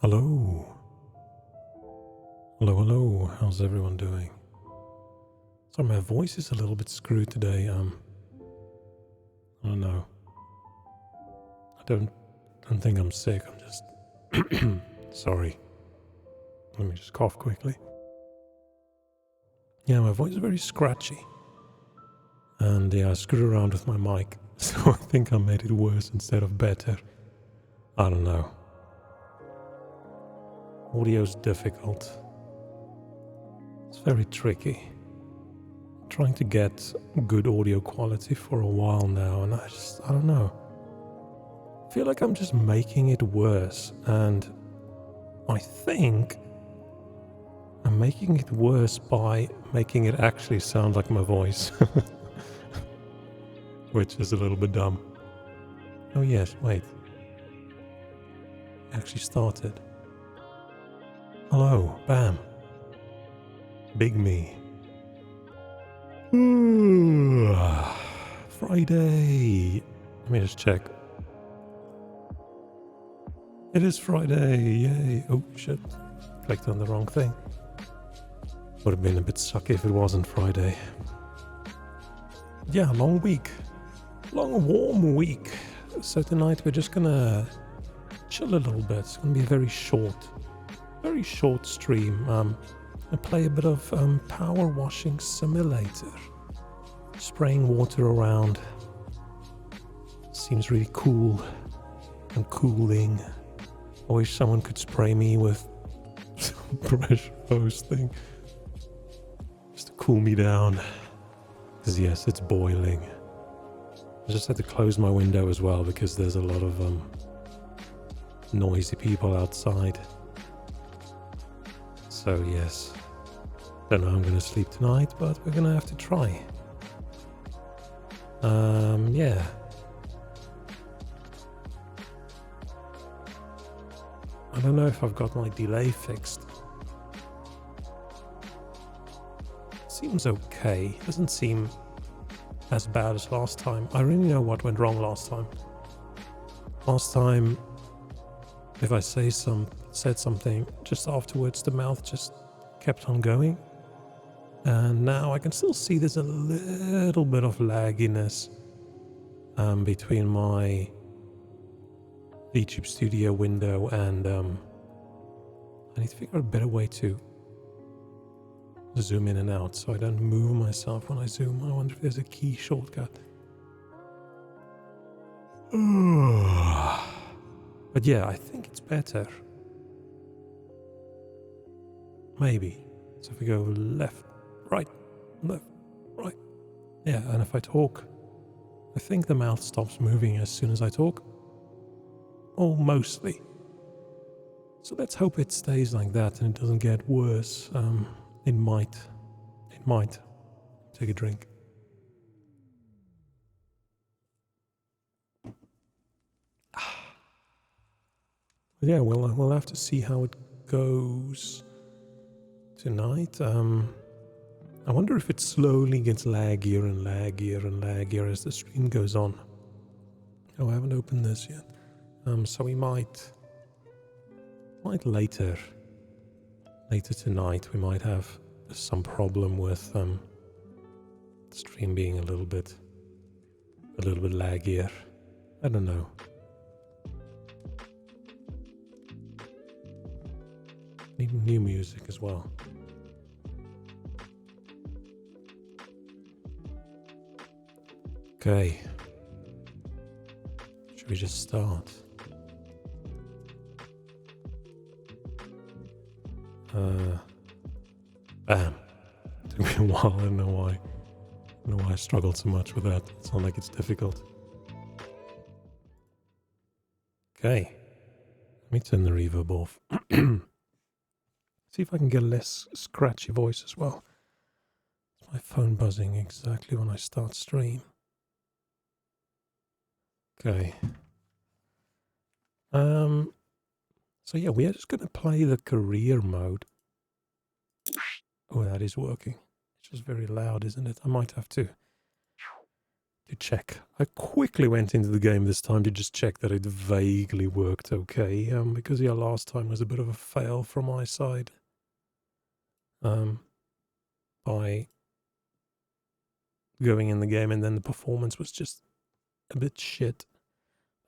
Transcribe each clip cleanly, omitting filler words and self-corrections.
Hello. Hello, hello. How's everyone doing? Sorry, my voice is a little bit screwed today. I don't know. I don't think I'm sick. I'm just sorry. Let me just cough quickly. Yeah, my voice is very scratchy. And yeah, I screwed around with my mic. So I think I made it worse instead of better. I don't know. Audio's difficult. It's very tricky. Trying to get good audio quality for a while now, and I don't know. I feel like I'm just making it worse, and I think I'm making it worse by making it actually sound like my voice. Which is a little bit dumb. Oh yes, wait. It actually started. Hello, Bam. Big me. Friday. Let me just check. It is Friday, yay. Oh shit. Clicked on the wrong thing. Would have been a bit sucky if it wasn't Friday. Yeah, long week. Long warm week. So tonight we're just gonna chill a little bit. It's gonna be a very short stream. I play a bit of power washing simulator. Spraying water around. Seems really cool and cooling. I wish someone could spray me with some pressure hose thing. Just to cool me down. Because yes, it's boiling. I just had to close my window as well because there's a lot of noisy people outside. So yes. Don't know how I'm going to sleep tonight, but we're going to have to try. Yeah. I don't know if I've got my delay fixed. Seems okay. Doesn't seem as bad as last time. I really know what went wrong last time. Last time, if I said something, just afterwards the mouth just kept on going. And now I can still see there's a little bit of lagginess between my YouTube studio window and I need to figure out a better way to zoom in and out so I don't move myself when I zoom. I wonder if there's a key shortcut. But yeah, I think it's better. Maybe. So if we go left, right, left, right. Yeah, and if I talk, I think the mouth stops moving as soon as I talk. Or mostly. So let's hope it stays like that and it doesn't get worse. It might. Take a drink. But yeah, we'll have to see how it goes tonight. I wonder if it slowly gets laggier and laggier and laggier as the stream goes on. Oh, I haven't opened this yet. So we might later tonight we might have some problem with the stream being a little bit laggier. I don't know. Need new music as well. Okay. Should we just start? Bam. Took me a while. I don't know why. I don't know why I struggled so much with that. It's not like it's difficult. Okay. Let me turn the reverb off. See if I can get a less scratchy voice as well. It's my phone buzzing exactly when I start stream. Okay. So yeah, we are just gonna play the career mode. Oh, that is working. It's just very loud, isn't it? I might have to to check. I quickly went into the game this time to just check that it vaguely worked okay. Because yeah, last time was a bit of a fail from my side. By going in the game, and then the performance was just a bit shit.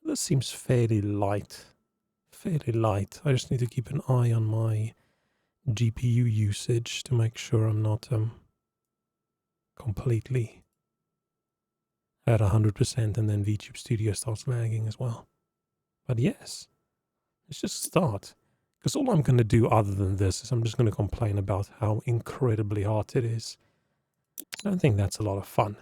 This seems fairly light. Fairly light. I just need to keep an eye on my GPU usage to make sure I'm not completely at 100% and then VTube Studio starts lagging as well. But yes, let's just start. Because all I'm going to do other than this is I'm just going to complain about how incredibly hard it is. I don't think that's a lot of fun.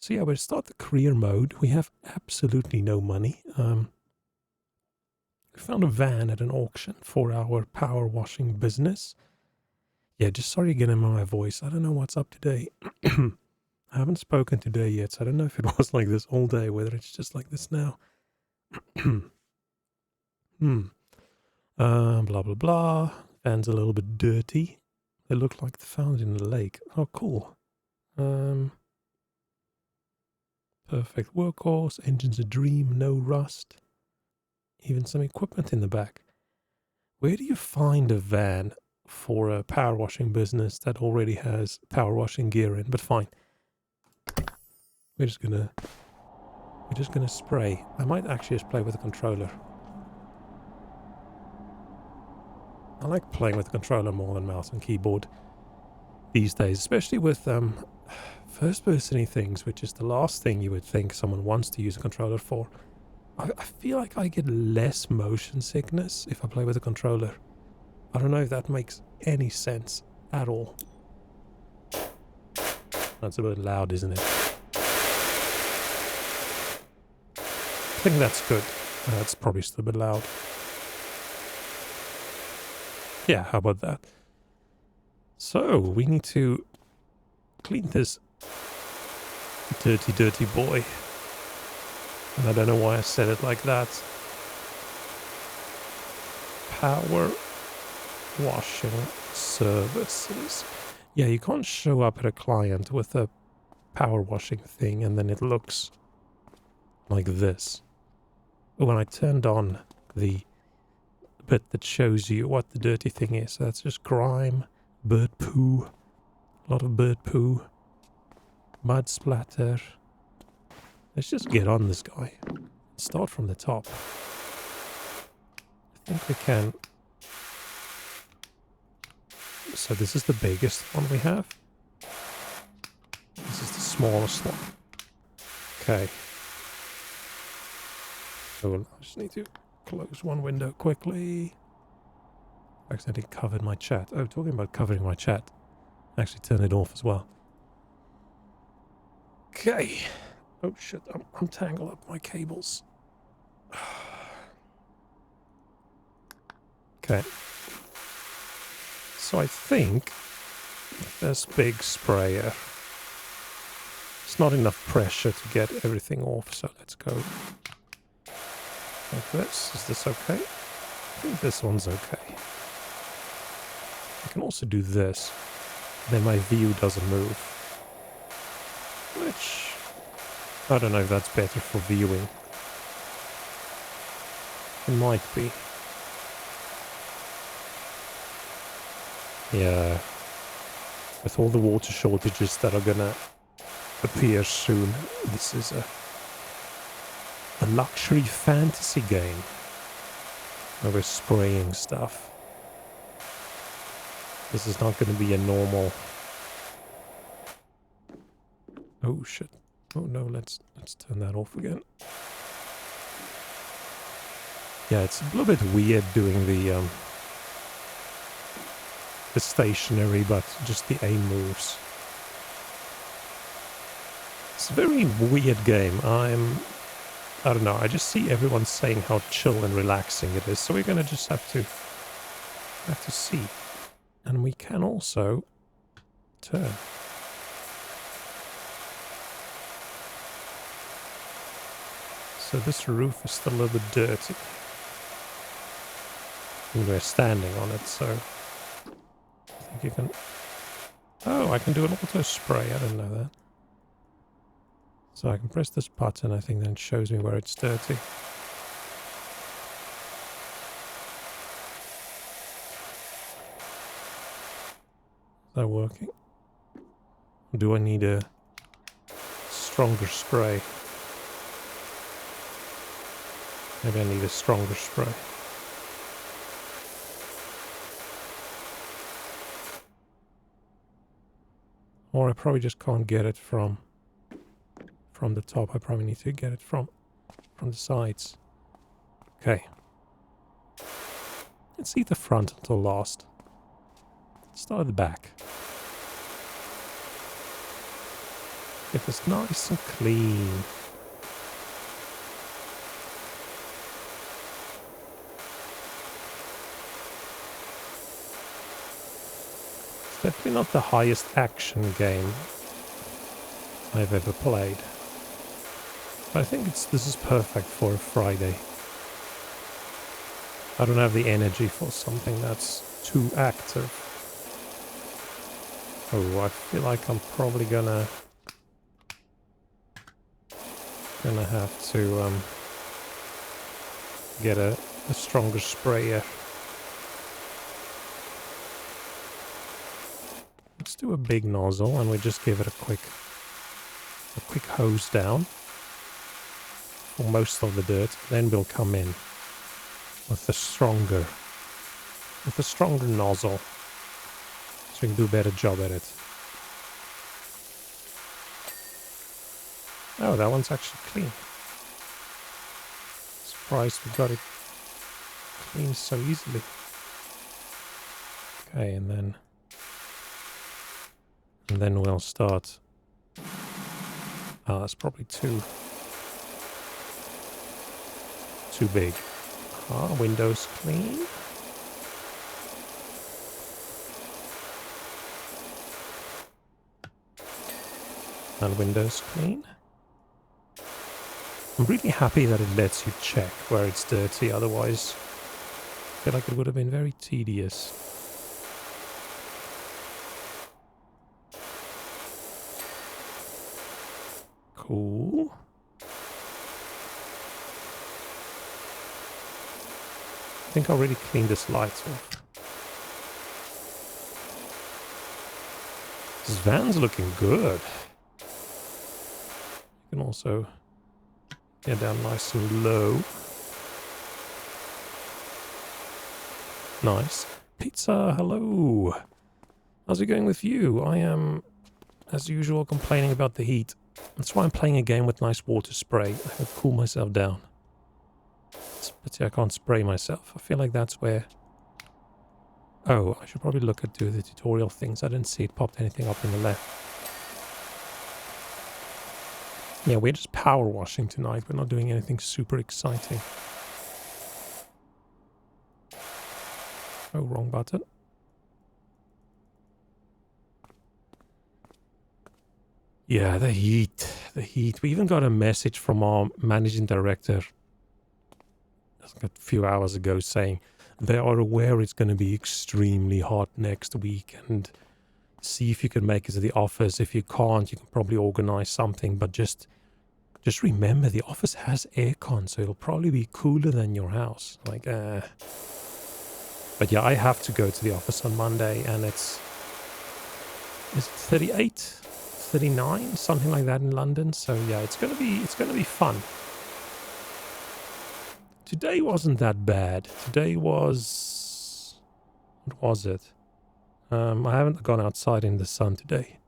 So yeah, we'll start the career mode. We have absolutely no money. We found a van at an auction for our power washing business. Yeah, just sorry again in my voice. I don't know what's up today. I haven't spoken today yet, so I don't know if it was like this all day, whether it's just like this now. Blah, blah, blah. Van's a little bit dirty. They look like found in the lake. Oh, cool. Perfect workhorse. Engine's a dream. No rust. Even some equipment in the back. Where do you find a van for a power washing business that already has power washing gear in? But fine. We're just gonna spray. I might actually just play with the controller. I like playing with the controller more than mouse and keyboard these days, especially with first-person things, which is the last thing you would think someone wants to use a controller for. I feel like I get less motion sickness if I play with a controller. I don't know if that makes any sense at all. That's a bit loud, isn't it? I think that's good. That's probably still a bit loud. Yeah, how about that? So, we need to clean this dirty, dirty boy. And I don't know why I said it like that. Power washing services. Yeah, you can't show up at a client with a power washing thing and then it looks like this. But when I turned on the bit that shows you what the dirty thing is, that's just grime, bird poo, a lot of bird poo, mud splatter. Let's just get on this guy. Start from the top. I think we can. So this is the biggest one we have. This is the smallest one. Okay. So I just need to close one window quickly. I accidentally covered my chat. Oh, talking about covering my chat. Actually turn it off as well. Okay. Oh shit, I'm tangled up my cables. Okay. So I think this big sprayer, it's not enough pressure to get everything off, so let's go like this. Is this okay? I think this one's okay. I can also do this. Then my view doesn't move. Which, I don't know if that's better for viewing. It might be. Yeah. With all the water shortages that are gonna appear soon, this is a luxury fantasy game where we're spraying stuff. This is not going to be a normal... Oh shit. Oh no, let's turn that off again. Yeah, it's a little bit weird doing the stationary, but just the aim moves. It's a very weird game. I don't know, I just see everyone saying how chill and relaxing it is, so we're gonna just have to see. And we can also turn. So this roof is still a little bit dirty. And we're standing on it, so I think you can... Oh, I can do an auto spray, I didn't know that. So I can press this button, I think then it shows me where it's dirty. Is that working? Do I need a stronger spray? Maybe I need a stronger spray. Or I probably just can't get it from the top. I probably need to get it from the sides. Okay. Let's leave the front until last. Start at the back. Get this nice and clean. It's definitely not the highest action game I've ever played. But I think this is perfect for a Friday. I don't have the energy for something that's too active. Oh, I feel like I'm probably gonna have to get a stronger sprayer. Let's do a big nozzle and we just give it a quick hose down for most of the dirt. Then we'll come in with the stronger nozzle so we can do a better job at it. Oh, that one's actually clean. Surprised we got it clean so easily. Okay, and then we'll start. Oh, that's probably too big. Ah, windows clean. And windows clean. I'm really happy that it lets you check where it's dirty, otherwise I feel like it would have been very tedious. Cool. I think I already cleaned this light off. This van's looking good. You can also get down nice and low. Nice. Pizza, hello. How's it going with you? I am, as usual, complaining about the heat. That's why I'm playing a game with nice water spray. I can cool myself down. But see, I can't spray myself. I feel like that's where... Oh, I should probably look at the tutorial things. I didn't see it popped anything up in the left. Yeah, we're just power washing tonight. We're not doing anything super exciting. Oh, wrong button. Yeah, the heat. The heat. We even got a message from our managing director a few hours ago saying they are aware it's going to be extremely hot next week and see if you can make it to the office. If you can't, you can probably organize something, but just remember the office has aircon, so it'll probably be cooler than your house. Like, But yeah, I have to go to the office on Monday, and is it 38, 39, something like that in London. So yeah, it's gonna be fun. Today wasn't that bad. Today was... What was it? I haven't gone outside in the sun today.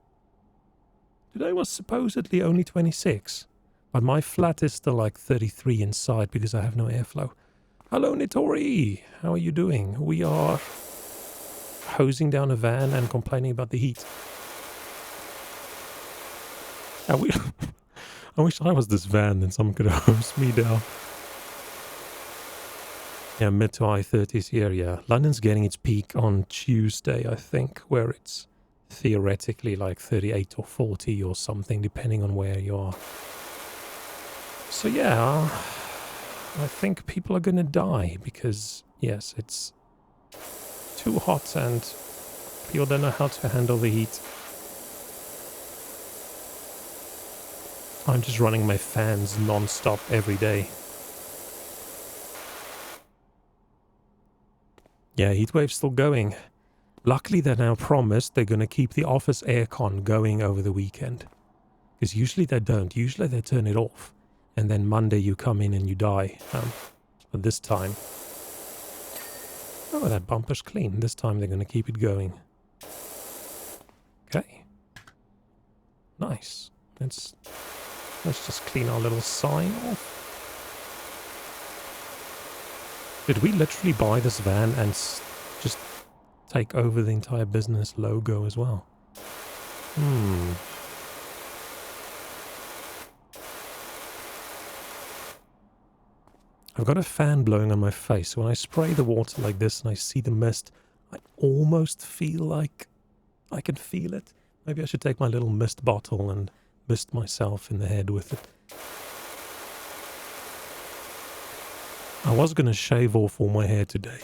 Today was supposedly only 26. But my flat is still like 33 inside because I have no airflow. Hello, Nitori! How are you doing? We are hosing down a van and complaining about the heat. I wish I was this van, then someone could hose me down. Yeah, mid to high 30s here, yeah. London's getting its peak on Tuesday, I think, where it's theoretically like 38 or 40 or something, depending on where you are. So yeah, I think people are gonna die because, yes, it's too hot and people don't know how to handle the heat. I'm just running my fans non-stop every day. Yeah, heatwave's still going. Luckily, they're now promised they're going to keep the office aircon going over the weekend. Because usually they don't. Usually they turn it off. And then Monday you come in and you die. But this time... Oh, that bumper's clean. This time they're going to keep it going. Okay. Nice. Let's just clean our little sign off. Did we literally buy this van and just take over the entire business logo as well? I've got a fan blowing on my face, so when I spray the water like this and I see the mist, I almost feel like I can feel it. Maybe I should take my little mist bottle and mist myself in the head with it. I was going to shave off all my hair today,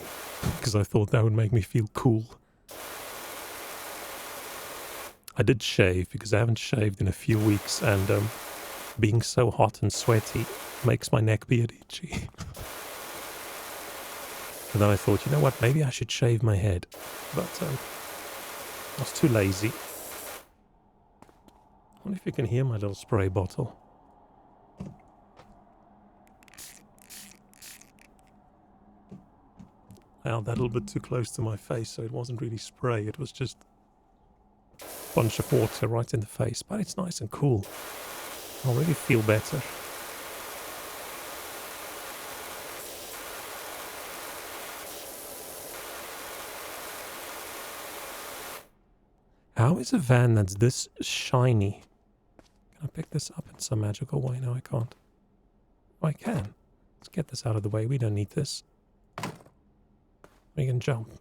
because I thought that would make me feel cool. I did shave, because I haven't shaved in a few weeks, and being so hot and sweaty makes my neck beard itchy. And then I thought, you know what, maybe I should shave my head. But I was too lazy. I wonder if you can hear my little spray bottle. I held that a little bit too close to my face, so it wasn't really spray. It was just a bunch of water right in the face. But it's nice and cool. I already feel better. How is a van that's this shiny? Can I pick this up in some magical way? No, I can't. Oh, I can. Let's get this out of the way. We don't need this. We can jump.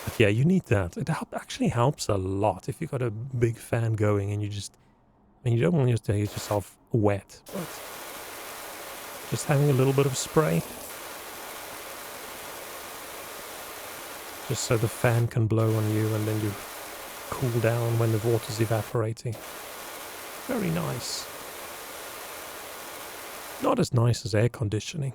But yeah, you need that. It actually helps a lot if you've got a big fan going and you just... I mean, you don't want to just get yourself wet, but just having a little bit of spray. Just so the fan can blow on you and then you cool down when the water's evaporating. Very nice. Not as nice as air conditioning.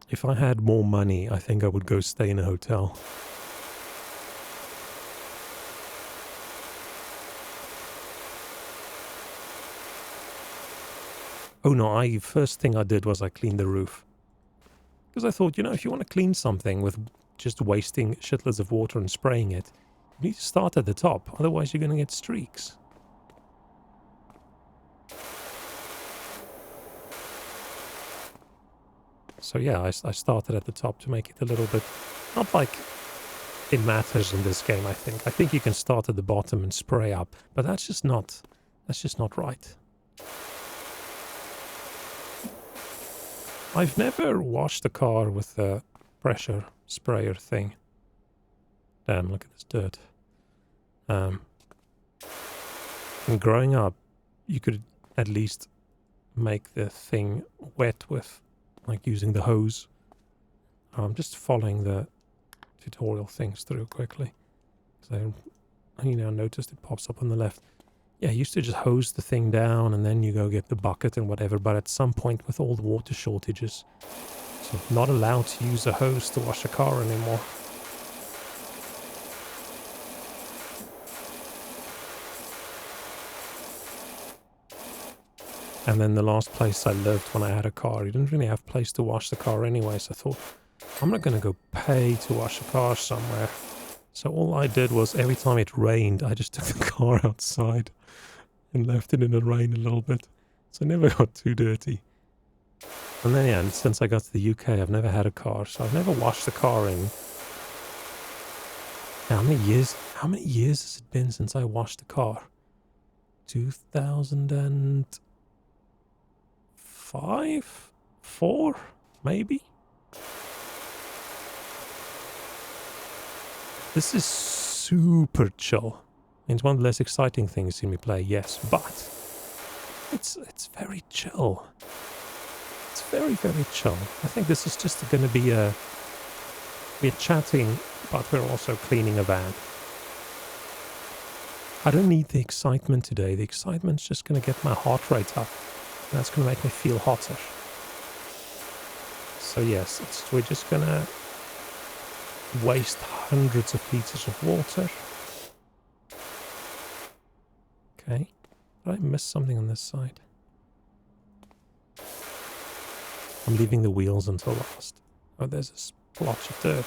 If I had more money, I think I would go stay in a hotel. Oh no, first thing I did was I cleaned the roof. Because I thought, you know, if you want to clean something with just wasting shitloads of water and spraying it, you need to start at the top, otherwise you're going to get streaks. So yeah, I started at the top to make it a little bit... Not like it matters in this game, I think. I think you can start at the bottom and spray up, but that's just not right. I've never washed a car with a pressure sprayer thing. Damn, look at this dirt. And growing up, you could at least make the thing wet with, like, using the hose. I'm just following the tutorial things through quickly. So I now noticed it pops up on the left. Yeah, I used to just hose the thing down and then you go get the bucket and whatever, but at some point with all the water shortages, so not allowed to use a hose to wash a car anymore. And then the last place I lived when I had a car, you didn't really have a place to wash the car anyway, so I thought, I'm not going to go pay to wash a car somewhere. So all I did was every time it rained, I just took the car outside and left it in the rain a little bit. So it never got too dirty. And then, yeah, and since I got to the UK, I've never had a car, so I've never washed the car in... How many years has it been since I washed the car? 2005? 4? Maybe? This is super chill. It's one of the less exciting things in me play, yes, but it's very chill. It's very, very chill. I think this is just going to be we're chatting, but we're also cleaning a van. I don't need the excitement today. The excitement's just going to get my heart rate up. That's going to make me feel hotter. So yes, we're just going to waste hundreds of liters of water. Okay. Did I miss something on this side? I'm leaving the wheels until last. Oh, there's a splotch of dirt.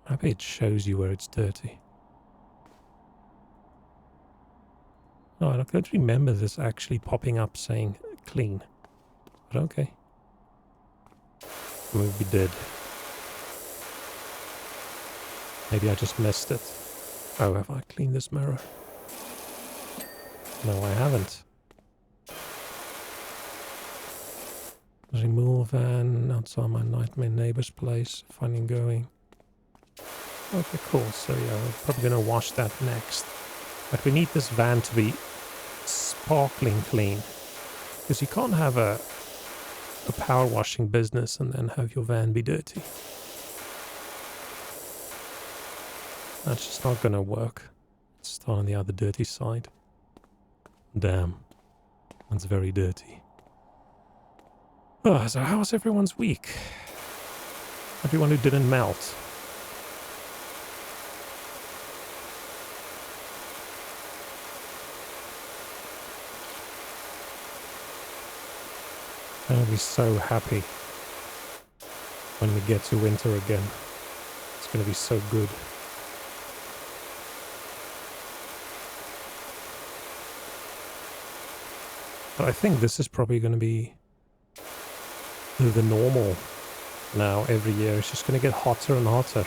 Maybe it shows you where it's dirty. Oh, I don't remember this actually popping up saying clean. But okay. Maybe we did. Maybe I just missed it. Oh, have I cleaned this mirror? No, I haven't. Removal van outside my nightmare neighbor's place. Finding going. Okay, cool. So yeah, we're probably going to wash that next. But we need this van to be sparkling clean. Because you can't have a power washing business and then have your van be dirty. That's just not going to work. Let's start on the other dirty side. Damn. That's very dirty. Oh, so how was everyone's week? Everyone who didn't melt. I'll be so happy when we get to winter again. It's going to be so good. But I think this is probably going to be the normal now every year. It's just going to get hotter and hotter.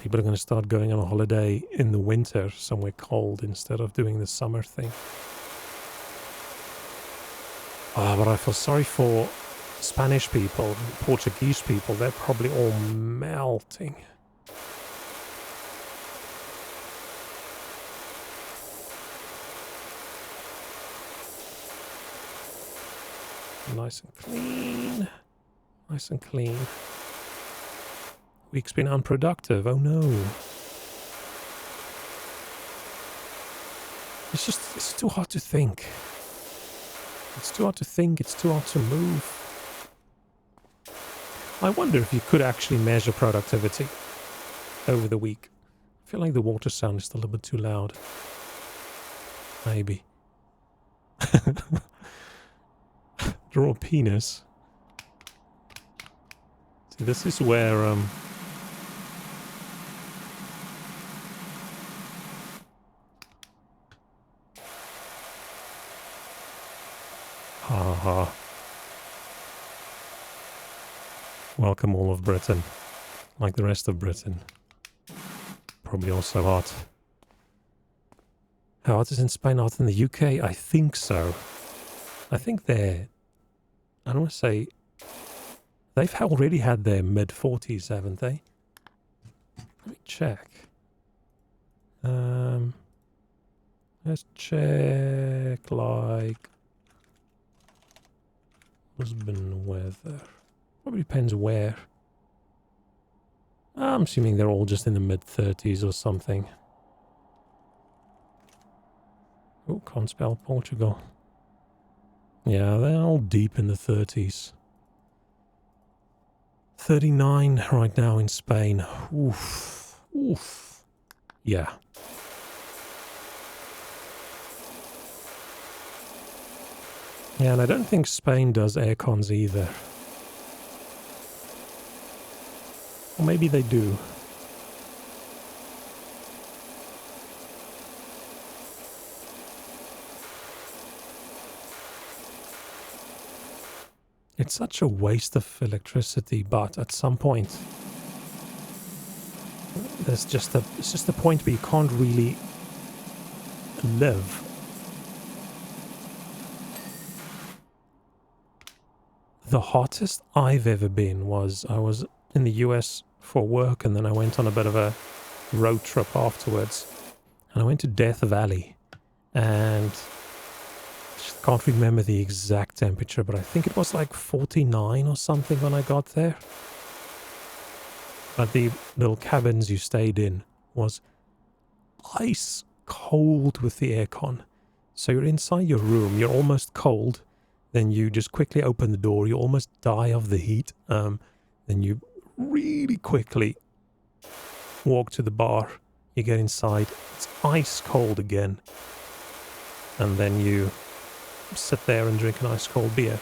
People are going to start going on a holiday in the winter somewhere cold instead of doing the summer thing. Oh, but I feel sorry for Spanish people, Portuguese people. They're probably all melting. Nice and clean. Nice and clean. Week's been unproductive. Oh no. It's too hard to think. It's too hard to think. It's too hard to move. I wonder if you could actually measure productivity over the week. I feel like the water sound is still a bit too loud. Maybe. Draw a penis. See, this is where ha ha. Welcome all of Britain. Like the rest of Britain. Probably also hot. How hot is in Spain? Hot in the UK? I think so. I think they're... I don't want to say... They've already had their mid-40s, haven't they? Let me check. Let's check, like... Lisbon weather. Probably depends where. I'm assuming they're all just in the mid-30s or something. Oh, can't spell Portugal. Yeah, they're all deep in the 30s. 39 right now in Spain. Oof. Oof. Yeah. Yeah, and I don't think Spain does air cons either. Or maybe they do. It's such a waste of electricity, but at some point it's just a point where you can't really live. The hottest I've ever been was I was in the US for work, and then I went on a bit of a road trip afterwards. And I went to Death Valley. And I can't remember the exact temperature, but I think it was like 49 or something when I got there. But the little cabins you stayed in was ice cold with the aircon. So you're inside your room, you're almost cold, then you just quickly open the door, you almost die of the heat, then you really quickly walk to the bar, you get inside, it's ice cold again, and then you sit there and drink an ice cold beer.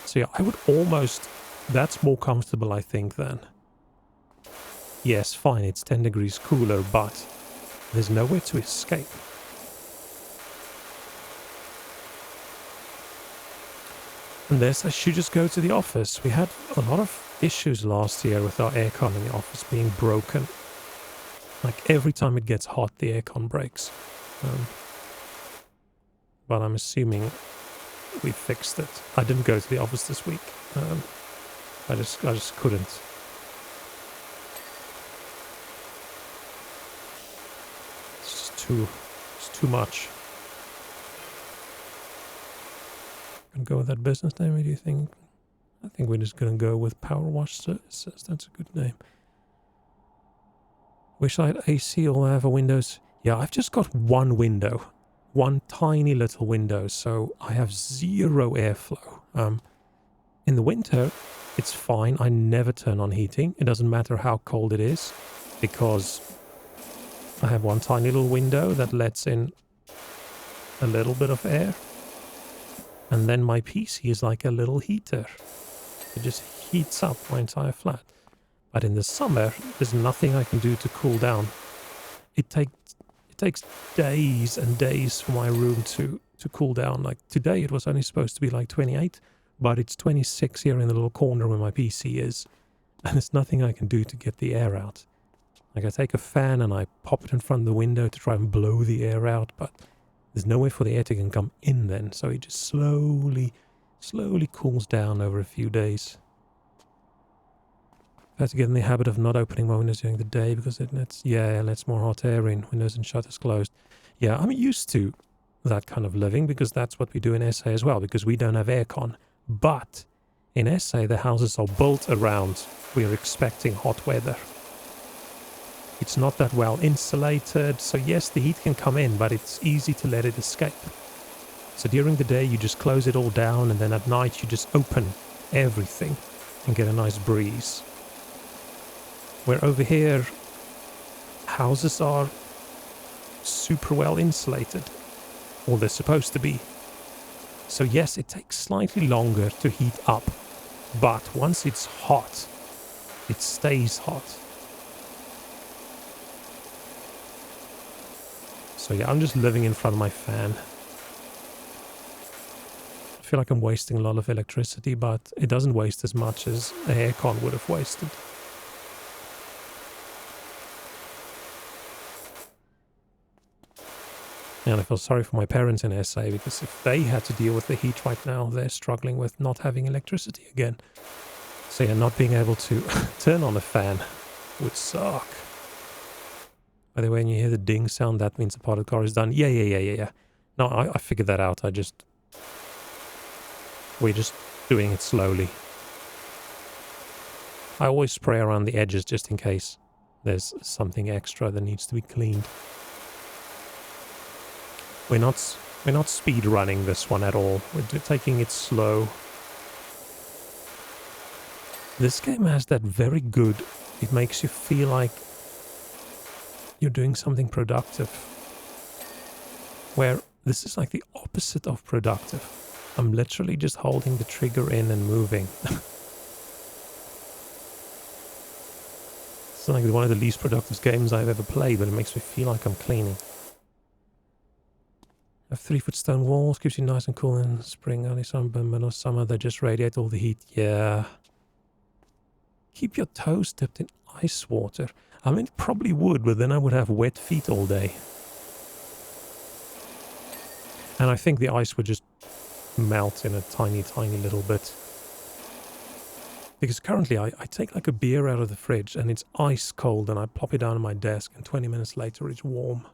So yeah, I would almost, that's more comfortable I think than, yes fine, it's 10 degrees cooler, but there's nowhere to escape. Unless I should just go to the office. We had a lot of issues last year with our aircon in the office being broken. Like every time it gets hot, the aircon breaks. But I'm assuming we fixed it. I didn't go to the office this week. I just couldn't. It's too much. Gonna go with that business name, or do you think? I think we're just gonna go with Power Wash Services. That's a good name. Wish I had AC or I have a Windows. Yeah, I've just got one window. One tiny little window, so I have zero airflow. In the winter, it's fine. I never turn on heating. It doesn't matter how cold it is, because I have one tiny little window that lets in a little bit of air. And then my PC is like a little heater. It just heats up my entire flat. But in the summer, there's nothing I can do to cool down. It takes days and days for my room to cool down. Like today, it was only supposed to be like 28, but it's 26 here in the little corner where my PC is. And there's nothing I can do to get the air out. Like I take a fan and I pop it in front of the window to try and blow the air out, but there's no way for the air to come in then, so it just slowly cools down over a few days. I have to get in the habit of not opening my windows during the day because it lets more hot air in, windows and shutters closed. Yeah, I'm used to that kind of living because that's what we do in SA as well, because we don't have aircon. But in SA, the houses are built around, we're expecting hot weather. It's not that well insulated, so yes, the heat can come in, but it's easy to let it escape. So during the day, you just close it all down, and then at night, you just open everything and get a nice breeze. Where over here, houses are super well insulated, or they're supposed to be. So yes, it takes slightly longer to heat up, but once it's hot, it stays hot. So yeah, I'm just living in front of my fan. I feel like I'm wasting a lot of electricity, but it doesn't waste as much as a aircon would have wasted. And I feel sorry for my parents in SA, because if they had to deal with the heat right now, they're struggling with not having electricity again. So yeah, not being able to turn on a fan would suck. By the way, when you hear the ding sound, that means the part of the car is done. Yeah. No, I figured that out. We're just doing it slowly. I always spray around the edges just in case there's something extra that needs to be cleaned. We're not speed running this one at all. We're taking it slow. This game has that very good, it makes you feel like you're doing something productive. Where this is like the opposite of productive. I'm literally just holding the trigger in and moving. It's like one of the least productive games I've ever played, but it makes me feel like I'm cleaning. Have 3-foot stone walls, keeps you nice and cool in spring, early summer, but in summer they just radiate all the heat. Yeah. Keep your toes dipped in ice water. I mean, it probably would, but then I would have wet feet all day. And I think the ice would just melt in a tiny little bit. Because currently I take like a beer out of the fridge and it's ice cold and I plop it down on my desk and 20 minutes later it's warm.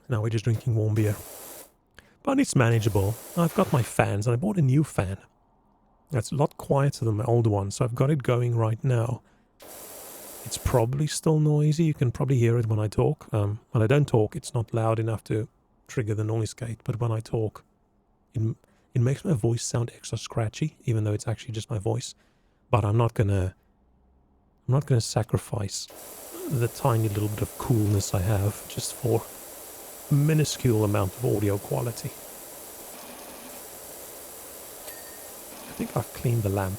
Now we're just drinking warm beer. But it's manageable. I've got my fans and I bought a new fan. That's a lot quieter than my old one, so I've got it going right now. It's probably still noisy. You can probably hear it when I talk. When I don't talk, it's not loud enough to trigger the noise gate. But when I talk, it makes my voice sound extra scratchy, even though it's actually just my voice. But I'm not gonna sacrifice the tiny little bit of coolness I have just for a minuscule amount of audio quality. I think I've cleaned the lamp.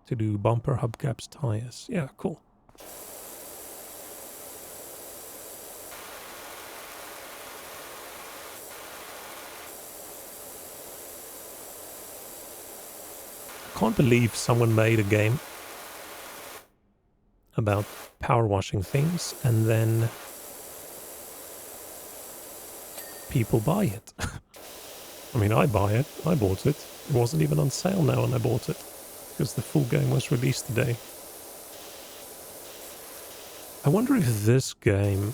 To do bumper, hubcaps, tires. Yeah, cool. I can't believe someone made a game about power washing things and then people buy it. I mean, I buy it. I bought it. It wasn't even on sale now and I bought it because the full game was released today. I wonder if this game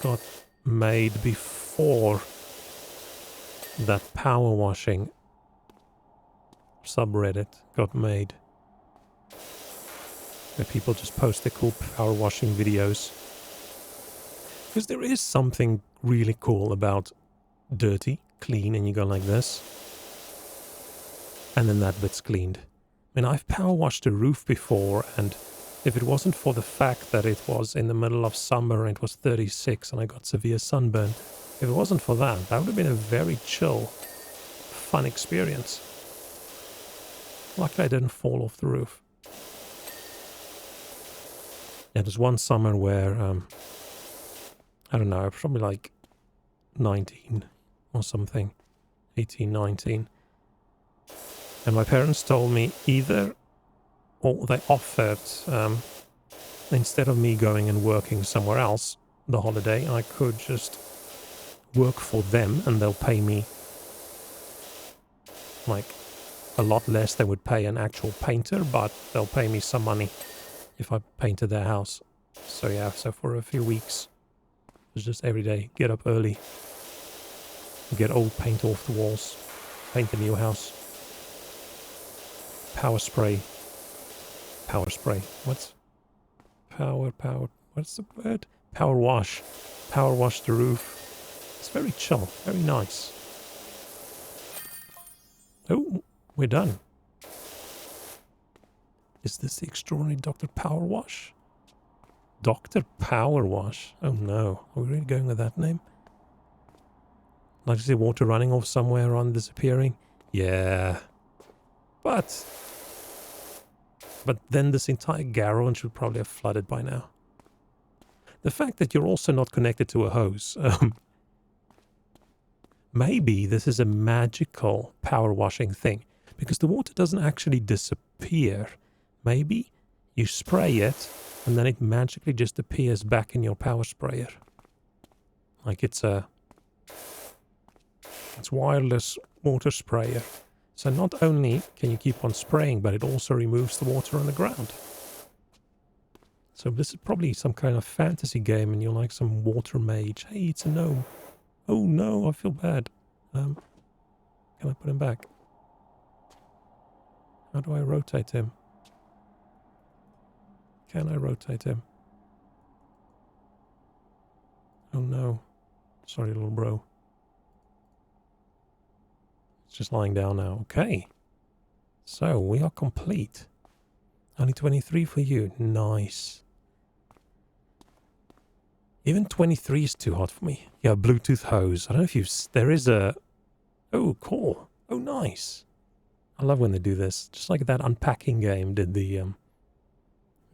got made before that power washing subreddit got made. Where people just post their cool power washing videos. Because there is something really cool about dirty, clean, and you go like this. And then that bit's cleaned. I mean, I've power washed a roof before, and if it wasn't for the fact that it was in the middle of summer and it was 36 and I got severe sunburn, if it wasn't for that, that would have been a very chill, fun experience. Luckily I didn't fall off the roof. Yeah, there's one summer where, I don't know, I was probably like 19 or something, 18, 19. And my parents told me either, or they offered, instead of me going and working somewhere else the holiday, I could just work for them and they'll pay me like a lot less than would pay an actual painter, but they'll pay me some money if I painted their house. So yeah, so for a few weeks, it was just every day, get up early, get old paint off the walls, paint the new house, power spray, what's what's the word? Power wash the roof. It's very chill, very nice. Oh, we're done. Is this the extraordinary Dr. Power Wash? Dr. Power Wash? Oh no, are we really going with that name? Like to see water running off somewhere on disappearing? Yeah. But then this entire garage would probably have flooded by now. The fact that you're also not connected to a hose. Maybe this is a magical power washing thing. Because the water doesn't actually disappear. Maybe you spray it and then it magically just appears back in your power sprayer. Like it's wireless water sprayer. So not only can you keep on spraying, but it also removes the water on the ground. So this is probably some kind of fantasy game and you're like some water mage. Hey, it's a gnome. Oh no, I feel bad. Can I put him back? How do I rotate him? Can I rotate him? Oh no. Sorry, little bro. It's just lying down now. Okay. So, we are complete. Only 23 for you. Nice. Even 23 is too hot for me. Yeah, Bluetooth hose. I don't know if you've... There is a... Oh, cool. Oh, nice. I love when they do this. Just like that unpacking game did the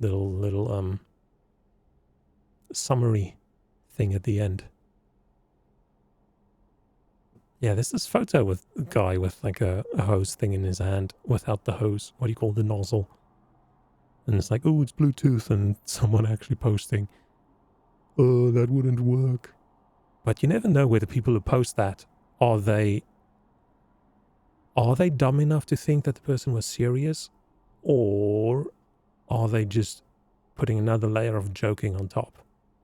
little summary thing at the end. Yeah, there's this photo with a guy with like a hose thing in his hand without the hose. What do you call the nozzle? And it's like, oh, it's Bluetooth, and someone actually posting, oh, that wouldn't work. But you never know where the people who post that Are they dumb enough to think that the person was serious? Or are they just putting another layer of joking on top?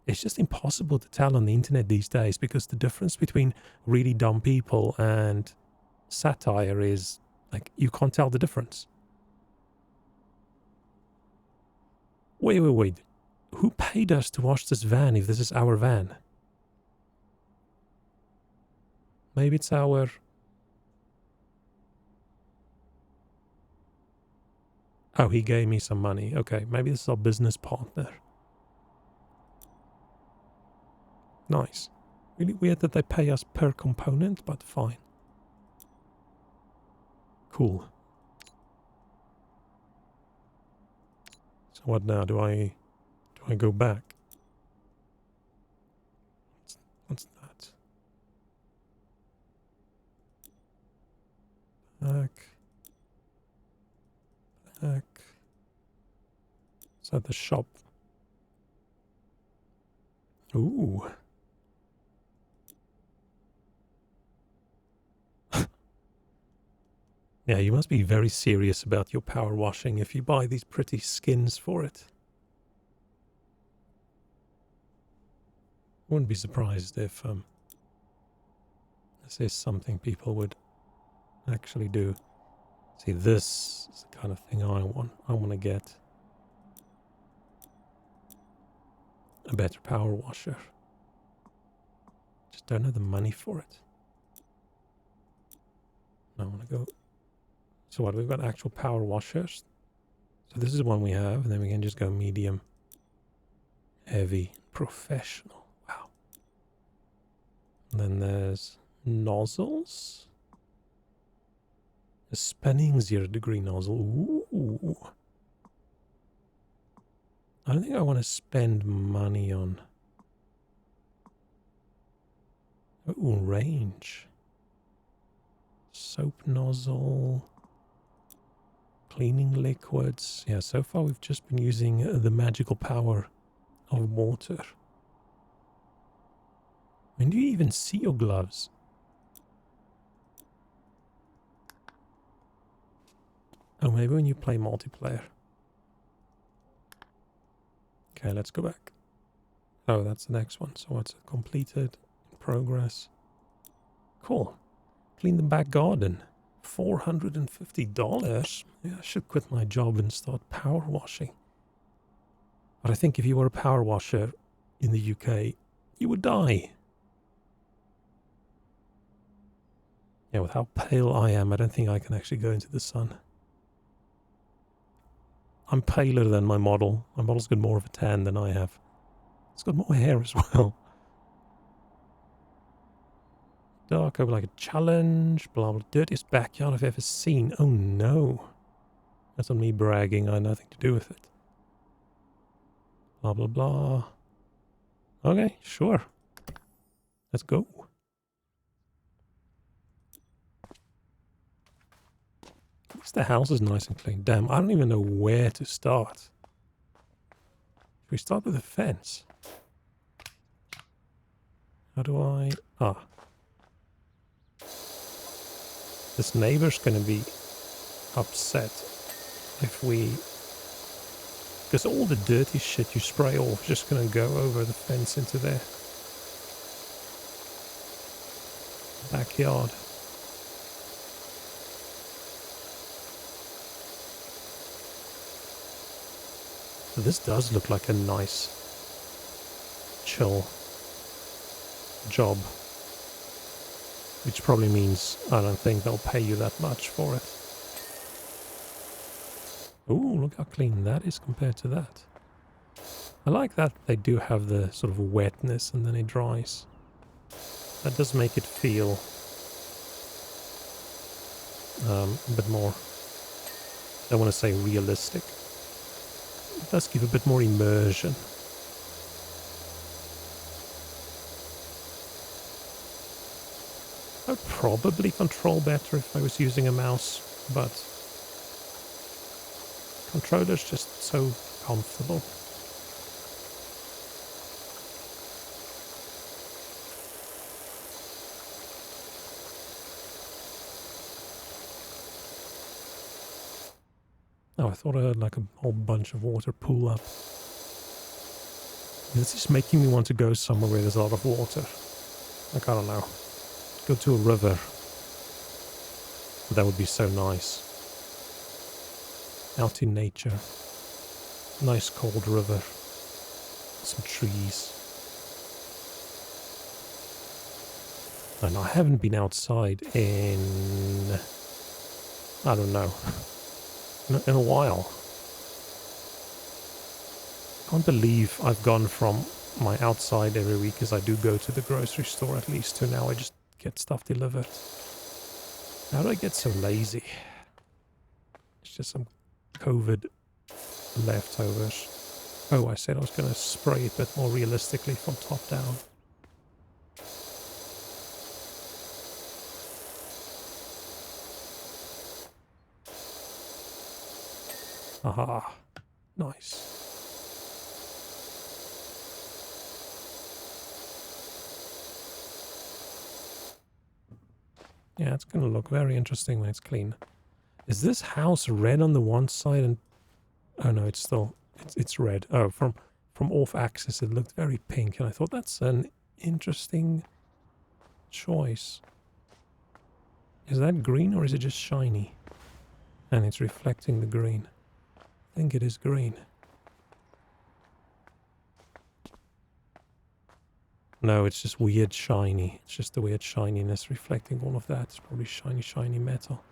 It's just impossible to tell on the internet these days, because the difference between really dumb people and satire is, like, you can't tell the difference. Wait. Who paid us to wash this van if this is our van? Maybe it's our... Oh, he gave me some money. Okay, maybe this is our business partner. Nice. Really weird that they pay us per component, but fine. Cool. So what now? Do I go back? What's that? Back. Is that the shop? Ooh. Yeah, you must be very serious about your power washing if you buy these pretty skins for it. Wouldn't be surprised if this is something people would actually do. See, this is the kind of thing I want to get. A better power washer. Just don't have the money for it. I want to go... So what, we've got actual power washers. So this is one we have, and then we can just go medium, heavy, professional. Wow. And then there's nozzles. A spinning 0-degree nozzle. Ooh. I don't think I want to spend money on... Ooh, range. Soap nozzle. Cleaning liquids. Yeah, so far we've just been using the magical power of water. When do you even see your gloves? Oh, maybe when you play multiplayer. Okay, let's go back. Oh, that's the next one. So what's it? Completed, in progress. Cool. Clean the back garden. $450? Yeah, I should quit my job and start power washing. But I think if you were a power washer in the UK, you would die. Yeah, with how pale I am, I don't think I can actually go into the sun. I'm paler than my model. My model's got more of a tan than I have. It's got more hair as well. Dark over like a challenge. Blah, blah. Dirtiest backyard I've ever seen. Oh no. That's on me bragging. I had nothing to do with it. Blah, blah, blah. Okay, sure. Let's go. At least the house is nice and clean. Damn, I don't even know where to start. Should we start with a fence? How do I... Ah. This neighbor's gonna be upset if we... Because all the dirty shit you spray off is just gonna go over the fence into their backyard. So this does look like a nice, chill job. Which probably means I don't think they'll pay you that much for it. Ooh, look how clean that is compared to that. I like that they do have the sort of wetness and then it dries. That does make it feel a bit more, I don't want to say realistic. It does give a bit more immersion. I'd probably control better if I was using a mouse, but controller's just so comfortable. I thought I heard like a whole bunch of water pool up. This is making me want to go somewhere where there's a lot of water. Like, I don't know. Go to a river. That would be so nice. Out in nature. Nice cold river. Some trees. And I haven't been outside in... I don't know. In a while. I can't believe I've gone from my outside every week, as I do go to the grocery store at least, to now I just get stuff delivered. How do I get so lazy? It's just some COVID leftovers. Oh, I said I was going to spray it, but more realistically from top down. Aha. Nice. Yeah, it's going to look very interesting when it's clean. Is this house red on the one side and... Oh no, it's still... It's red. Oh, from off axis it looked very pink, and I thought that's an interesting choice. Is that green or is it just shiny? And it's reflecting the green. I think it is green. No, it's just weird shiny. It's just the weird shininess reflecting all of that. It's probably shiny metal.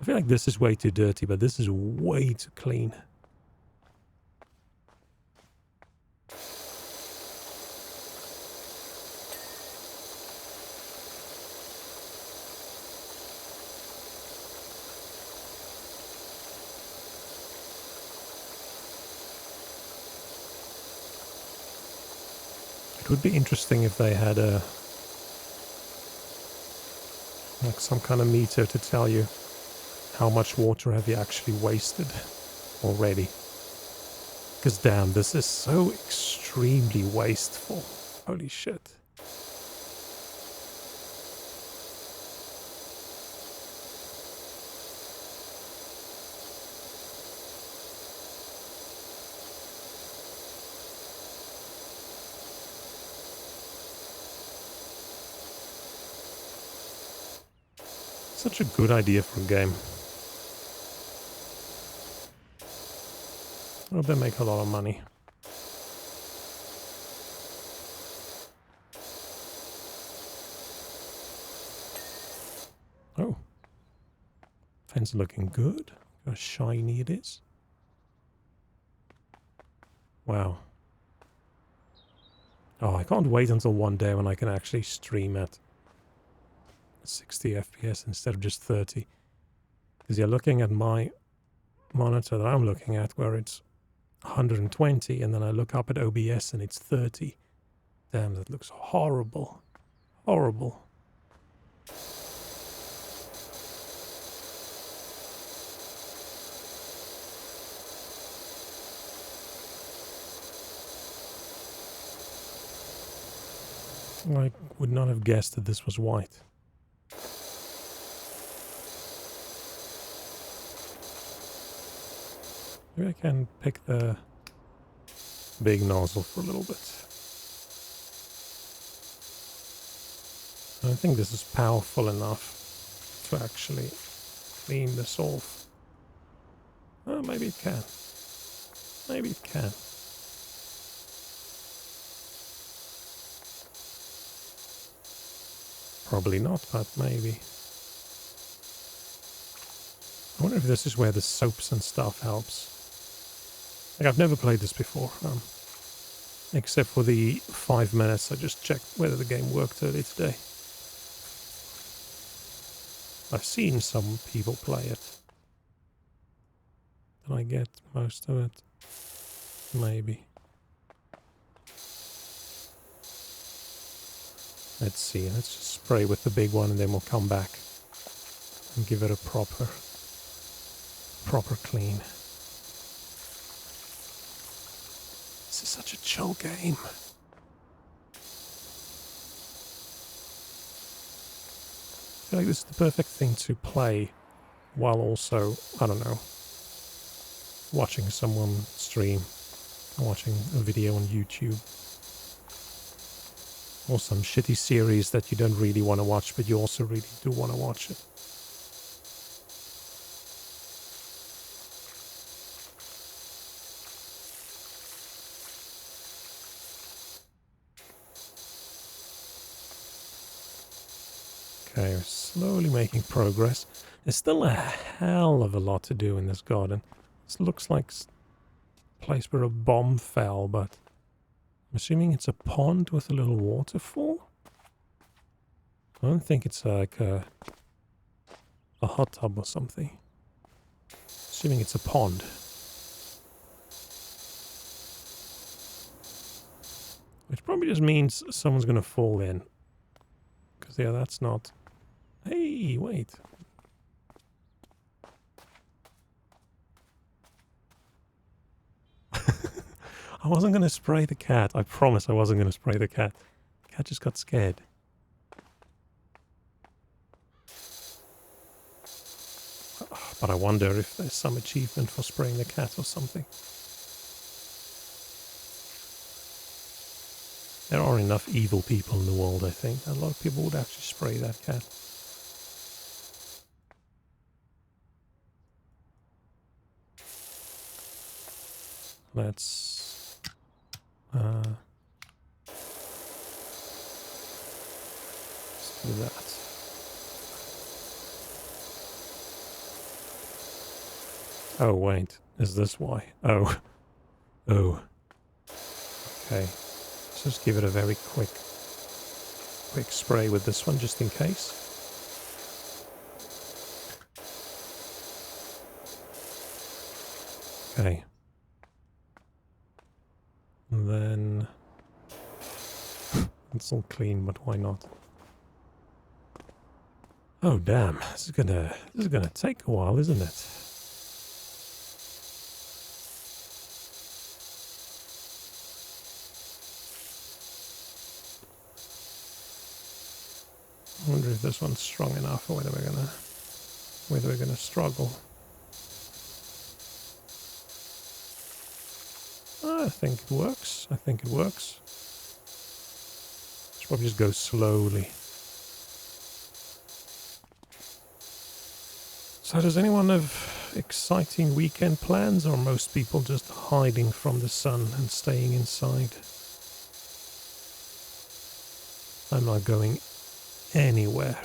I feel like this is way too dirty, but this is way too clean. It would be interesting if they had a... like some kind of meter to tell you how much water have you actually wasted already. Because damn, this is so extremely wasteful. Holy shit. Such a good idea for a game. I hope they make a lot of money. Oh. Fence looking good. How shiny it is. Wow. Oh, I can't wait until one day when I can actually stream at 60 FPS instead of just 30. Because you're looking at my monitor that I'm looking at where it's 120, and then I look up at OBS and it's 30. Damn, that looks horrible. Horrible. I would not have guessed that this was white. Maybe I can pick the big nozzle for a little bit. I don't think this is powerful enough to actually clean this off. Oh, maybe it can. Maybe it can. Probably not, but maybe. I wonder if this is where the soaps and stuff helps. Like, I've never played this before, except for the 5 minutes I just checked whether the game worked earlier today. I've seen some people play it. Did I get most of it? Maybe. Let's see, let's just spray with the big one and then we'll come back and give it a proper clean. This is such a chill game. I feel like this is the perfect thing to play while also, I don't know, watching someone stream, watching a video on YouTube, or some shitty series that you don't really want to watch, but you also really do want to watch it. Okay, we're slowly making progress. There's still a hell of a lot to do in this garden. This looks like a place where a bomb fell, but I'm assuming it's a pond with a little waterfall? I don't think it's like a hot tub or something. Assuming it's a pond. Which probably just means someone's gonna fall in. Because, yeah, that's not... Hey, wait. I wasn't gonna spray the cat. I promise I wasn't gonna spray the cat. The cat just got scared. But I wonder if there's some achievement for spraying the cat or something. There are enough evil people in the world, I think. A lot of people would actually spray that cat. Let's... let's do that. Oh, wait. Is this why? Oh. Oh. Okay. Let's just give it a very quick spray with this one, just in case. Okay. And then... it's all clean, but why not? Oh, damn. This is gonna take a while, isn't it? I wonder if this one's strong enough, or whether we're gonna struggle. I think it works. I think it works. Should probably just go slowly. So does anyone have exciting weekend plans, or most people just hiding from the sun and staying inside? I'm not going anywhere.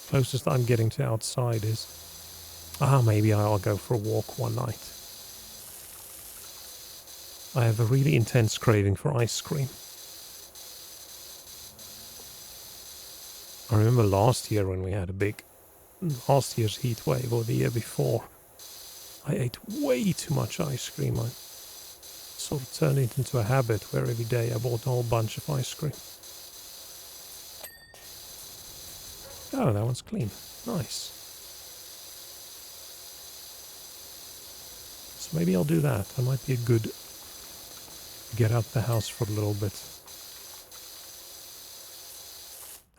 Closest I'm getting to outside is... maybe I'll go for a walk one night. I have a really intense craving for ice cream. I remember last year when we had last year's heat wave, or the year before, I ate way too much ice cream. I sort of turned it into a habit where every day I bought a whole bunch of ice cream. Oh, that one's clean. Nice. So maybe I'll do that. That might be a good get out the house for a little bit.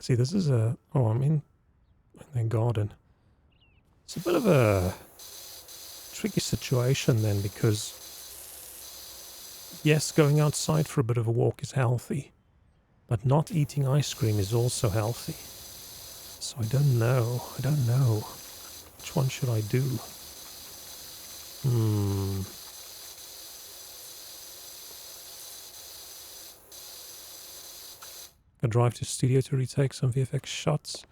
See, this is I'm in the garden. It's a bit of a tricky situation then, because yes, going outside for a bit of a walk is healthy, but not eating ice cream is also healthy. So I don't know. Which one should I do? I drive to studio to retake some VFX shots,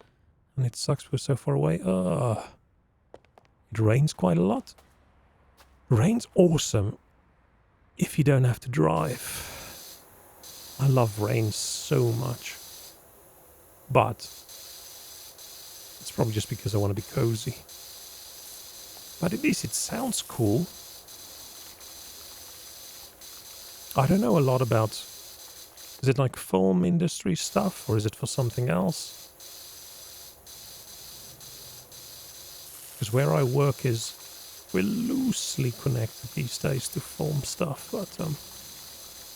and it sucks we're so far away. It rains quite a lot. Rain's awesome if you don't have to drive. I love rain so much. But it's probably just because I want to be cozy. But at least it sounds cool. I don't know a lot about... Is it like film industry stuff, or is it for something else? Because where I work we're loosely connected these days to film stuff, but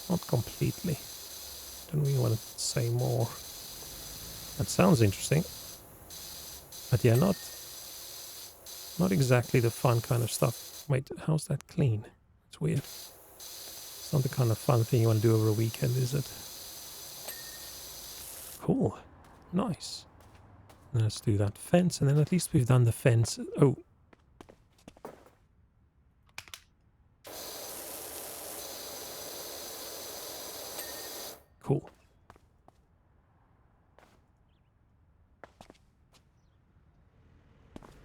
not completely. Don't really want to say more. That sounds interesting. But yeah, Not exactly the fun kind of stuff. Wait, how's that clean? It's weird. It's not the kind of fun thing you want to do over a weekend, is it? Cool. Nice. Let's do that fence, and then at least we've done the fence. Oh. Cool.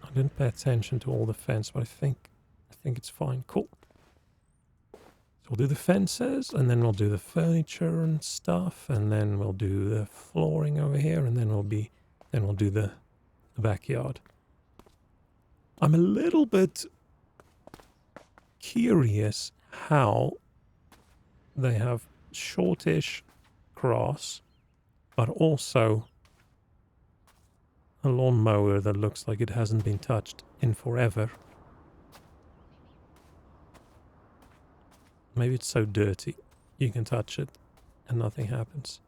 I didn't pay attention to all the fence, but I think it's fine. Cool. So we'll do the fences, and then we'll do the furniture and stuff, and then we'll do the flooring over here, and then we'll do the backyard. I'm a little bit curious how they have shortish grass, but also a lawnmower that looks like it hasn't been touched in forever. Maybe it's so dirty you can touch it and nothing happens.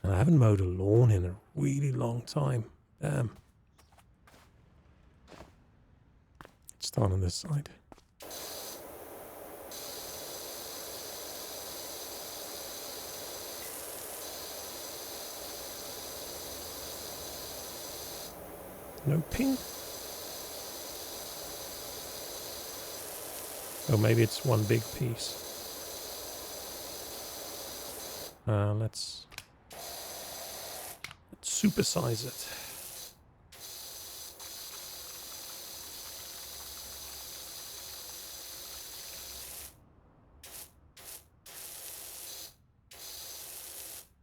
And I haven't mowed a lawn in a really long time. Damn. Let's start on this side. No ping? Oh, maybe it's one big piece. Let's supersize it.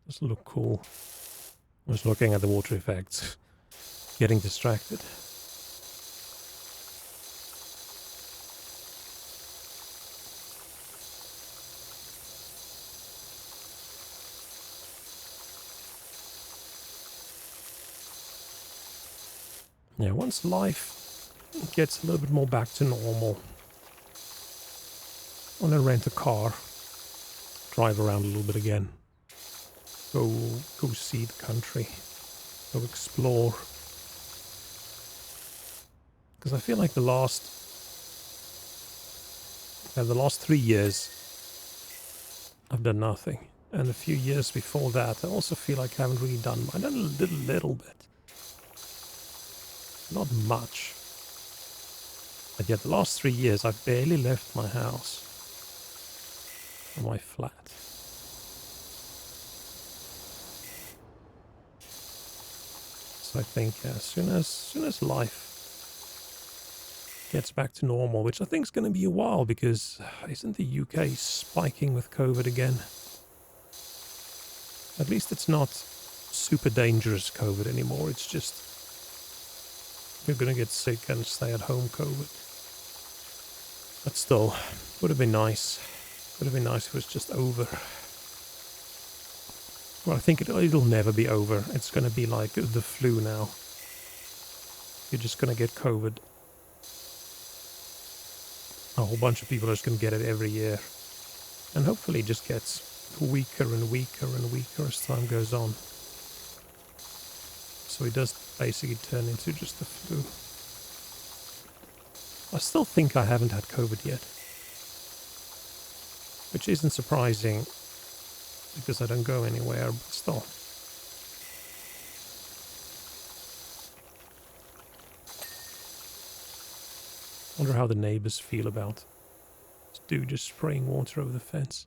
Does look cool. I was looking at the water effects, getting distracted. Yeah, once life gets a little bit more back to normal, I want to rent a car, drive around a little bit again, go see the country, go explore. Because I feel like the last 3 years I've done nothing, and a few years before that I also feel like I haven't really done. I've done a little bit. Not much. But yet the last 3 years I've barely left my house. Or my flat. So I think as soon as life gets back to normal, which I think is going to be a while, because isn't the UK spiking with COVID again? At least it's not super dangerous COVID anymore. It's just you're going to get sick and stay at home COVID. But still, would have been nice. Would have been nice if it was just over. Well, I think it'll never be over. It's going to be like the flu now. You're just going to get COVID. A whole bunch of people are just going to get it every year. And hopefully it just gets weaker and weaker and weaker as time goes on. So it does basically turn into just the flu. I still think I haven't had COVID yet. Which isn't surprising, because I don't go anywhere, but still. Wonder how the neighbors feel about this dude just spraying water over the fence.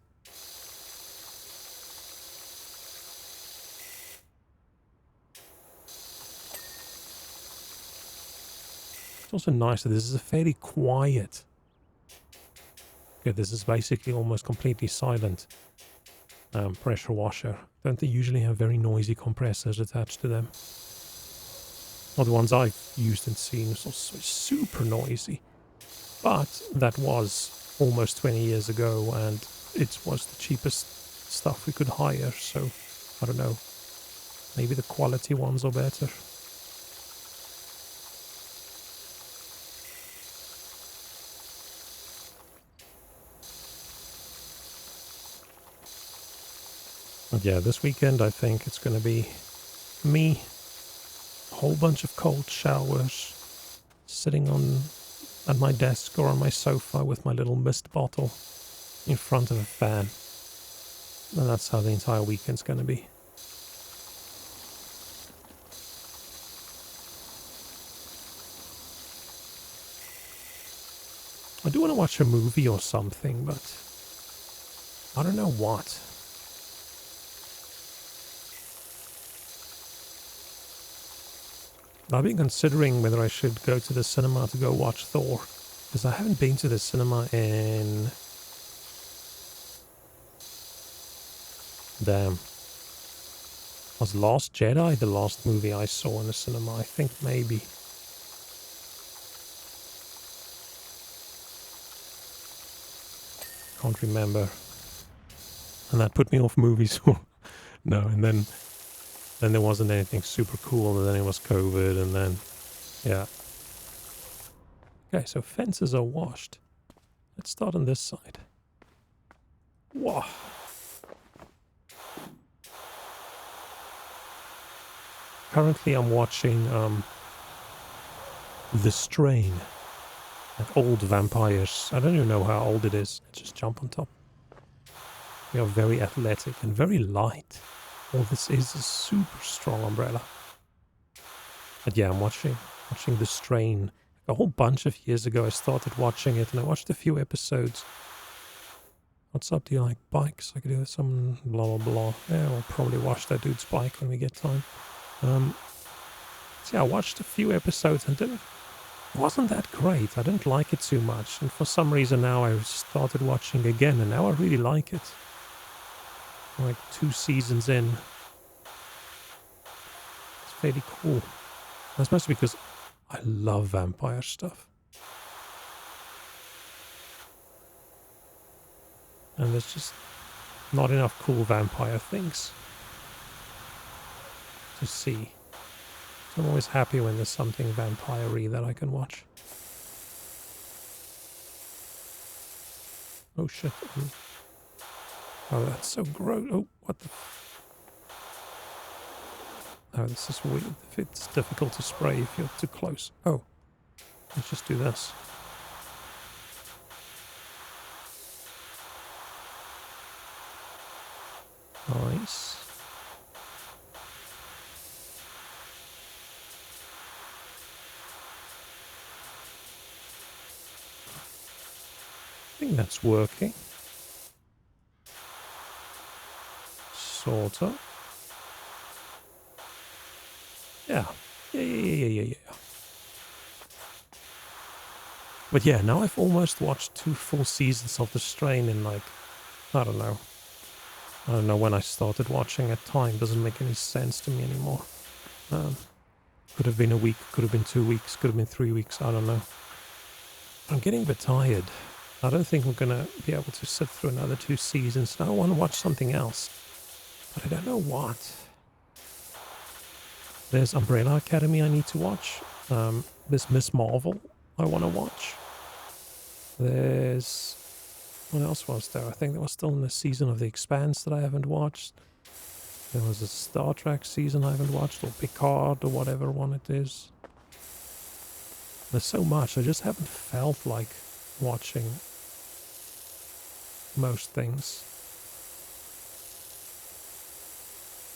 It's also nice that this is a fairly quiet. Okay, this is basically almost completely silent pressure washer. Don't they usually have very noisy compressors attached to them? Well, the ones I've used and seen are super noisy. But that was almost 20 years ago, and it was the cheapest stuff we could hire, so I don't know. Maybe the quality ones are better. But yeah, this weekend I think it's going to be me whole bunch of cold showers, sitting at my desk or on my sofa with my little mist bottle in front of a fan. And that's how the entire weekend's gonna be. I do want to watch a movie or something, but I don't know what. I've been considering whether I should go to the cinema to go watch Thor, because I haven't been to the cinema in... Damn. Was Last Jedi the last movie I saw in the cinema? I think maybe. Can't remember. And that put me off movies. No, and then there wasn't anything super cool, and then it was COVID, and then, yeah. Okay, so fences are washed. Let's start on this side. Whoa. Currently I'm watching The Strain. Like old vampires. I don't even know how old it is. Let's just jump on top. They are very athletic and very light. All this is a super strong umbrella. But yeah, I'm watching The Strain. A whole bunch of years ago I started watching it, and I watched a few episodes. What's up, do you like bikes? I could do some blah blah blah. Yeah, we'll probably watch that dude's bike when we get time. So yeah, I watched a few episodes and it wasn't that great. I didn't like it too much, and for some reason now I started watching again, and now I really like it. Like 2 seasons in. It's very cool. That's mostly because I love vampire stuff. And there's just not enough cool vampire things to see. So I'm always happy when there's something vampire-y that I can watch. Oh shit. Oh, that's so gross. Oh, what the... Oh, this is weird. It's difficult to spray if you're too close. Oh, let's just do this. Nice. I think that's working. Sort of. Yeah. Yeah. But yeah, now I've almost watched 2 full seasons of The Strain in like, I don't know. I don't know when I started watching it. Time doesn't make any sense to me anymore. Could have been a week, could have been 2 weeks, could have been 3 weeks, I don't know. I'm getting a bit tired. I don't think I'm gonna be able to sit through another 2 seasons. Now I want to watch something else. But I don't know what. There's Umbrella Academy I need to watch. There's Miss Marvel I want to watch. There's... What else was there? I think there was still in the season of The Expanse that I haven't watched. There was a Star Trek season I haven't watched, or Picard, or whatever one it is. There's so much, I just haven't felt like watching most things.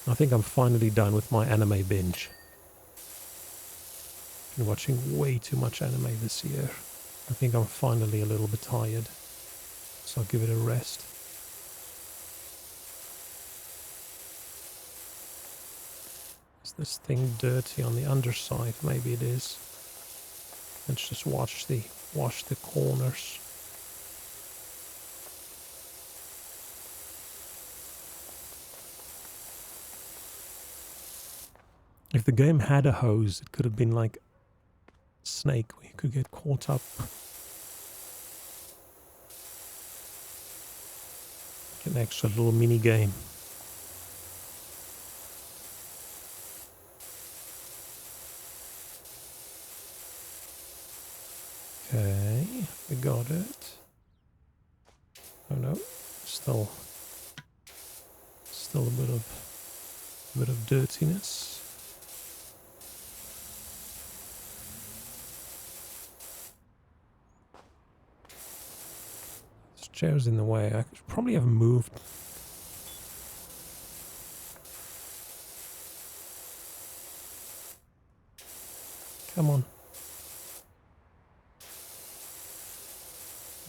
I think I'm finally done with my anime binge. Been watching way too much anime this year. I think I'm finally a little bit tired. So I'll give it a rest. Is this thing dirty on the underside? Maybe it is. Let's just wash the corners. If the game had a hose, it could have been like Snake, where you could get caught up. Like an extra little mini game. Okay, we got it. Oh no, still a bit of dirtiness. chair's in the way. I should probably have moved. Come on.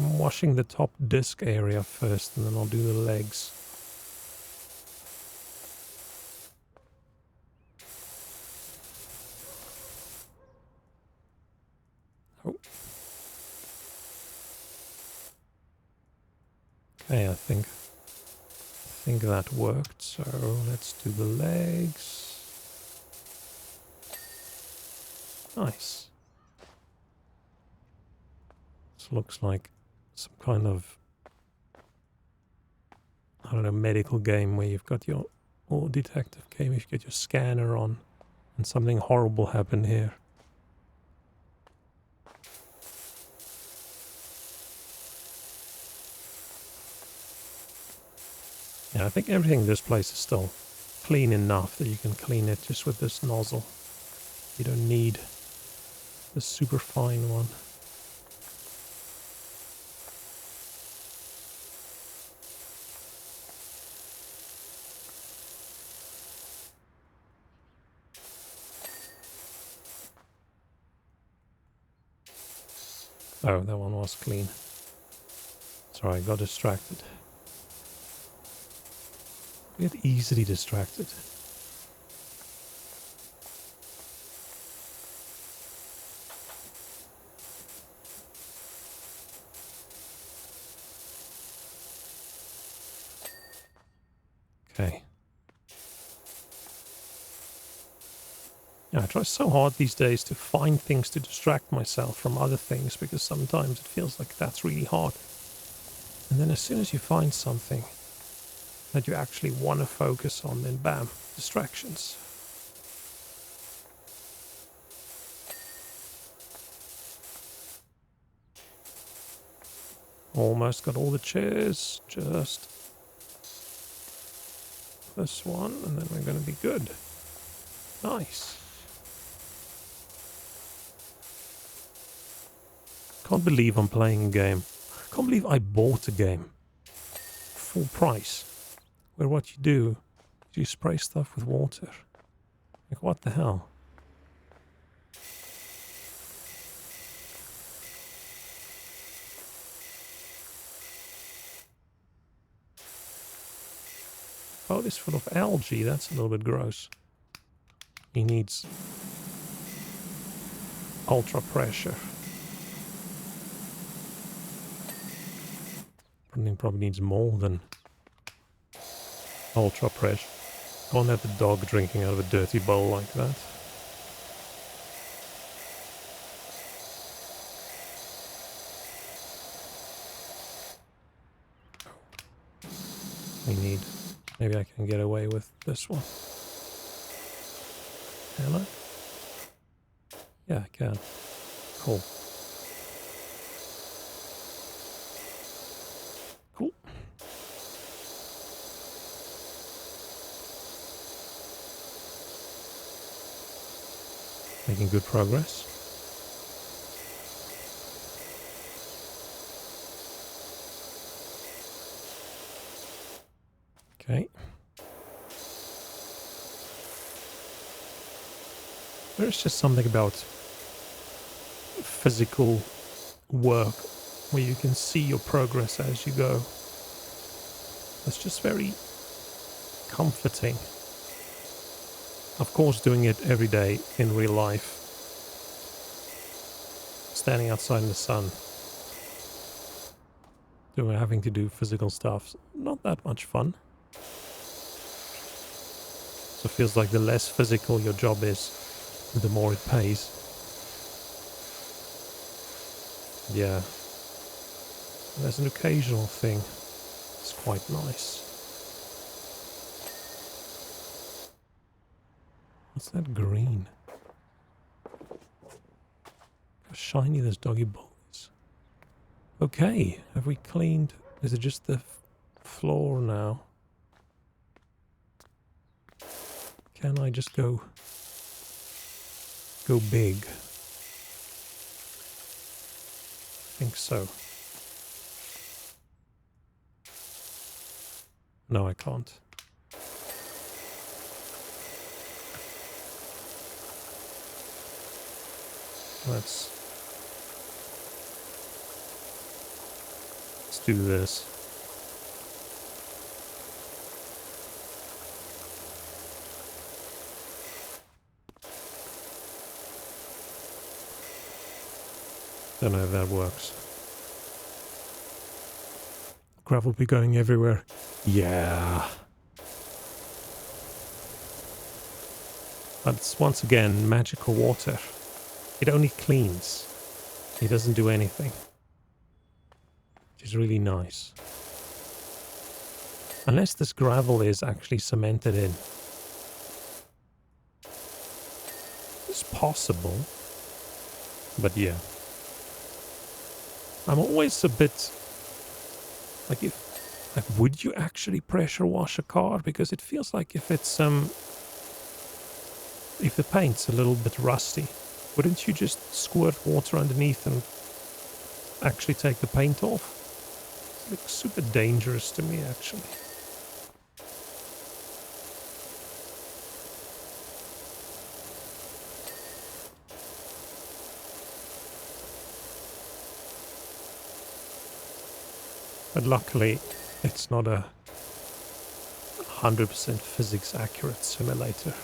I'm washing the top disc area first, and then I'll do the legs. Oh. Okay, I think that worked. So let's do the legs. Nice. This looks like some kind of, I don't know, medical game where you've got your, or detective game, you've got your scanner on and something horrible happened here. Yeah, I think everything in this place is still clean enough that you can clean it just with this nozzle. You don't need the super fine one. Oh, that one was clean. Sorry, I got distracted. We get easily distracted. Okay. Yeah, I try so hard these days to find things to distract myself from other things, because sometimes it feels like that's really hard. And then as soon as you find something that you actually want to focus on, then bam, distractions. Almost got all the chairs, just this one, and then we're going to be good. Nice. Can't believe I'm playing a game. Can't believe I bought a game. Full price. Where what you do is you spray stuff with water. Like, what the hell? Oh, this full of algae. That's a little bit gross. He needs ultra pressure. Probably needs more than ultra pressure. Can't have the dog drinking out of a dirty bowl like that. We need... Maybe I can get away with this one. Can I? Yeah, I can. Cool. Cool. Making good progress. Okay. There's just something about physical work where you can see your progress as you go. It's just very comforting. Of course, doing it every day in real life, standing outside in the sun, having to do physical stuff, not that much fun. So it feels like the less physical your job is, the more it pays. Yeah. There's an occasional thing. It's quite nice. What's that green? How shiny this doggy bowl is. Okay, have we cleaned? Is it just the floor now? Can I just go big? I think so. No, I can't. Let's do this. Don't know if that works. Gravel be going everywhere. Yeah. But it's once again magical water. It only cleans. It doesn't do anything. Which is really nice. Unless this gravel is actually cemented in. It's possible. But yeah. I'm always a bit... like, would you actually pressure wash a car? Because it feels like if it's, if the paint's a little bit rusty, wouldn't you just squirt water underneath and actually take the paint off? It looks super dangerous to me, actually. But luckily, it's not a 100% physics accurate simulator.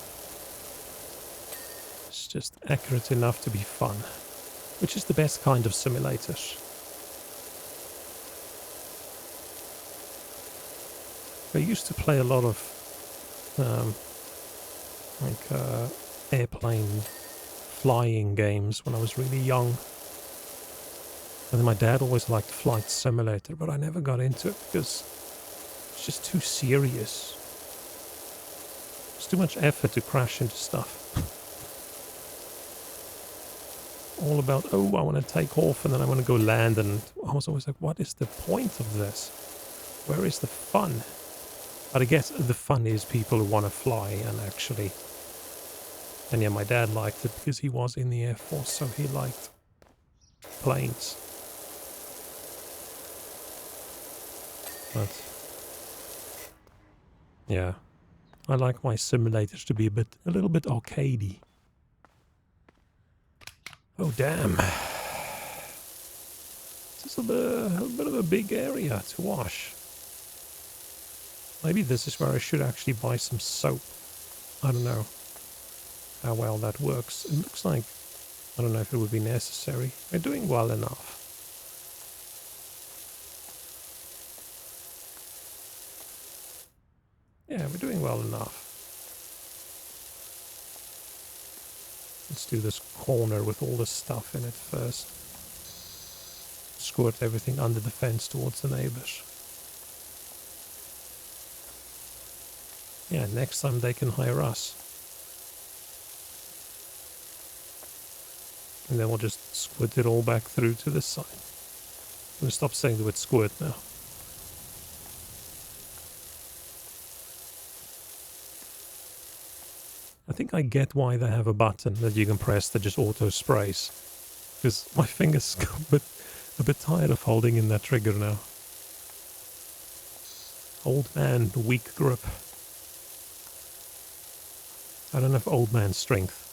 It's just accurate enough to be fun, which is the best kind of simulator. I used to play a lot of airplane flying games when I was really young. And then my dad always liked Flight Simulator, but I never got into it because it's just too serious. It's too much effort to crash into stuff. All about, oh, I want to take off and then I want to go land, and I was always like, what is the point of this? Where is the fun? But I guess the fun is people who want to fly and actually... And yeah, my dad liked it because he was in the Air Force, so he liked planes. But yeah, I like my simulators to be a little bit arcadey. Oh damn! This is a bit of a big area to wash. Maybe this is where I should actually buy some soap. I don't know how well that works. It looks like, I don't know if it would be necessary. We're doing well enough. Yeah, we're doing well enough. Let's do this corner with all the stuff in it first. Squirt everything under the fence towards the neighbors. Yeah, next time they can hire us. And then we'll just squirt it all back through to this side. I'm going to stop saying the word squirt now. I think I get why they have a button that you can press that just auto sprays. Because my fingers got a bit tired of holding in that trigger now. Old man, weak grip. I don't have old man strength.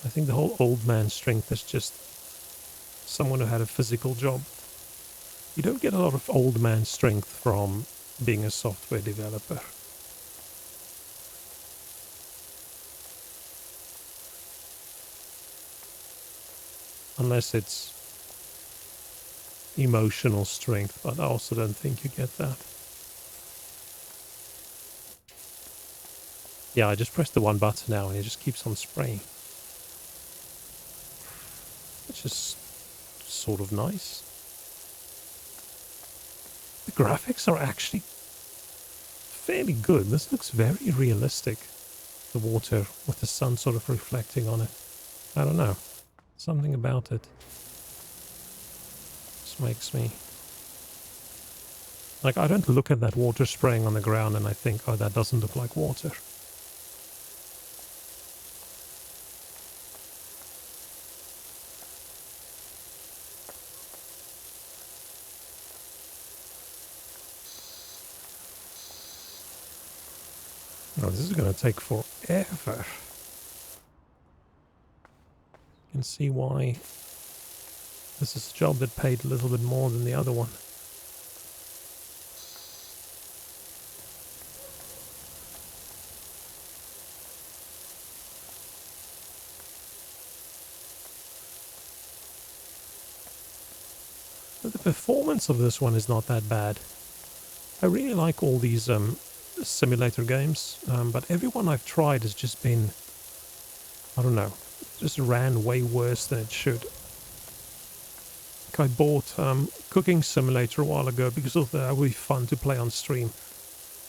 I think the whole old man strength is just someone who had a physical job. You don't get a lot of old man strength from being a software developer. Unless it's emotional strength, but I also don't think you get that. Yeah, I just pressed the one button now and it just keeps on spraying. Which is sort of nice. The graphics are actually fairly good. This looks very realistic. The water with the sun sort of reflecting on it. I don't know. Something about it just makes me... like, I don't look at that water spraying on the ground and I think, oh, that doesn't look like water. Oh, this is gonna take forever. You can see why this is a job that paid a little bit more than the other one. But the performance of this one is not that bad. I really like all these simulator games, but every one I've tried has just been, I don't know, just ran way worse than it should. Like I bought Cooking Simulator a while ago because of that would be fun to play on stream,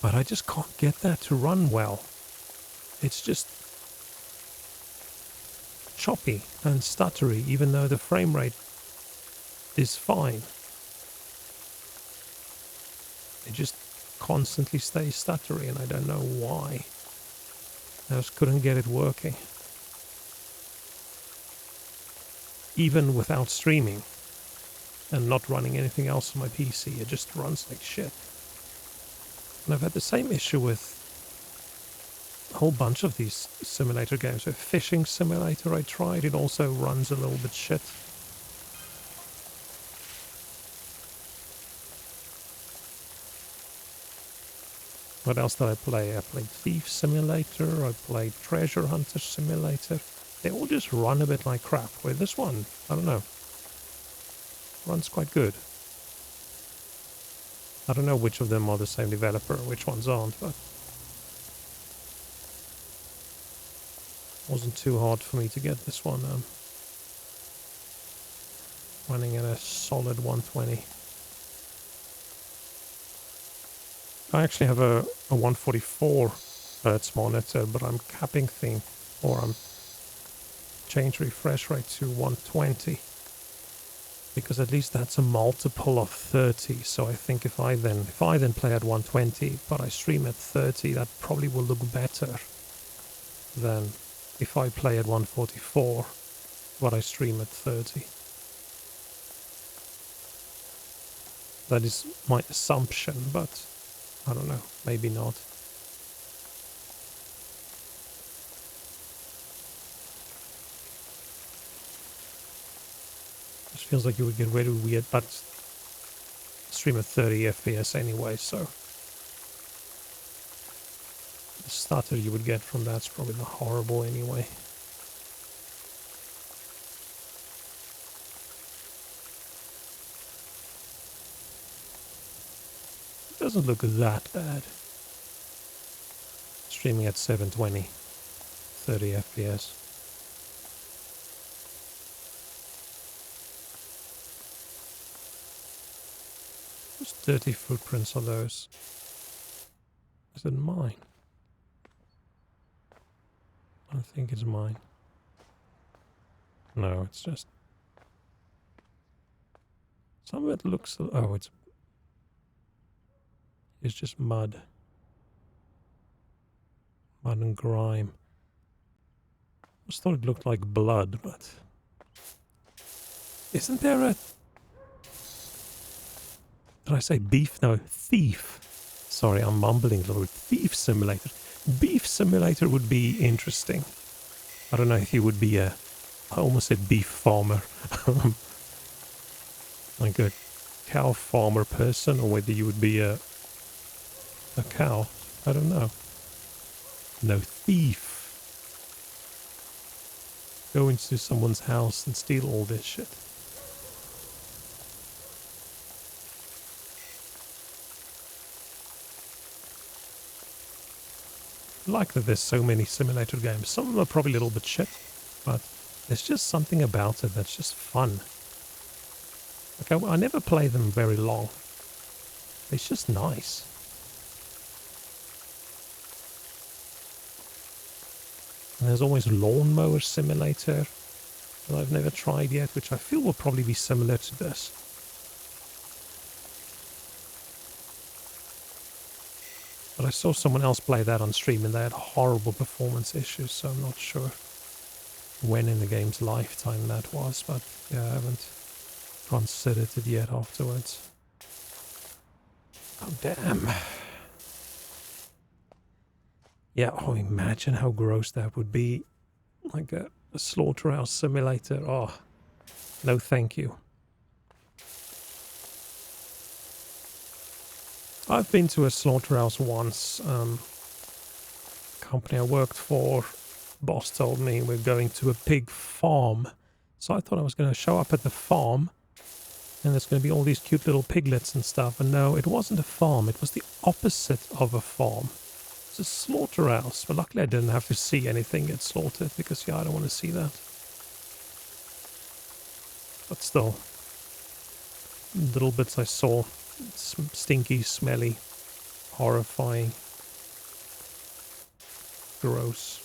but I just can't get that to run well. It's just choppy and stuttery, even though the frame rate is fine. It just constantly stays stuttery, and I don't know why. I just couldn't get it working. Even without streaming and not running anything else on my PC, it just runs like shit. And I've had the same issue with a whole bunch of these simulator games. A fishing simulator I tried, it also runs a little bit shit. What else did I play? I played Thief Simulator, I played Treasure Hunter Simulator. They all just run a bit like crap. Where this one, I don't know, runs quite good. I don't know which of them are the same developer, which ones aren't, but it wasn't too hard for me to get this one running at a solid 120. I actually have a 144 Hertz monitor, but I'm capping thing, or I'm change refresh rate to 120, because at least that's a multiple of 30. So I think if I then play at 120, but I stream at 30, that probably will look better than if I play at 144, but I stream at 30. That is my assumption, but I don't know, maybe not. Just feels like you would get really weird, but stream at 30 FPS anyway, so the stutter you would get from that's probably not horrible anyway. It doesn't look that bad. Streaming at 720, 30 FPS. Those dirty footprints are those. Is it mine? I don't think it's mine. No, it's just... some of it looks... oh, it's just mud. Mud and grime. I just thought it looked like blood, but... isn't there a... did I say beef? No, thief. Sorry, I'm mumbling a little bit. Thief Simulator. Beef Simulator would be interesting. I don't know if you would be a... I almost said beef farmer. Like a cow farmer person, or whether you would be a cow. I don't know. No, thief. Go into someone's house and steal all this shit. I like that there's so many simulator games. Some of them are probably a little bit shit, but there's just something about it that's just fun. Like I never play them very long. It's just nice. And there's always Lawnmower Simulator that I've never tried yet, which I feel will probably be similar to this. But I saw someone else play that on stream and they had horrible performance issues, so I'm not sure when in the game's lifetime that was, but yeah, I haven't considered it yet afterwards. Oh, damn. Yeah, oh, imagine how gross that would be. Like a slaughterhouse simulator. Oh, no thank you. I've been to a slaughterhouse once. Company I worked for, boss told me we're going to a pig farm. So I thought I was going to show up at the farm and there's going to be all these cute little piglets and stuff. And no, it wasn't a farm. It was the opposite of a farm. It's a slaughterhouse. But luckily I didn't have to see anything get slaughtered because, yeah, I don't want to see that. But still, little bits I saw. Stinky, smelly, horrifying, gross.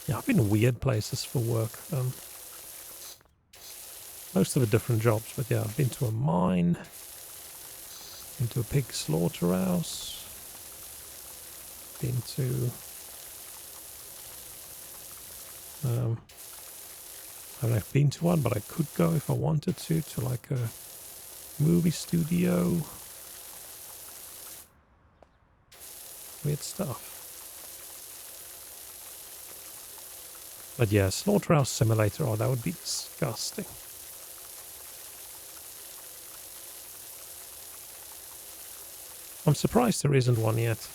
Yeah, I've been in weird places for work. Most of the different jobs, but yeah, I've been to a mine, been to a pig slaughterhouse, been to I haven't been to one, but I could go if I wanted to like a movie studio. Weird stuff. But yeah, slaughterhouse simulator, oh, that would be disgusting. I'm surprised there isn't one yet.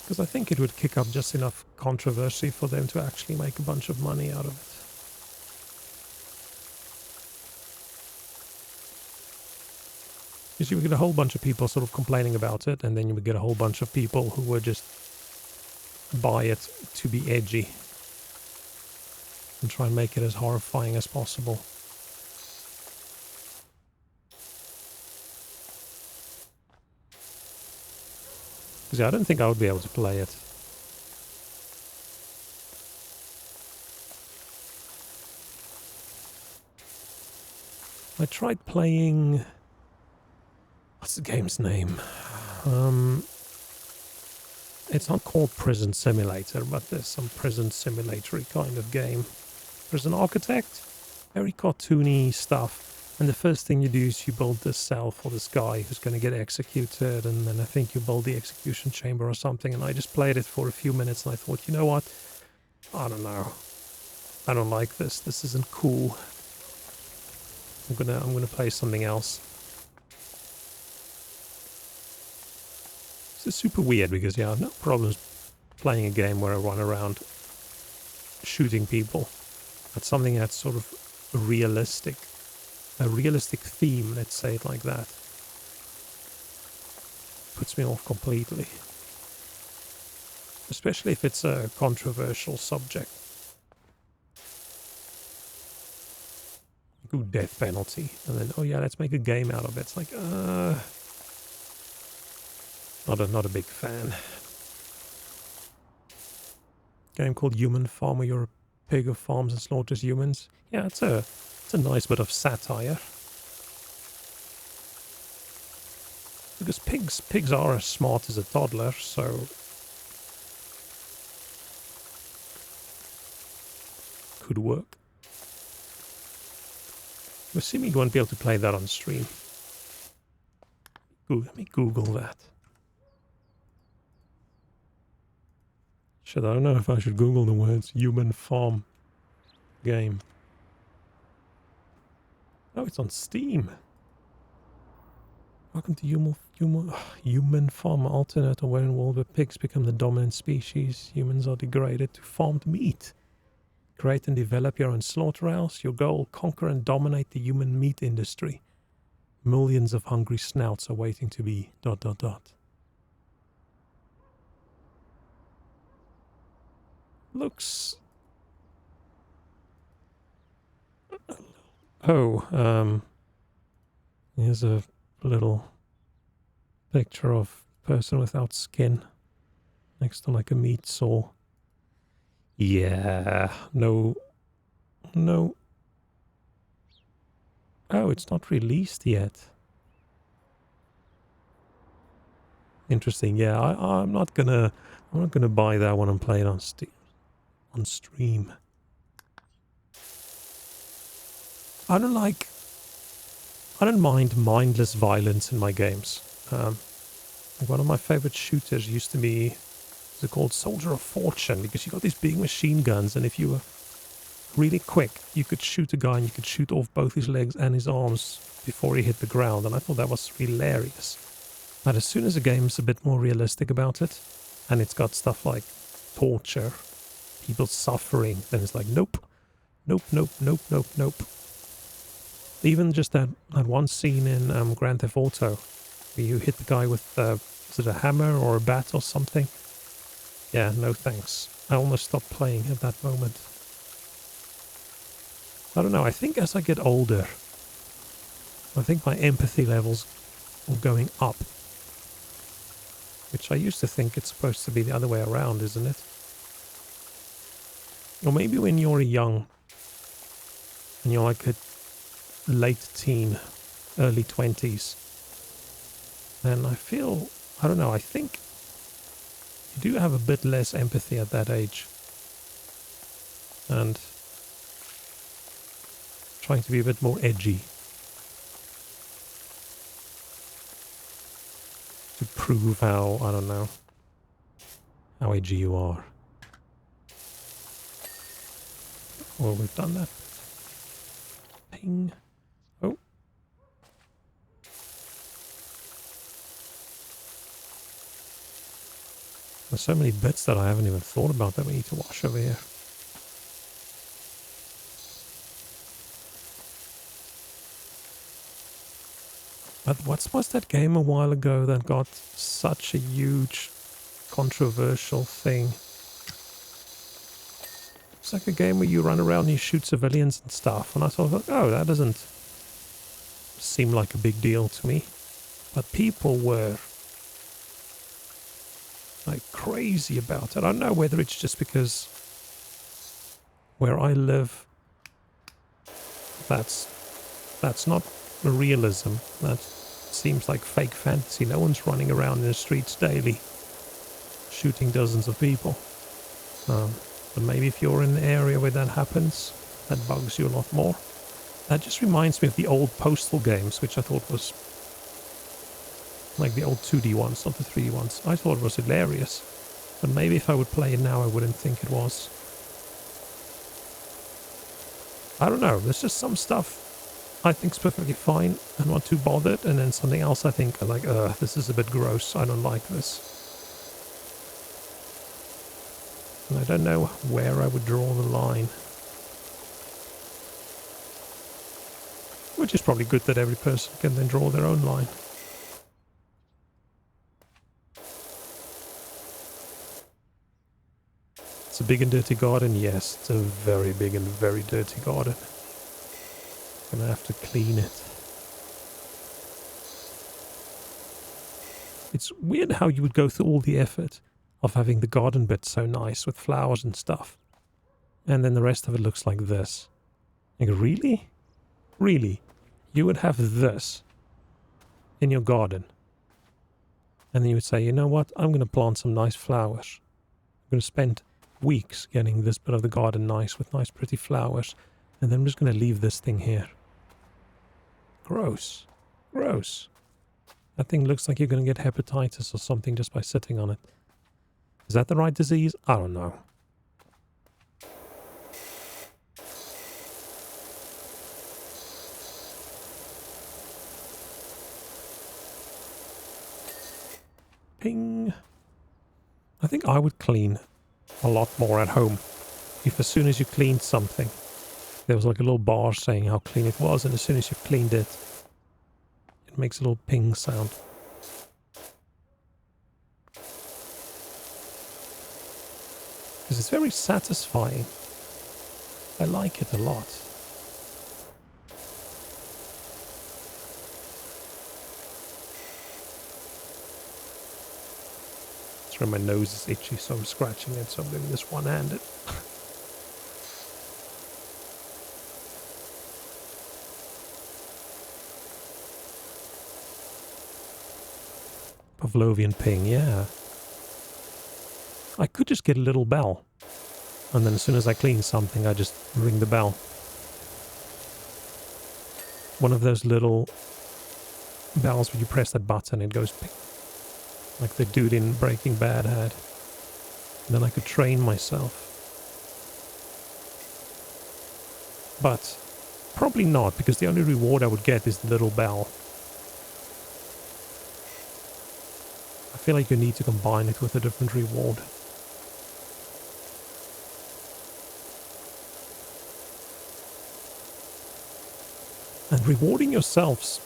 Because I think it would kick up just enough controversy for them to actually make a bunch of money out of it. Because you would get a whole bunch of people sort of complaining about it, and then you would get a whole bunch of people who would just buy it to be edgy and try and make it as horrifying as possible. Because yeah, I don't think I would be able to play it. I tried playing... What's the game's name? It's not called Prison Simulator, but there's some prison simulatory kind of game. Prison Architect? Very cartoony stuff. And the first thing you do is you build this cell for this guy who's going to get executed, and then I think you build the execution chamber or something, and I just played it for a few minutes and I thought, you know what? I don't know. I don't like this. This isn't cool. I'm gonna play something else. It's super weird because, yeah, I have no problems playing a game where I run around shooting people. But something that's sort of realistic. A realistic theme, let's say it like that. Puts me off completely. Especially if it's a controversial subject. Ooh, death penalty. And then, oh yeah, let's make a game out of it. It's like, not a big fan. Game called Human Farm, where you're a pig who farms and slaughters humans. Yeah, it's a nice bit of satire. Because pigs are as smart as a toddler, so could work. I'm assuming you won't be able to play that on stream. Ooh, let me Google that. Shit, I don't know if I should Google the words human farm game. Oh, it's on Steam. Welcome to Human Farm Alternate, or where in world where pigs become the dominant species. Humans are degraded to farmed meat. Create and develop your own slaughterhouse. Your goal, conquer and dominate the human meat industry. Millions of hungry snouts are waiting to be ... Looks... Oh, here's a little picture of person without skin next to like a meat saw. Yeah, no. Oh, it's not released yet. Interesting. Yeah, I'm not gonna buy that one and play it on stream. I don't like... I don't mind mindless violence in my games. Like one of my favorite shooters used to be... They're called Soldier of Fortune, because you got these big machine guns, and if you were really quick, you could shoot a guy and you could shoot off both his legs and his arms before he hit the ground, and I thought that was hilarious. But as soon as a game's a bit more realistic about it, and it's got stuff like torture, people suffering, then it's like, nope, nope, nope, nope, nope, nope. Even just that one scene in Grand Theft Auto, where you hit the guy with, is it a hammer or a bat or something? Yeah, no thanks. I almost stopped playing at that moment. I don't know, I think as I get older, I think my empathy levels are going up. Which I used to think it's supposed to be the other way around, isn't it? Or maybe when you're young, and you're like a late teen, early 20s, then I feel, I don't know, I think you do have a bit less empathy at that age. And trying to be a bit more edgy. To prove how, I don't know, how edgy you are. Well, we've done that. Ping. Oh. There's so many bits that I haven't even thought about that we need to wash over here. But what was that game a while ago that got such a huge, controversial thing? It's like a game where you run around and you shoot civilians and stuff. And I thought, oh, that doesn't seem like a big deal to me. But people were like crazy about it. I don't know whether it's just because where I live, that's not realism. That seems like fake fantasy. No one's running around in the streets daily shooting dozens of people. But maybe if you're in an area where that happens, that bugs you a lot more. That just reminds me of the old Postal games, which I thought was like the old 2D ones, not the 3D ones. I thought it was hilarious. But maybe if I would play it now, I wouldn't think it was. I don't know. There's just some stuff I think's perfectly fine and not too bothered, and then something else I think like, this is a bit gross, I don't like this. And I don't know where I would draw the line. Which is probably good that every person can then draw their own line. It's a big and dirty garden, yes, it's a very big and very dirty garden. Gonna have to clean it. It's weird how you would go through all the effort of having the garden bit so nice with flowers and stuff, and then the rest of it looks like this. Like, really? Really? You would have this in your garden, and then you would say, you know what, I'm gonna plant some nice flowers. I'm gonna spend weeks getting this bit of the garden nice with nice pretty flowers, and then I'm just gonna leave this thing here. Gross. Gross. That thing looks like you're going to get hepatitis or something just by sitting on it. Is that the right disease? I don't know. Ping. I think I would clean a lot more at home. If as soon as you cleaned something, there was like a little bar saying how clean it was, and as soon as you cleaned it, it makes a little ping sound. Because it's very satisfying. I like it a lot. That's where my nose is itchy, so I'm scratching it, so I'm doing this one-handed. Pavlovian ping, yeah. I could just get a little bell, and then as soon as I clean something, I just ring the bell. one of those little bells where you press that button, it goes ping, like the dude in Breaking Bad had. And then I could train myself. But probably not, because the only reward I would get is the little bell. I feel like you need to combine it with a different reward. And rewarding yourself's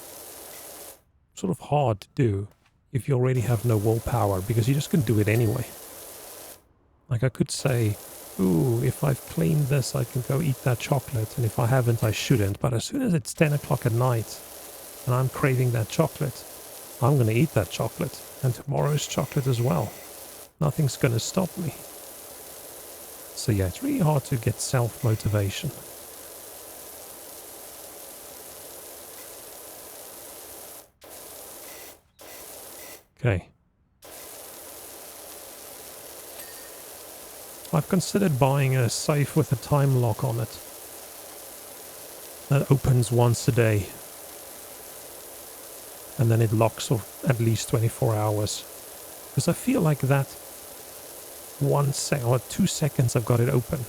sort of hard to do if you already have no willpower, because you just can do it anyway. Like I could say, ooh, if I've cleaned this, I can go eat that chocolate, and if I haven't, I shouldn't. But as soon as it's 10 o'clock at night and I'm craving that chocolate, I'm going to eat that chocolate, and tomorrow's chocolate as well. Nothing's going to stop me. So yeah, it's really hard to get self-motivation. Okay. I've considered buying a safe with a time lock on it that opens once a day, and then it locks for at least 24 hours. Because I feel like that 1 second or 2 seconds I've got it open,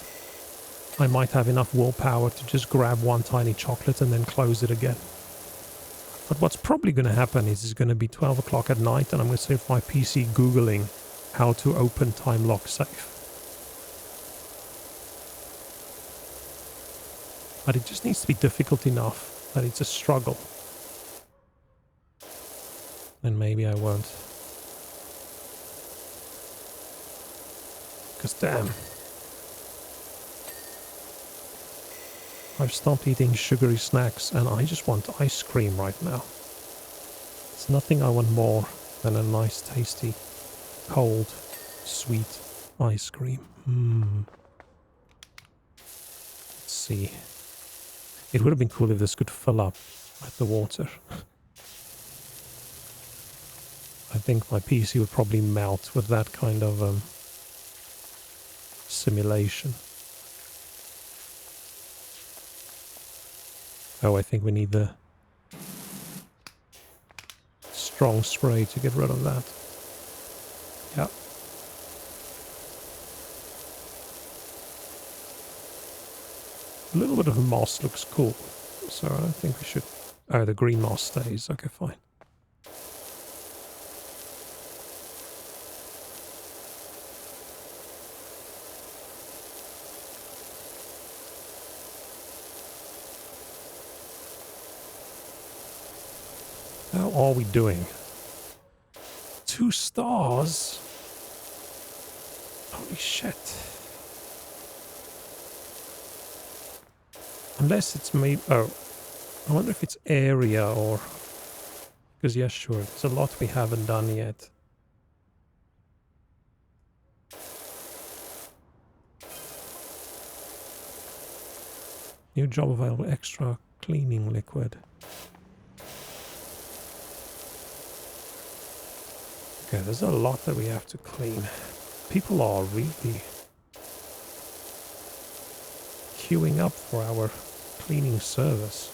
I might have enough willpower to just grab one tiny chocolate and then close it again. But what's probably going to happen is it's going to be 12 o'clock at night and I'm going to sit my PC Googling how to open time lock safe. But it just needs to be difficult enough that it's a struggle. Then maybe I won't. Because damn, I've stopped eating sugary snacks and I just want ice cream right now. There's nothing I want more than a nice, tasty, cold, sweet ice cream. Let's see. It would have been cool if this could fill up with the water. I think my PC would probably melt with that kind of simulation. Oh, I think we need the strong spray to get rid of that. Yeah. A little bit of moss looks cool, so I don't think we should... Oh, the green moss stays. Okay, fine. How are we doing? 2 stars? Holy shit. Unless it's maybe... Oh, I wonder if it's area or... Because yeah, sure, there's a lot we haven't done yet. New job available, extra cleaning liquid. Okay, there's a lot that we have to clean. People are really queuing up for our cleaning service.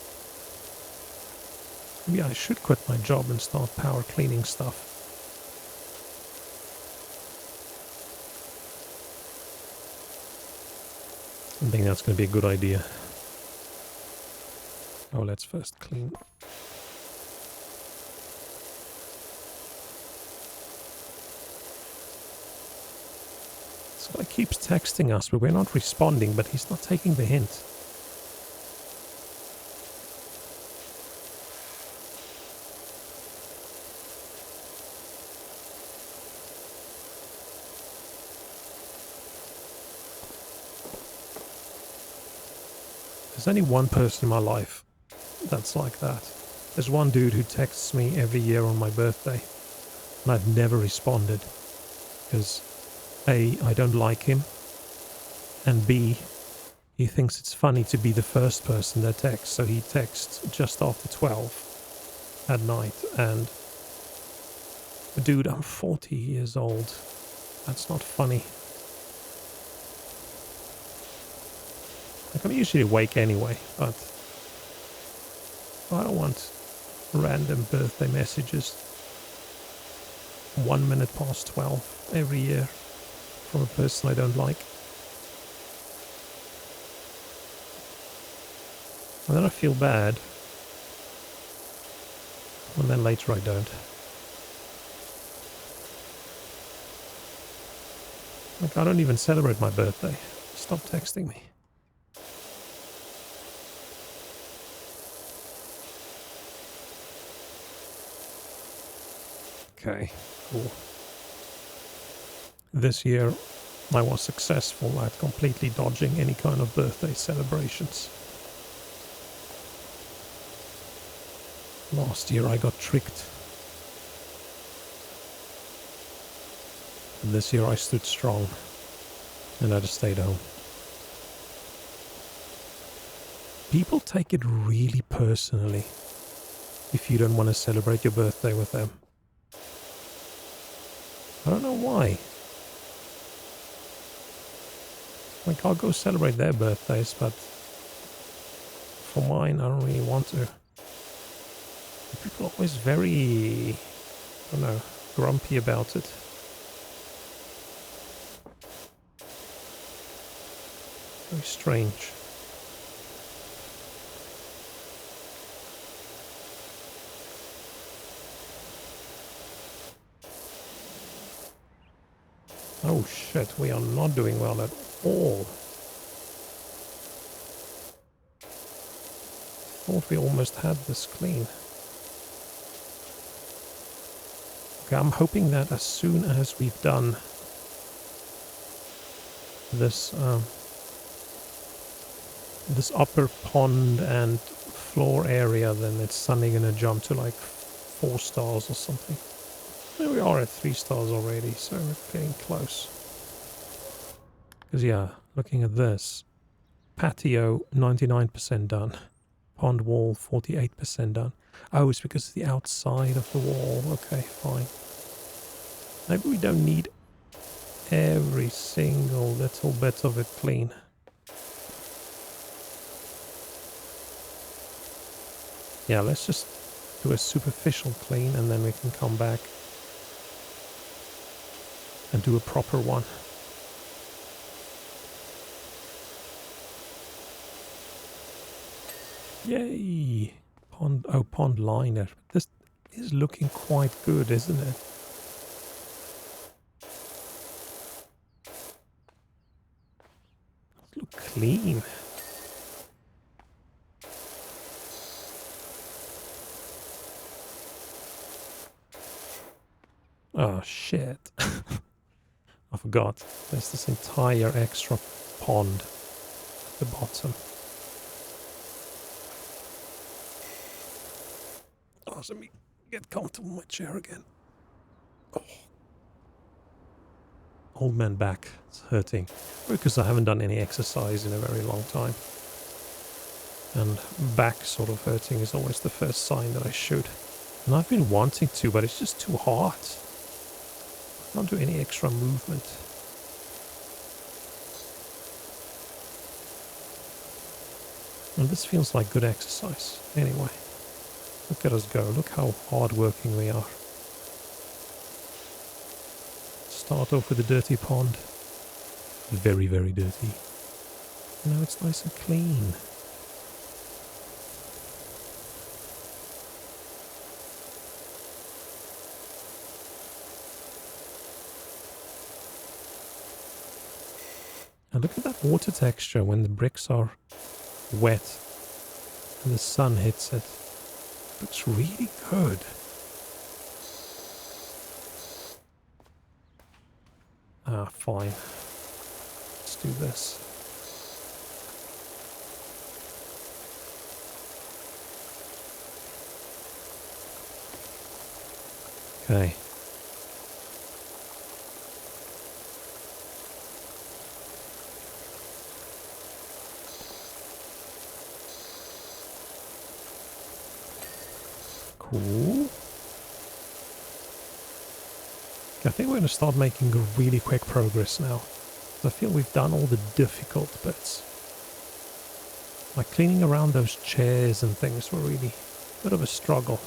Maybe I should quit my job and start power cleaning stuff. I think that's going to be a good idea. Oh, let's first clean. This guy keeps texting us, but we're not responding, but he's not taking the hint. There's only one person in my life that's like that. There's one dude who texts me every year on my birthday, and I've never responded. Because A, I don't like him, and B, he thinks it's funny to be the first person that texts, so he texts just after 12 at night, and dude, I'm 40 years old. That's not funny. Like, I'm usually awake anyway, but I don't want random birthday messages 1 minute past 12 every year from a person I don't like. And then I feel bad. And then later I don't. Like, I don't even celebrate my birthday. Stop texting me. Okay, cool. This year I was successful at completely dodging any kind of birthday celebrations. Last year I got tricked. This year I stood strong and I just stayed home. People take it really personally if you don't want to celebrate your birthday with them. I don't know why. Like, I'll go celebrate their birthdays, but for mine I don't really want to. People are always very, I don't know, grumpy about it. Very strange. Oh shit, we are not doing well at all. Thought we almost had this clean. Okay, I'm hoping that as soon as we've done this this upper pond and floor area, then it's suddenly gonna jump to like 4 stars or something. There we are at 3 stars already, so we're getting close. Because yeah, looking at this, patio 99% done, pond wall 48% done. Oh, it's because it's the outside of the wall. Okay, fine. Maybe we don't need every single little bit of it clean. Yeah, let's just do a superficial clean and then we can come back and do a proper one. Yay! Pond, oh, pond liner. This is looking quite good, isn't it? Look clean. Oh shit. I forgot. There's this entire extra pond at the bottom. Oh, let me get comfortable in my chair again. Oh. Old man back. It's hurting. Because I haven't done any exercise in a very long time. And back sort of hurting is always the first sign that I should. And I've been wanting to, but it's just too hard. I can't do any extra movement. And this feels like good exercise. Anyway, look at us go. Look how hard-working we are. Start off with a dirty pond. Very, very dirty. Now it's nice and clean. And look at that water texture when the bricks are wet and the sun hits it. Looks really good. Ah, fine. Let's do this. Okay. Cool. I think we're going to start making really quick progress now. I feel we've done all the difficult bits. Like cleaning around those chairs and things were really Bit of a struggle.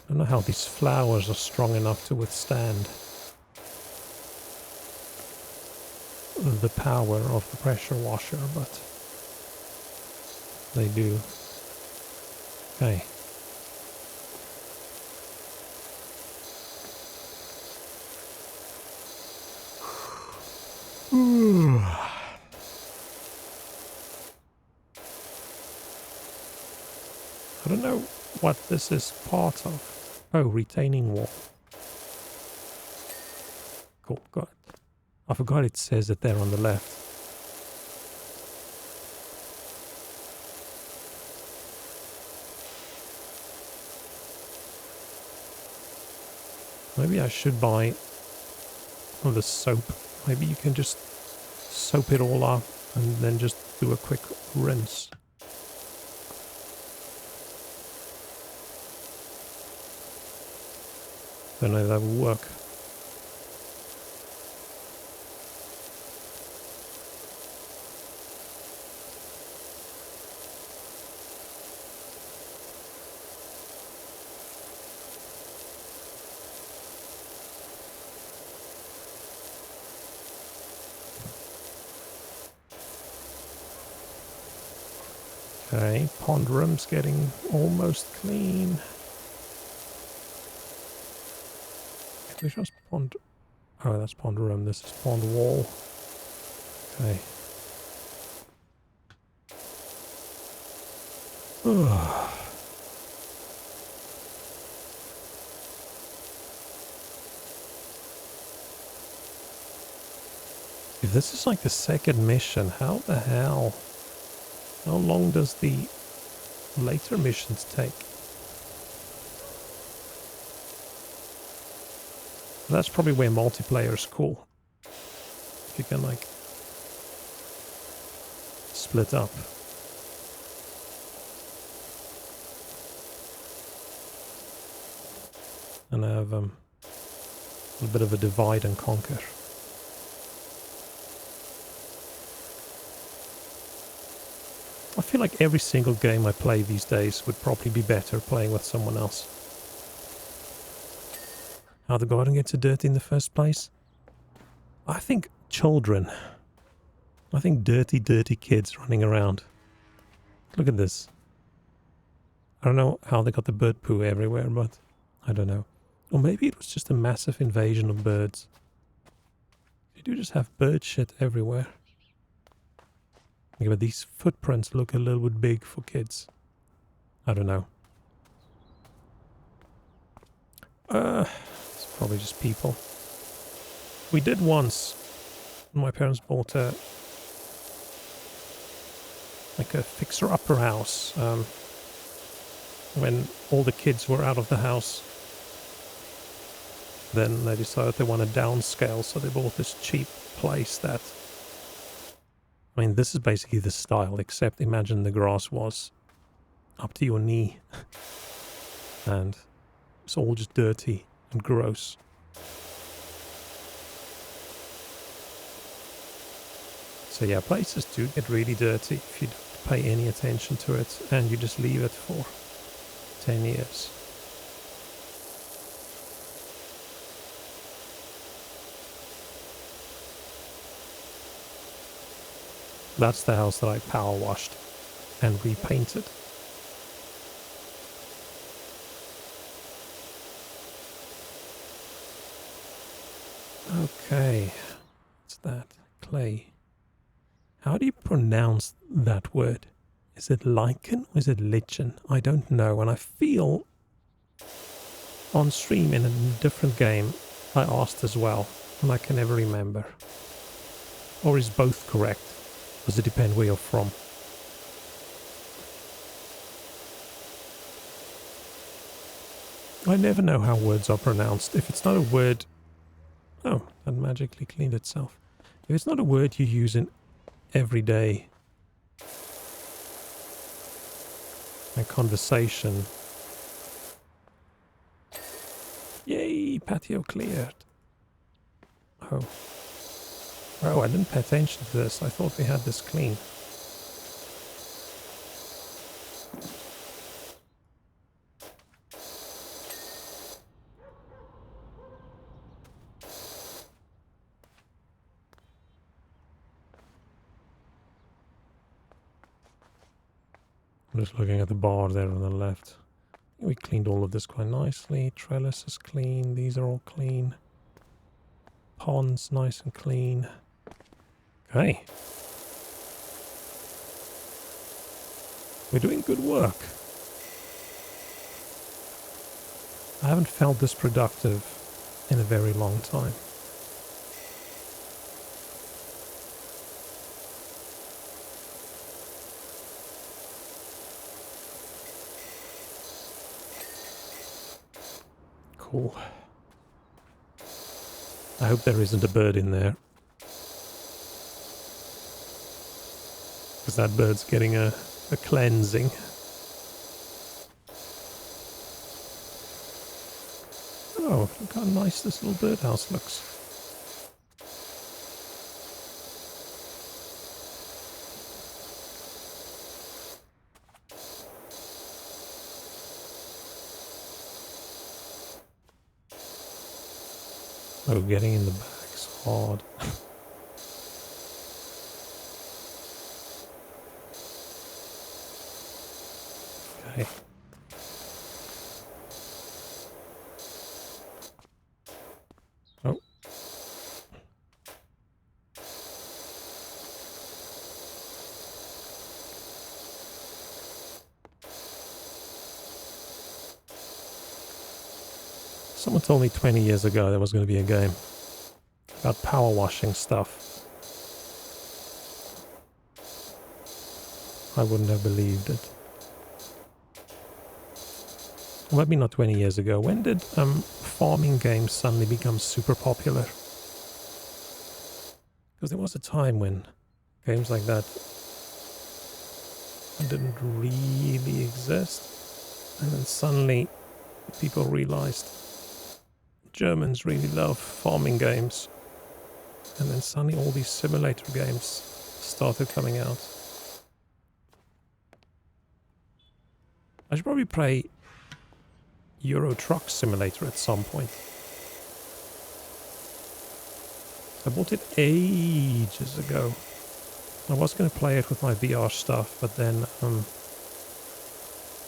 I don't know how these flowers are strong enough to withstand the power of the pressure washer, but they do. Okay. I don't know what this is part of. Oh, retaining wall. Cool, got it. I forgot it says it there on the left. Maybe I should buy the soap. Maybe you can just soap it all up and then just do a quick rinse. Don't know if that will work. Okay, pond room's getting almost clean. Which was pond? Oh, that's pond room. This is pond wall. Okay. If this is like the second mission, how the hell? How long does the later missions take? That's probably where multiplayer is cool. If you can like split up. And have a little bit of a divide and conquer. I feel like every single game I play these days would probably be better playing with someone else. How the garden gets so dirty in the first place? I think children. I think dirty, dirty kids running around. Look at this. I don't know how they got the bird poo everywhere, but I don't know. Or maybe it was just a massive invasion of birds. You do just have bird shit everywhere. Yeah, but these footprints look a little bit big for kids. I don't know. It's probably just people. We did once. My parents bought a fixer-upper house when all the kids were out of the house. Then they decided they want to downscale, so they bought this cheap place that... I mean, this is basically the style, except imagine the grass was up to your knee. And it's all just dirty and gross. So yeah, places do get really dirty if you don't pay any attention to it and you just leave it for 10 years. That's the house that I power washed and repainted. Okay, what's that? Clay. How do you pronounce that word? Is it lichen or is it lichen? I don't know, and I feel on stream in a different game I asked as well, and I can never remember. Or is both correct? Does it depend where you're from? I never know how words are pronounced. If it's not a word... Oh, that magically cleaned itself. If it's not a word you use in everyday conversation... Yay, patio cleared. Oh. Oh, I didn't pay attention to this. I thought we had this clean. I'm just looking at the bar there on the left. We cleaned all of this quite nicely. Trellis is clean. These are all clean. Pond's nice and clean. Okay. We're doing good work. I haven't felt this productive in a very long time. Cool. I hope there isn't a bird in there. Because that bird's getting a cleansing. Oh, look how nice this little birdhouse looks. Oh, getting in the bag's hard. Okay. Oh. Someone told me 20 years ago there was going to be a game about power washing stuff. I wouldn't have believed it. Well, maybe not 20 years ago. When did farming games suddenly become super popular? Because there was a time when games like that didn't really exist. And then suddenly people realized Germans really love farming games. And then suddenly all these simulator games started coming out. I should probably play Euro Truck Simulator at some point. I bought it ages ago. I was going to play it with my VR stuff, but then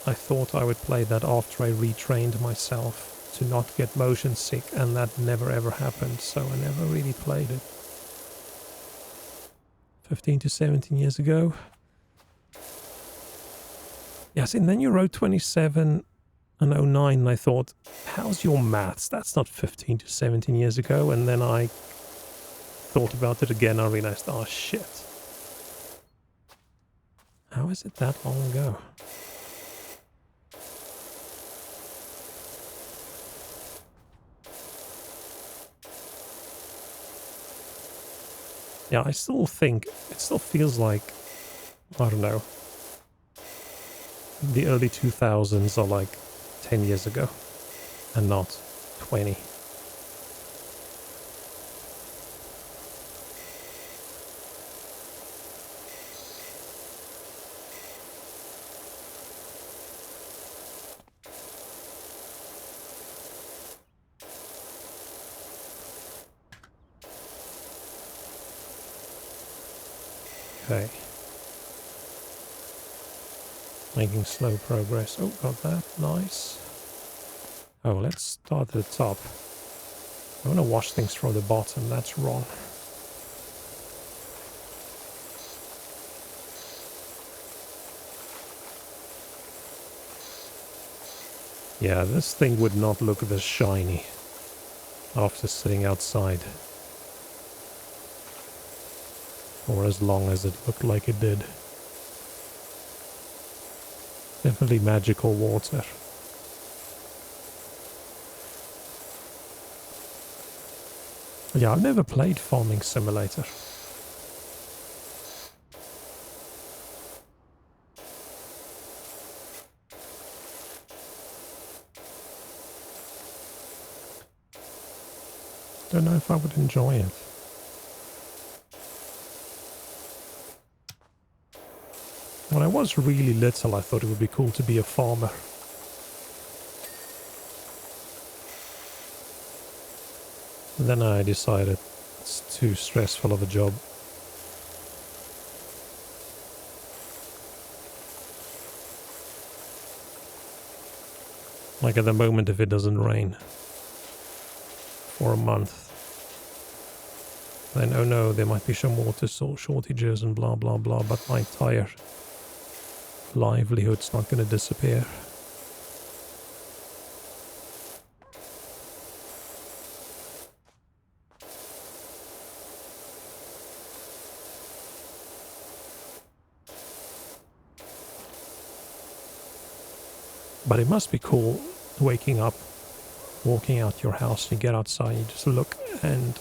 I thought I would play that after I retrained myself to not get motion sick, and that never ever happened, so I never really played it. 15 to 17 years ago. Yes, and then you wrote 27 and 09, and I thought, how's your maths? That's not 15 to 17 years ago. And then I thought about it again. I realized, oh shit. How is it that long ago? Yeah, I still think, it still feels like, I don't know, the early 2000s are like 10 years ago and not 20. Okay. Making slow progress. Oh, got that. Nice. Oh, let's start at the top. I want to wash things from the bottom. That's wrong. Yeah, this thing would not look this shiny after sitting outside for as long as it looked like it did. Definitely magical water. Yeah, I've never played Farming Simulator. Don't know if I would enjoy it. When I was really little, I thought it would be cool to be a farmer. And then I decided it's too stressful of a job. Like at the moment, if it doesn't rain for a month, then oh no, there might be some water shortages and blah blah blah, but my entire livelihood's not going to disappear. But it must be cool waking up, walking out your house, you get outside, you just look, and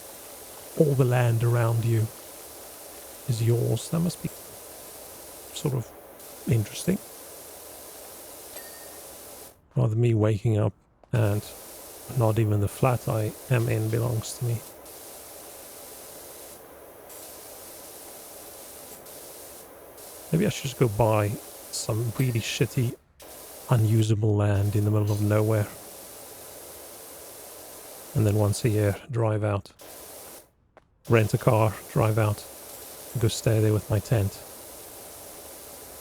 all the land around you is yours. That must be sort of interesting. Rather me waking up and not even the flat I am in belongs to me. Maybe I should just go buy some really shitty, unusable land in the middle of nowhere. And then once a year, drive out. Rent a car, drive out. Go stay there with my tent.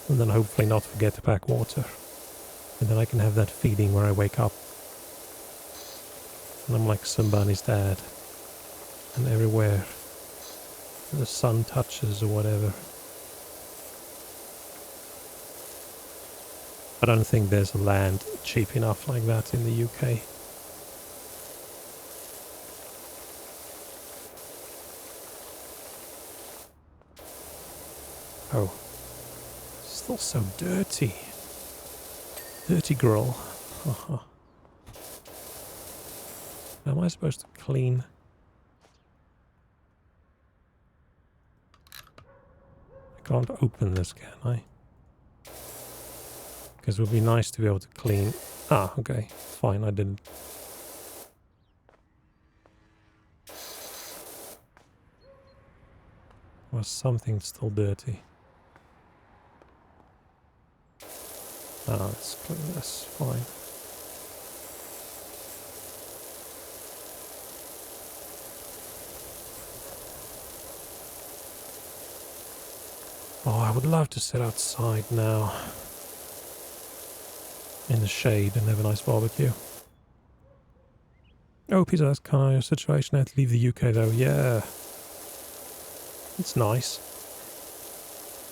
And then hopefully not forget to pack water. And then I can have that feeling where I wake up. And I'm like Simba and his dad. And everywhere the sun touches or whatever. I don't think there's a land cheap enough like that in the UK. Oh, still so dirty. Dirty girl. Am I supposed to clean? I can't open this, can I? Because it would be nice to be able to clean. Ah, okay. Fine, I didn't. Was something still dirty? Ah, let's clean this. Fine. Oh, I would love to sit outside now. In the shade and have a nice barbecue. Oh, Peter, that's kind of your situation. I had to leave the UK though. Yeah. It's nice.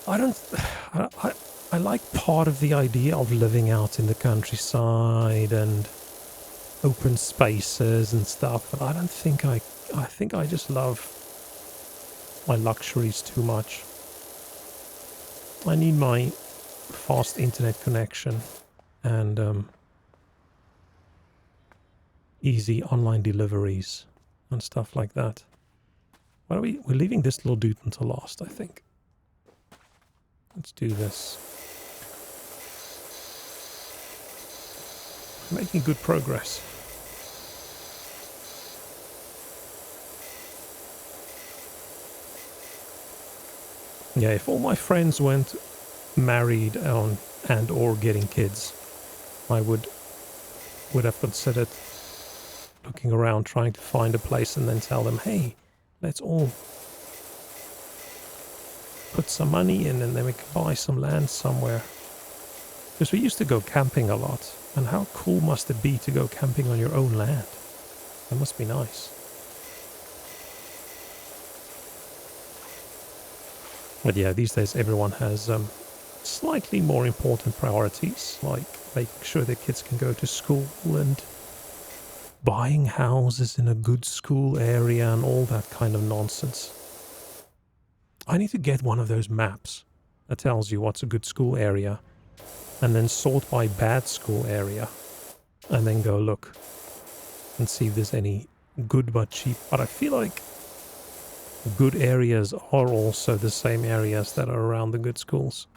I like part of the idea of living out in the countryside and open spaces and stuff, but I think I just love my luxuries too much. I need my fast internet connection and easy online deliveries and stuff like that. Why are we're leaving this little dude until last, I think. Let's do this. Making good progress. Yeah, if all my friends went married and or getting kids, I would have considered looking around, trying to find a place and then tell them, hey, let's all put some money in and then we can buy some land somewhere. Because we used to go camping a lot. And how cool must it be to go camping on your own land? That must be nice. But yeah, these days everyone has slightly more important priorities, like making sure their kids can go to school and buying houses in a good school area and all that kind of nonsense. I need to get one of those maps that tells you what's a good school area and then sort by bad school area and then go look and see if there's any good but cheap. But I feel like good areas are also the same areas that are around the good schools.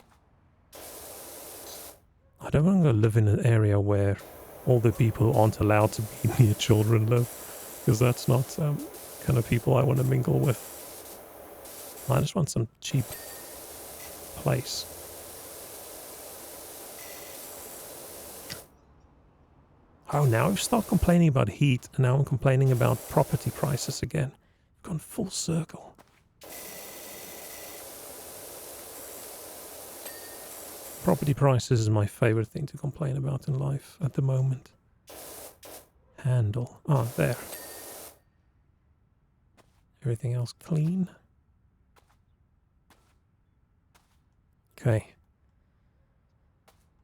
I don't want to live in an area where all the people aren't allowed to be near children live, because that's not kind of people I want to mingle with. I just want some cheap place. Oh, now I've stopped complaining about heat, and now I'm complaining about property prices again. I've gone full circle. Property prices is my favorite thing to complain about in life at the moment. handle? Ah, there. Everything else clean. Okay.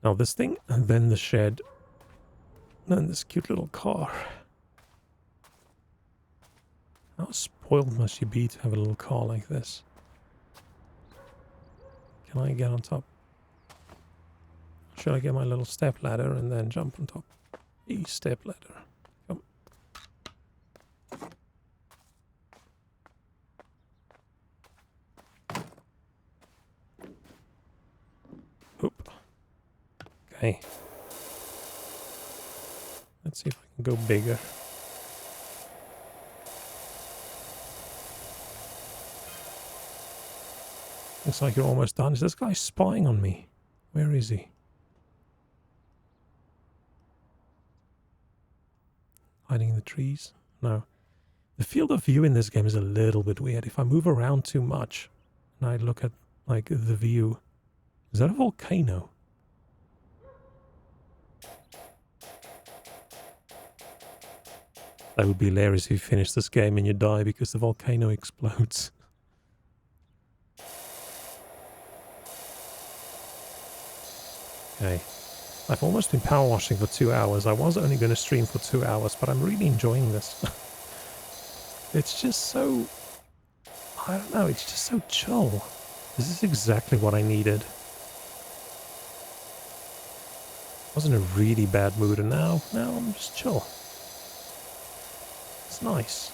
Now this thing, and then the shed, and then this cute little car. How spoiled must you be to have a little car like this? Can I get on top? Should I get my little step ladder and then jump on top? A step ladder. Come. Oop. Okay. Let's see if I can go bigger. Looks like you're almost done. Is this guy spying on me? Where is he? Hiding in the trees? No. The field of view in this game is a little bit weird. If I move around too much and I look at, like, the view... Is that a volcano? That would be hilarious if you finish this game and you die because the volcano explodes. Okay. I've almost been power washing for 2 hours. I was only going to stream for 2 hours, but I'm really enjoying this. It's just so... I don't know, it's just so chill. This is exactly what I needed. I was in a really bad mood, and now I'm just chill. It's nice.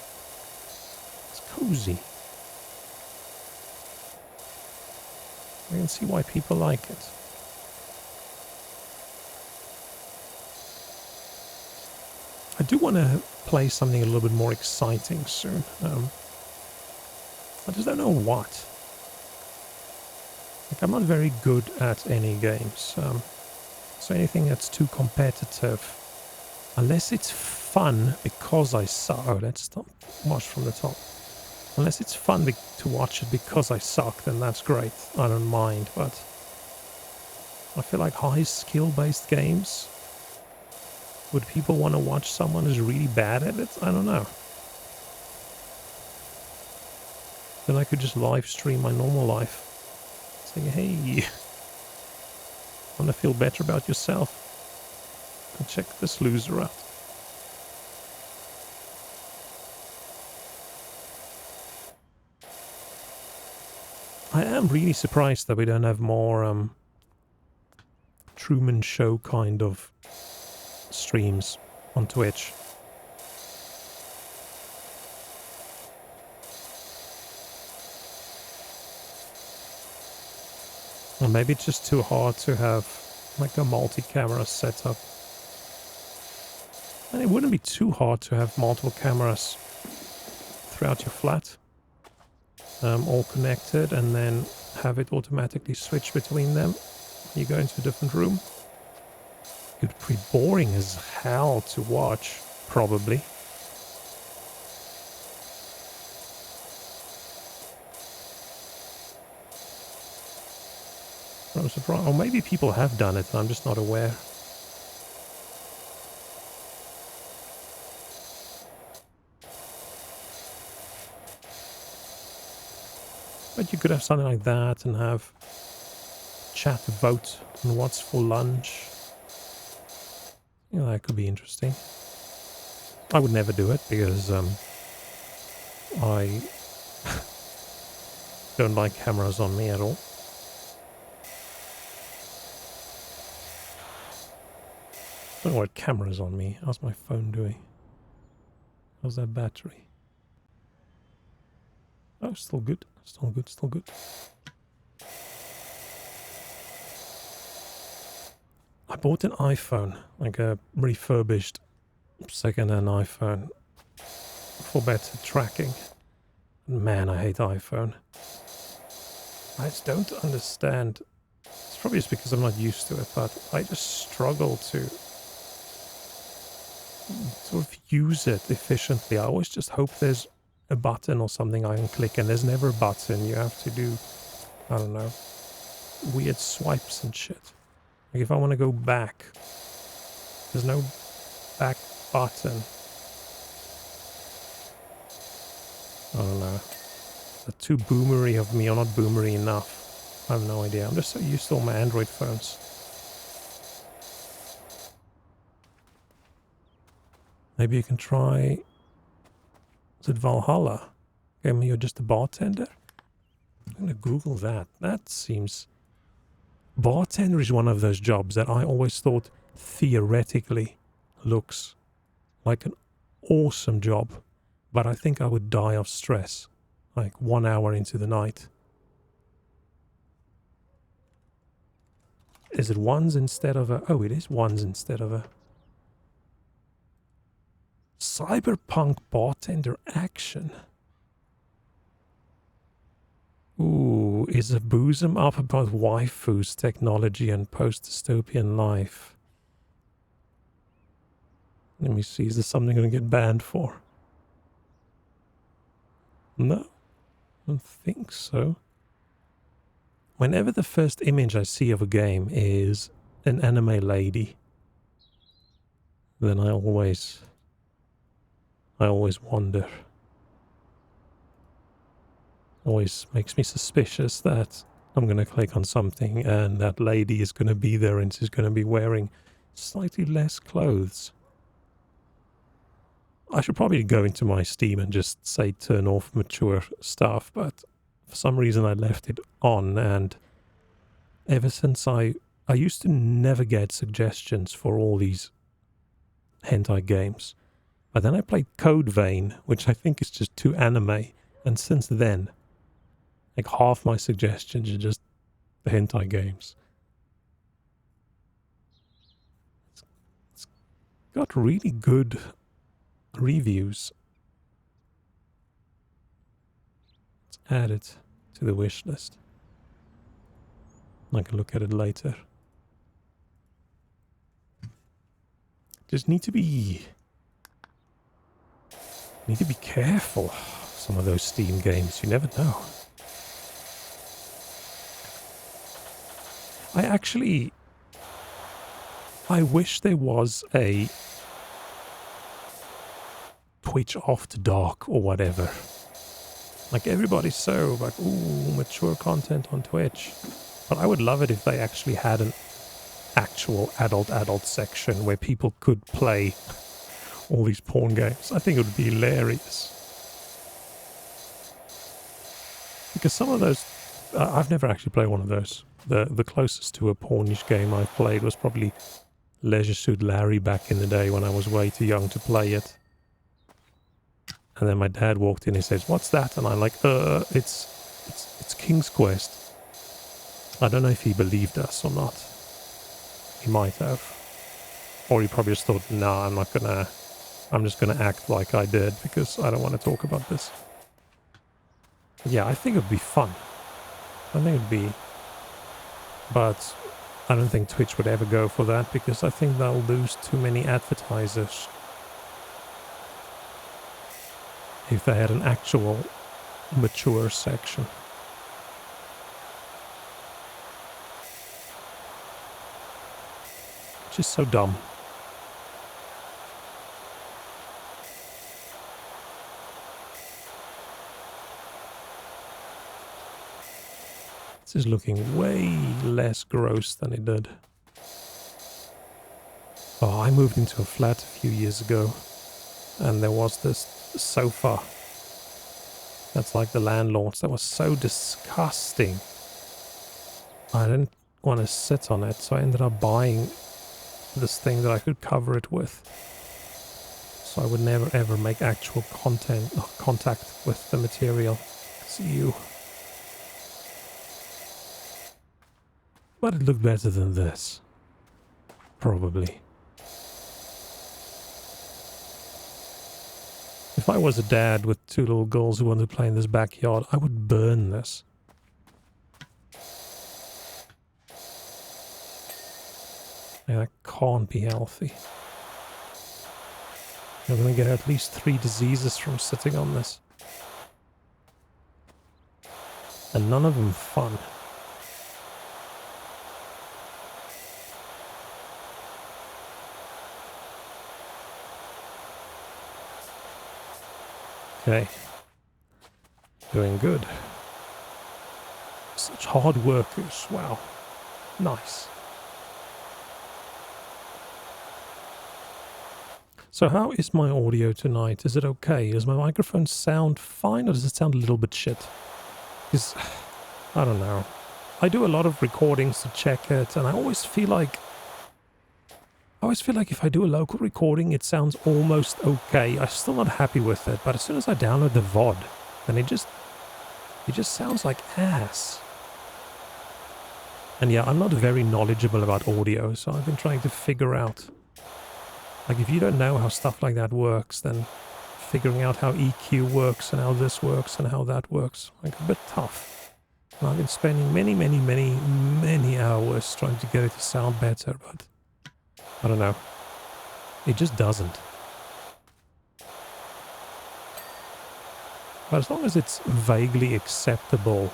It's cozy. I can see why people like it. I do want to play something a little bit more exciting soon. I just don't know what. Like, I'm not very good at any games. So anything that's too competitive, unless it's fun because I suck. Oh, let's stop. Watch from the top. Unless it's fun to watch it because I suck, then that's great. I don't mind, but I feel like high skill-based games. Would people want to watch someone who's really bad at it? I don't know. Then I could just live stream my normal life. Saying, hey, want to feel better about yourself? And check this loser out. I am really surprised that we don't have more Truman Show kind of streams on Twitch. Or maybe it's just too hard to have like a multi-camera setup. And it wouldn't be too hard to have multiple cameras throughout your flat, all connected, and then have it automatically switch between them. You go into a different room. It would be boring as hell to watch, probably. I'm surprised. Or maybe people have done it, I'm just not aware. But you could have something like that and have chat vote on what's for lunch. You know, that could be interesting. I would never do it because I don't like cameras on me at all. I don't know what camera's on me. How's my phone doing? How's that battery? Oh, still good. Still good, still good. I bought an iPhone, like a refurbished second-hand iPhone for better tracking. Man, I hate iPhone. I just don't understand. It's probably just because I'm not used to it, but I just struggle to sort of use it efficiently. I always just hope there's a button or something I can click, and there's never a button. You have to do, I don't know, weird swipes and shit. Like if I want to go back, there's no back button. I don't know. They're too boomery of me or not boomery enough. I have no idea. I'm just so used to all my Android phones. Maybe you can try... Is it Valhalla? Okay, maybe you're just a bartender? I'm gonna Google that. That seems... Bartender is one of those jobs that I always thought theoretically looks like an awesome job. But I think I would die of stress. Like 1 hour into the night. Is it ones instead of a... Oh, it is ones instead of a... Cyberpunk bartender action. Ooh, is a booze 'em up about waifus, technology, and post-dystopian life. Let me see, is this something I'm going to get banned for? No, I don't think so. Whenever the first image I see of a game is an anime lady, then I always wonder. Always makes me suspicious that I'm going to click on something and that lady is going to be there and she's going to be wearing slightly less clothes. I should probably go into my Steam and just say turn off mature stuff, but for some reason I left it on, and ever since I used to never get suggestions for all these hentai games. But then I played Code Vein, which I think is just too anime, and since then, like half my suggestions are just the hentai games. It's got really good reviews. Let's add it to the wish list. I can look at it later. Just need to be careful. Some of those Steam games, you never know. I wish there was a Twitch after dark or whatever. Like everybody's so like, ooh, mature content on Twitch. But I would love it if they actually had an actual adult section where people could play all these porn games. I think it would be hilarious. Because some of those, I've never actually played one of those. The closest to a pornish game I've played was probably Leisure Suit Larry back in the day when I was way too young to play it. And then my dad walked in and says, "What's that?" And I'm like, it's King's Quest. I don't know if he believed us or not. He might have. Or he probably just thought, nah, I'm just gonna act like I did because I don't want to talk about this. But yeah, I think it would be fun. I think it would be... But I don't think Twitch would ever go for that because I think they'll lose too many advertisers. If they had an actual mature section. Which is so dumb. This is looking way less gross than it did. Oh, I moved into a flat a few years ago. And there was this sofa. That's like the landlord's. That was so disgusting. I didn't want to sit on it, so I ended up buying this thing that I could cover it with. So I would never ever make actual contact with the material. It's you. But it looked better than this. Probably. If I was a dad with two little girls who wanted to play in this backyard, I would burn this. Yeah, that can't be healthy. You're gonna get at least 3 diseases from sitting on this. And none of them fun. Okay. Doing good. Such hard workers. Wow. Nice. So how is my audio tonight? Is it okay? Does my microphone sound fine or does it sound a little bit shit? Because, I don't know. I do a lot of recordings to check it and I always feel like if I do a local recording it sounds almost okay. I'm still not happy with it, but as soon as I download the VOD, then it just sounds like ass. And yeah, I'm not very knowledgeable about audio, so I've been trying to figure out. Like, if you don't know how stuff like that works, then figuring out how EQ works and how this works and how that works, like, a bit tough. And I've been spending many hours trying to get it to sound better, but I don't know. It just doesn't. But as long as it's vaguely acceptable,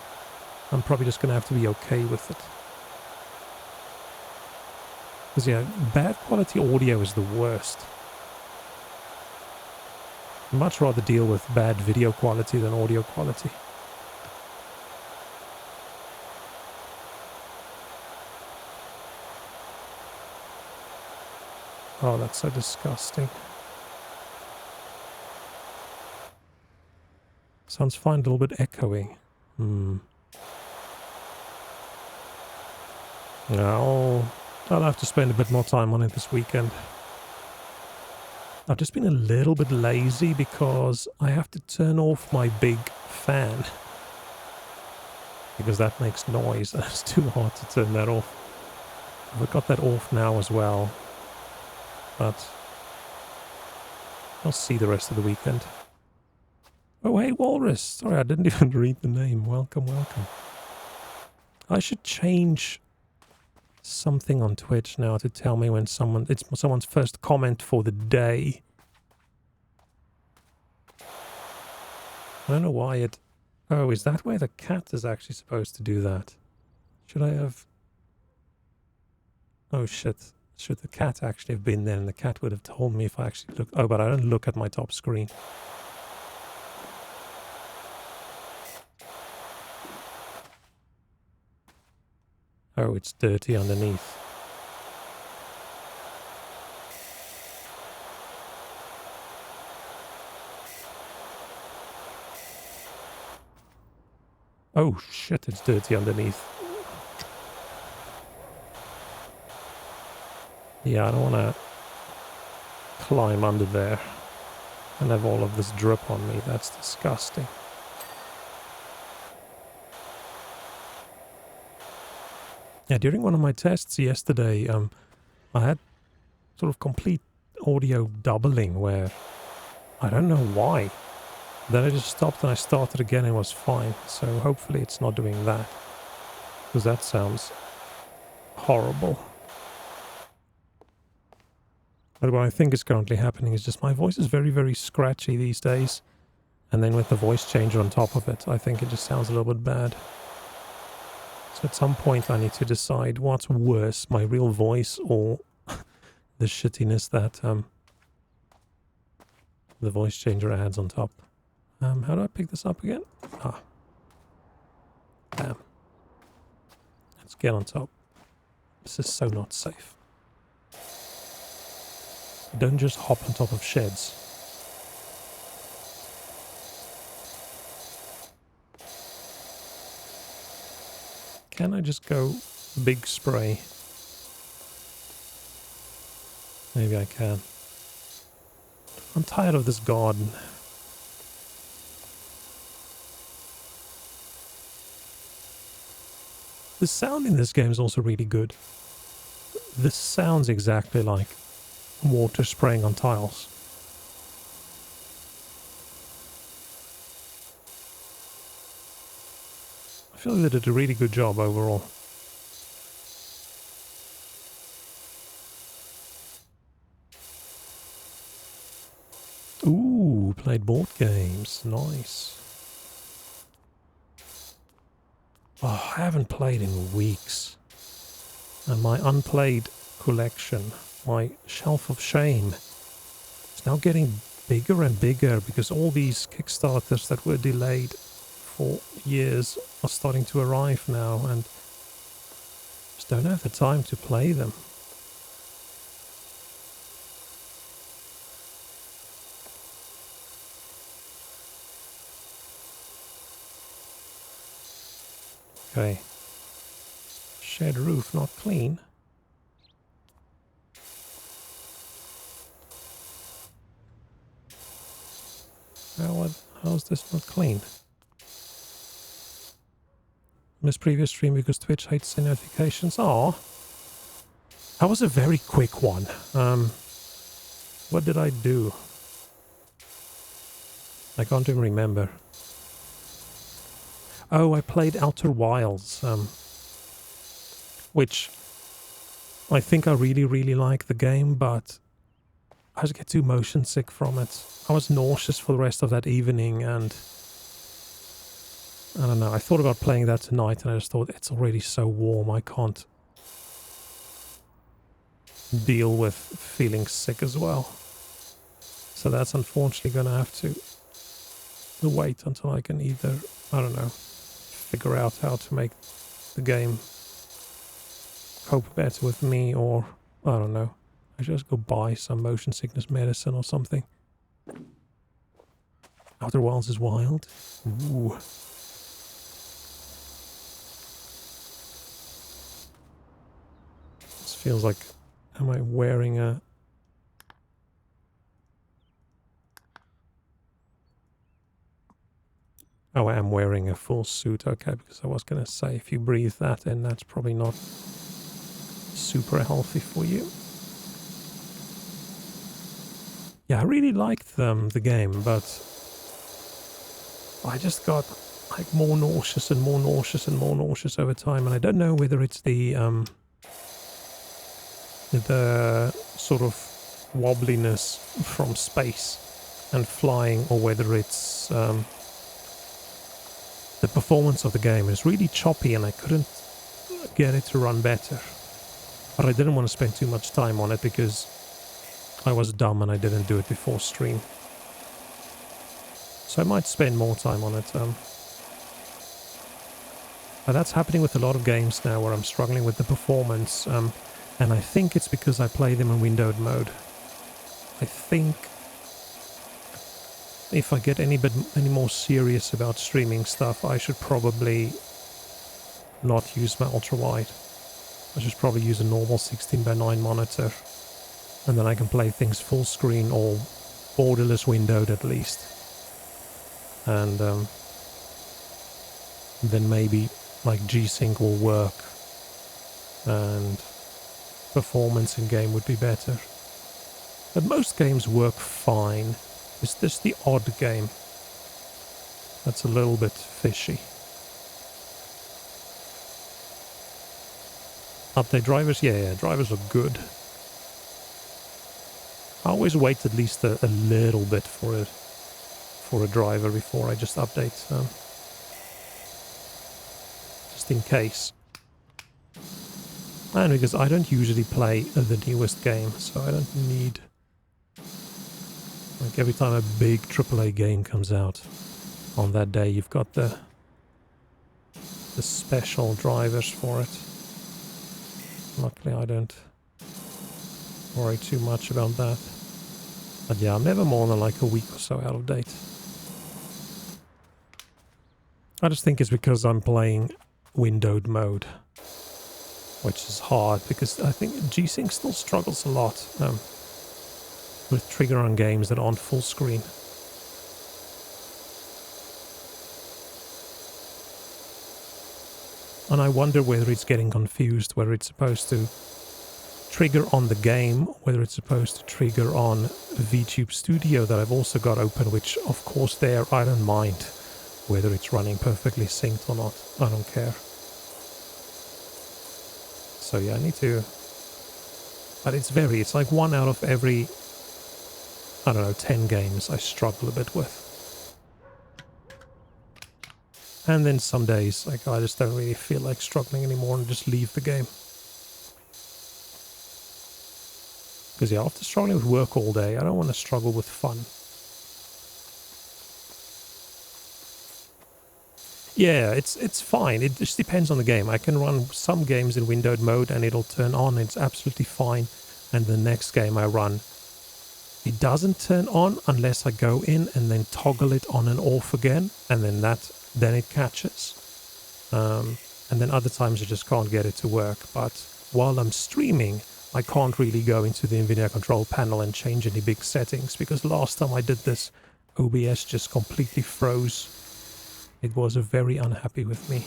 I'm probably just going to have to be okay with it. Because yeah, bad quality audio is the worst. I'd much rather deal with bad video quality than audio quality. Oh, that's so disgusting. Sounds fine, a little bit echoey. I'll have to spend a bit more time on it this weekend. I've just been a little bit lazy because I have to turn off my big fan. Because that makes noise and it's too hard to turn that off. I've got that off now as well. But I'll see the rest of the weekend. Oh, hey, Walrus. Sorry, I didn't even read the name. Welcome, welcome. I should change something on Twitch now to tell me when it's someone's first comment for the day. I don't know why it... Oh, is that where the cat is actually supposed to do that? Should I have... Oh, shit. Should the cat actually have been there and the cat would have told me if I actually looked... Oh, but I don't look at my top screen. Oh, it's dirty underneath. Oh shit, it's dirty underneath. Yeah, I don't want to climb under there and have all of this drip on me. That's disgusting. Yeah, during one of my tests yesterday, I had sort of complete audio doubling where I don't know why. Then I just stopped and I started again and it was fine. So hopefully it's not doing that. Because that sounds horrible. But what I think is currently happening is just my voice is very scratchy these days. And then with the voice changer on top of it, I think it just sounds a little bit bad. So at some point I need to decide what's worse, my real voice or the shittiness that the voice changer adds on top. How do I pick this up again? Ah. Damn. Let's get on top. This is so not safe. Don't just hop on top of sheds. Can I just go big spray? Maybe I can. I'm tired of this garden. The sound in this game is also really good. This sounds exactly like water spraying on tiles. I feel they did a really good job overall. Ooh, played board games. Nice. Oh, I haven't played in weeks. And my unplayed collection, my shelf of shame, is now getting bigger and bigger because all these Kickstarters that were delayed for years are starting to arrive now, and just don't have the time to play them. Okay. Shed roof not clean. How's this not clean? Missed previous stream because Twitch hates the notifications. Oh, that was a very quick one. What did I do? I can't even remember. Oh, I played Outer Wilds, which I think I really like the game, but I just get too motion sick from it. I was nauseous for the rest of that evening, and I don't know, I thought about playing that tonight, and I just thought it's already so warm, I can't deal with feeling sick as well. So that's unfortunately gonna have to wait until I can either, I don't know, figure out how to make the game cope better with me, or I don't know, I just go buy some motion sickness medicine or something. Outer Wilds is wild. Ooh. This feels like, am I wearing a... Oh, I am wearing a full suit, okay, because I was gonna say, if you breathe that in, that's probably not super healthy for you. Yeah, I really liked the game, but I just got like more nauseous and more nauseous and more nauseous over time, and I don't know whether it's the sort of wobbliness from space and flying, or whether it's the performance of the game is really choppy, and I couldn't get it to run better. But I didn't want to spend too much time on it because I was dumb and I didn't do it before stream. So I might spend more time on it. But that's happening with a lot of games now where I'm struggling with the performance. And I think it's because I play them in windowed mode. I think if I get any more serious about streaming stuff, I should probably not use my ultra-wide. I should probably use a normal 16:9 monitor, and then I can play things full screen or borderless windowed at least. And then maybe like G-Sync will work and performance in game would be better. But most games work fine. It's just the odd game that's a little bit fishy. Update drivers? Yeah, drivers are good. I always wait at least a little bit for a driver before I just update, just in case. And because I don't usually play the newest game, so I don't need... Like every time a big AAA game comes out, on that day you've got the special drivers for it. Luckily I don't worry too much about that. But yeah, I'm never more than like a week or so out of date. I just think it's because I'm playing windowed mode, which is hard because I think G-Sync still struggles a lot with trigger on games that aren't full screen. And I wonder whether it's getting confused, whether it's supposed to trigger on the game, whether it's supposed to trigger on VTube Studio that I've also got open, which of course there I don't mind whether it's running perfectly synced or not. I don't care. So yeah, I need to... But it's like 1 out of every, I don't know, 10 games I struggle a bit with. And then some days, like, I just don't really feel like struggling anymore and just leave the game. Because yeah, after struggling with work all day, I don't want to struggle with fun. Yeah, it's fine. It just depends on the game. I can run some games in windowed mode and it'll turn on. It's absolutely fine. And the next game I run, it doesn't turn on unless I go in and then toggle it on and off again, and then it catches. And then other times I just can't get it to work. But while I'm streaming, I can't really go into the NVIDIA control panel and change any big settings, because last time I did this, OBS just completely froze. It was very unhappy with me.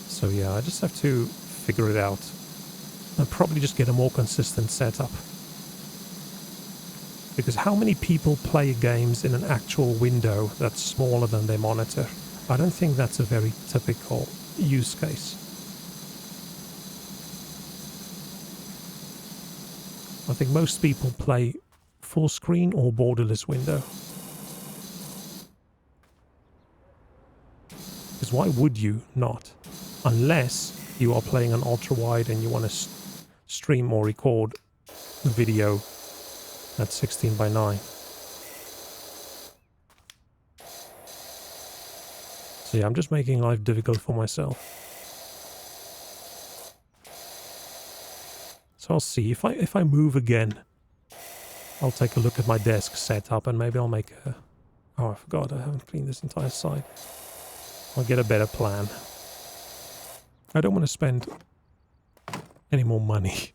So yeah, I just have to figure it out. I'll probably just get a more consistent setup. Because how many people play games in an actual window that's smaller than their monitor? I don't think that's a very typical use case. I think most people play full screen or borderless window. Because why would you not? Unless you are playing an ultra-wide and you want to stream or record the video at 16 by 9. So yeah, I'm just making life difficult for myself. So I'll see. If I move again, I'll take a look at my desk setup and maybe I'll make a... Oh, I forgot, I haven't cleaned this entire side. I'll get a better plan. I don't want to spend any more money.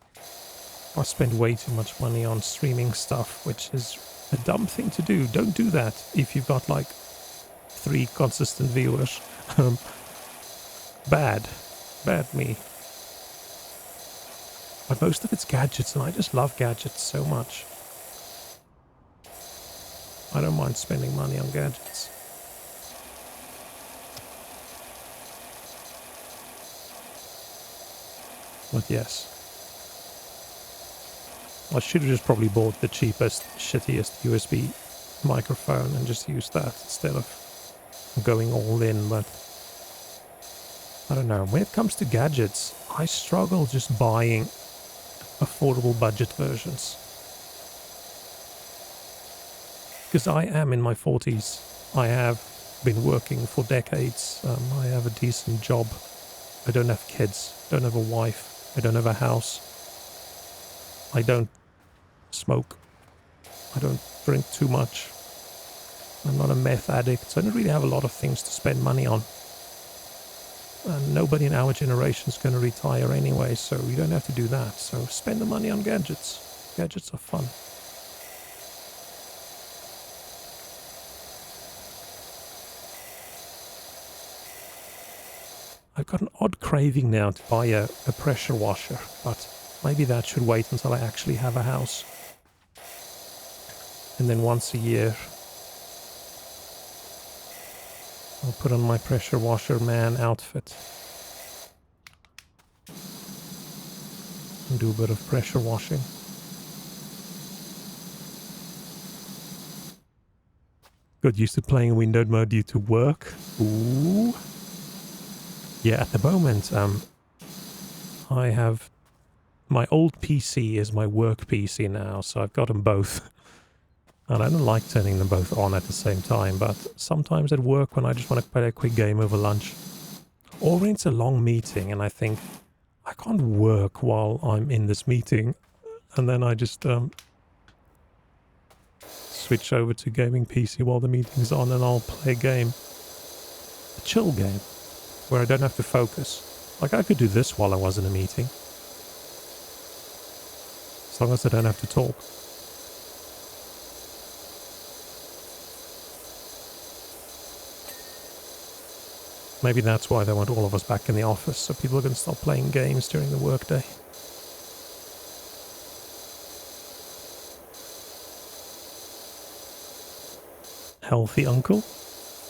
I spend way too much money on streaming stuff, which is a dumb thing to do. Don't do that if you've got like 3 consistent viewers. Bad me. But most of it's gadgets, and I just love gadgets so much. I don't mind spending money on gadgets. But yes. I should have just probably bought the cheapest, shittiest USB microphone and just used that instead of going all in, but I don't know. When it comes to gadgets, I struggle just buying affordable budget versions. Because I am in my 40s. I have been working for decades. I have a decent job. I don't have kids. Don't have a wife. I don't have a house. I don't smoke. I don't drink too much. I'm not a meth addict, so I don't really have a lot of things to spend money on. And nobody in our generation is going to retire anyway, so you don't have to do that. So spend the money on gadgets. Gadgets are fun. I've got an odd craving now to buy a pressure washer, but maybe that should wait until I actually have a house. And then once a year, I'll put on my pressure washer man outfit and do a bit of pressure washing. Got used to playing windowed mode due to work. Ooh. Yeah, at the moment, I have... My old PC is my work PC now, so I've got them both. And I don't like turning them both on at the same time, but sometimes at work when I just want to play a quick game over lunch, or when it's a long meeting and I think, I can't work while I'm in this meeting, and then I just switch over to gaming PC while the meeting's on and I'll play a game. A chill game, where I don't have to focus. Like I could do this while I was in a meeting. As long as I don't have to talk. Maybe that's why they want all of us back in the office, so people are going to stop playing games during the workday. Healthy uncle?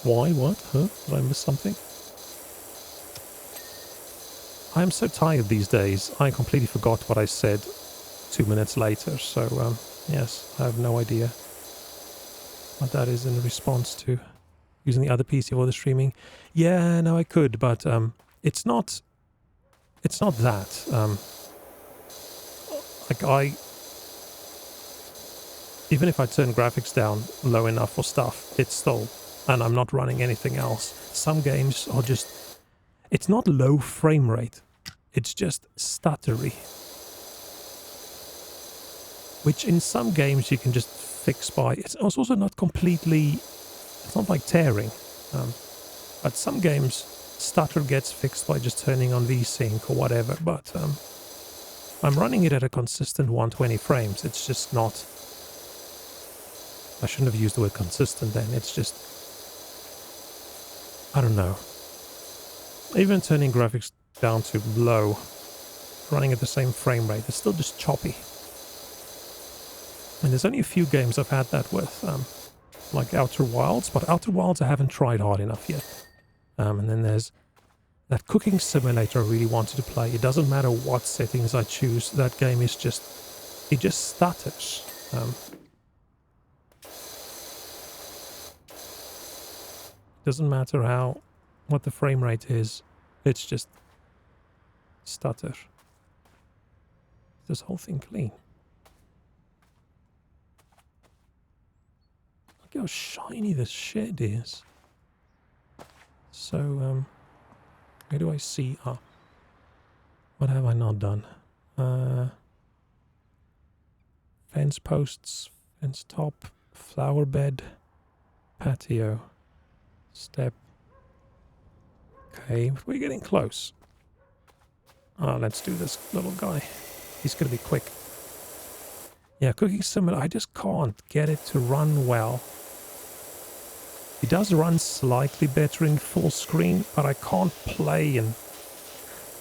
Why? What? Huh? Did I miss something? I am so tired these days, I completely forgot what I said 2 minutes later, so yes, I have no idea what that is in response to using the other PC for the streaming. Yeah, no, I could, but it's not that. Like even if I turn graphics down low enough for stuff, it's still and I'm not running anything else. Some games are just... It's not low frame rate. It's just stuttery. Which in some games you can just fix by... It's also not completely... It's not like tearing. But some games, stutter gets fixed by just turning on VSync or whatever. But I'm running it at a consistent 120 frames. It's just not... I shouldn't have used the word consistent then. It's just... I don't know. Even turning graphics down to low, running at the same frame rate, it's still just choppy. And there's only a few games I've had that with, like Outer Wilds, but Outer Wilds I haven't tried hard enough yet. And then there's that cooking simulator I really wanted to play. It doesn't matter what settings I choose, that game is just... It just stutters. Doesn't matter what the frame rate is, it's just stutter. This whole thing clean. Look how shiny this shed is. So, where do I see? Ah, what have I not done? Fence posts, fence top, flower bed, patio, step. Okay, we're getting close. Ah, let's do this little guy. He's gonna be quick. Yeah, cooking simulator, I just can't get it to run well. It does run slightly better in full screen, but I can't play in...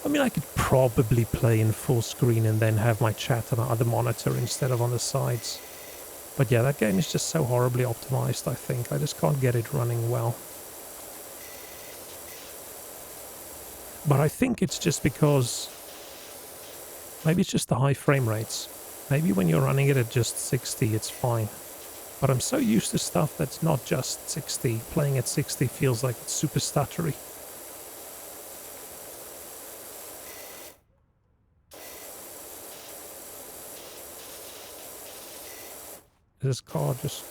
I mean, I could probably play in full screen and then have my chat on the other monitor instead of on the sides. But yeah, that game is just so horribly optimized, I think. I just can't get it running well. But I think it's just because... Maybe it's just the high frame rates. Maybe when you're running it at just 60, it's fine. But I'm so used to stuff that's not just 60. Playing at 60 feels like it's super stuttery. This car just...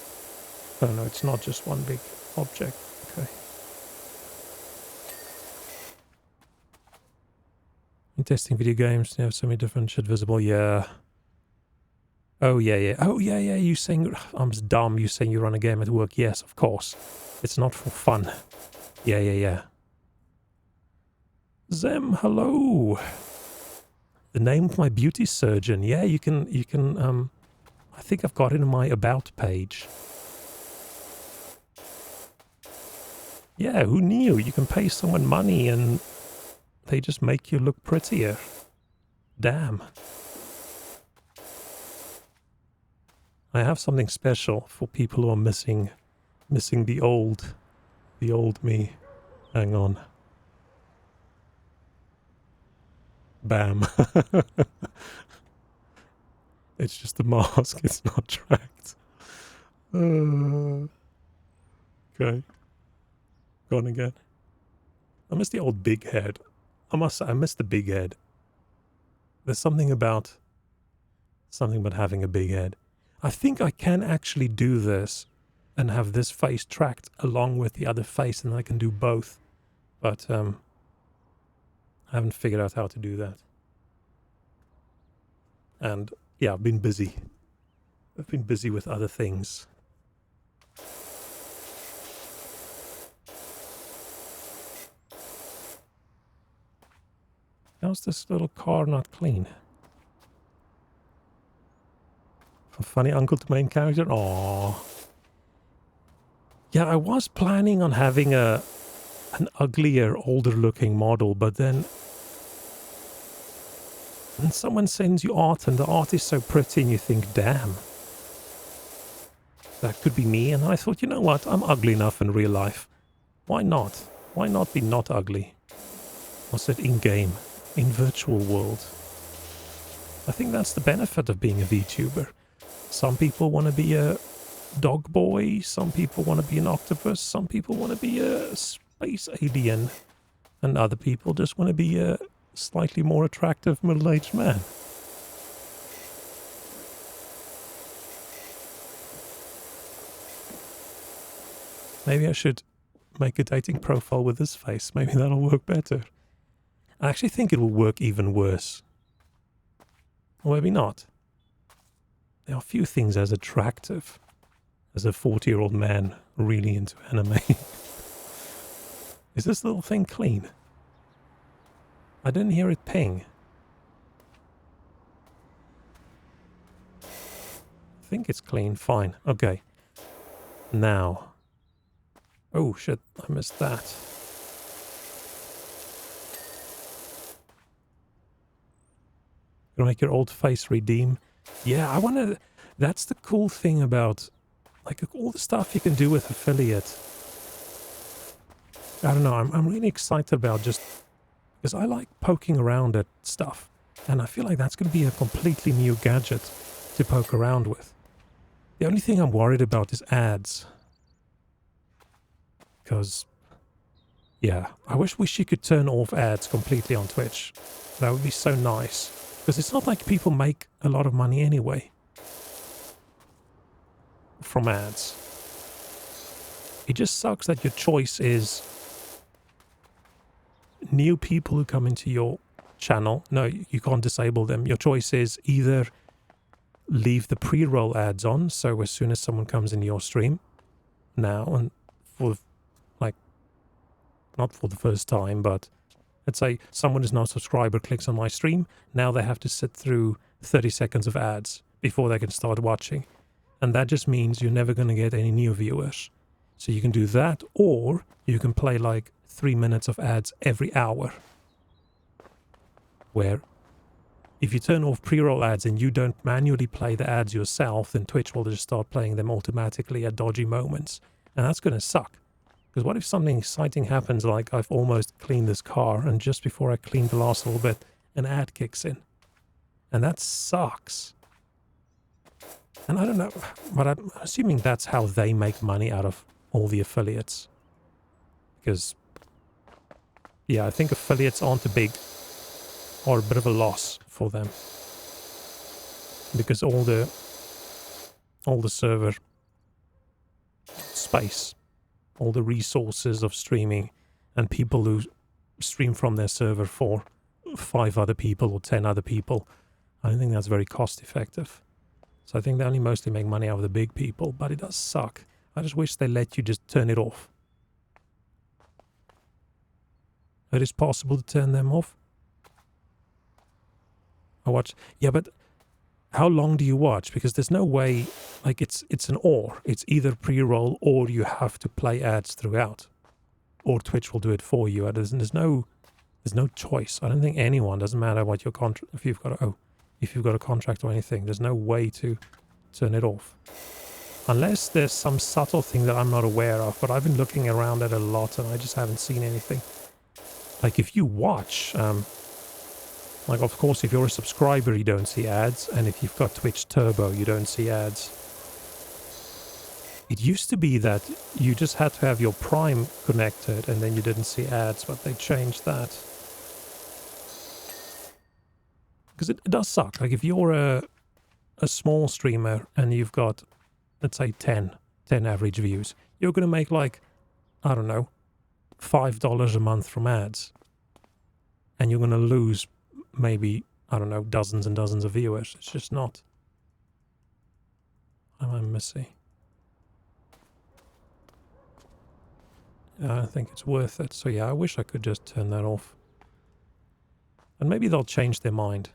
Oh no, it's not just one big object. Okay. In testing video games, you have so many different shit visible. Yeah. Oh, yeah, yeah. Oh, yeah, yeah. You saying... I'm dumb. You saying you run a game at work. Yes, of course. It's not for fun. Yeah, yeah, yeah. Zem, hello. The name of my beauty surgeon. Yeah, you can... I think I've got it in my About page. Yeah, who knew? You can pay someone money and they just make you look prettier. Damn. I have something special for people who are missing the old me. Hang on. Bam. It's just a mask, it's not tracked. Okay. Gone again. I miss the old big head. I must say, I miss the big head. There's something about having a big head. I think I can actually do this and have this face tracked along with the other face, and I can do both. But I haven't figured out how to do that. And yeah, I've been busy. I've been busy with other things. How's this little car not clean? From funny uncle to main character? Aww. Yeah, I was planning on having an uglier, older looking model, but then someone sends you art and the art is so pretty and you think, damn, that could be me. And I thought, you know what, I'm ugly enough in real life. Why not? Why not be not ugly? What's it in-game? In virtual world. I think that's the benefit of being a VTuber. Some people want to be a dog boy, some people want to be an octopus, some people want to be a space alien, and other people just want to be a slightly more attractive middle-aged man. Maybe I should make a dating profile with this face. Maybe that'll work better. I actually think it will work even worse. Or maybe not. There are few things as attractive as a 40-year-old man really into anime. Is this little thing clean? I didn't hear it ping. I think it's clean. Fine. Okay. Now. Oh shit, I missed that. Gonna make your old face redeem. Yeah, I wanna... That's the cool thing about... like, all the stuff you can do with affiliate. I don't know, I'm really excited about just... because I like poking around at stuff. And I feel like that's gonna be a completely new gadget to poke around with. The only thing I'm worried about is ads. Because... yeah, I wish you could turn off ads completely on Twitch. That would be so nice. Because it's not like people make a lot of money anyway from ads. It just sucks that your choice is new people who come into your channel. No, you can't disable them. Your choice is either leave the pre-roll ads on, so as soon as someone comes into your stream now, and for like, not for the first time, but let's say someone is not a subscriber, clicks on my stream, now they have to sit through 30 seconds of ads before they can start watching. And that just means you're never going to get any new viewers. So you can do that, or you can play like 3 minutes of ads every hour. Where if you turn off pre-roll ads and you don't manually play the ads yourself, then Twitch will just start playing them automatically at dodgy moments. And that's going to suck. Because what if something exciting happens, like I've almost cleaned this car, and just before I clean the last little bit, an ad kicks in. And that sucks. And I don't know, but I'm assuming that's how they make money out of all the affiliates. Because, yeah, I think affiliates aren't a big, or a bit of a loss for them. Because all the server space, all the resources of streaming, and people who stream from their server for 5 other people or 10 other people, I don't think that's very cost effective. So I think they only mostly make money out of the big people, but it does suck. I just wish they let you just turn it off. It is possible to turn them off. I watch... yeah, but how long do you watch? Because there's no way... like, it's an or. It's either pre-roll or you have to play ads throughout. Or Twitch will do it for you. There's no choice. I don't think anyone, doesn't matter what your contract... if you've got a contract or anything, there's no way to turn it off. Unless there's some subtle thing that I'm not aware of, but I've been looking around at it a lot and I just haven't seen anything. Like if you watch, like of course if you're a subscriber you don't see ads, and if you've got Twitch Turbo you don't see ads. It used to be that you just had to have your Prime connected and then you didn't see ads, but they changed that. Because it does suck. Like if you're a small streamer and you've got, let's say 10 average views, you're going to make like, I don't know, $5 a month from ads. And you're going to lose maybe, I don't know, dozens and dozens of viewers. It's just not. What am I missing? I don't think it's worth it. So yeah, I wish I could just turn that off. And maybe they'll change their mind.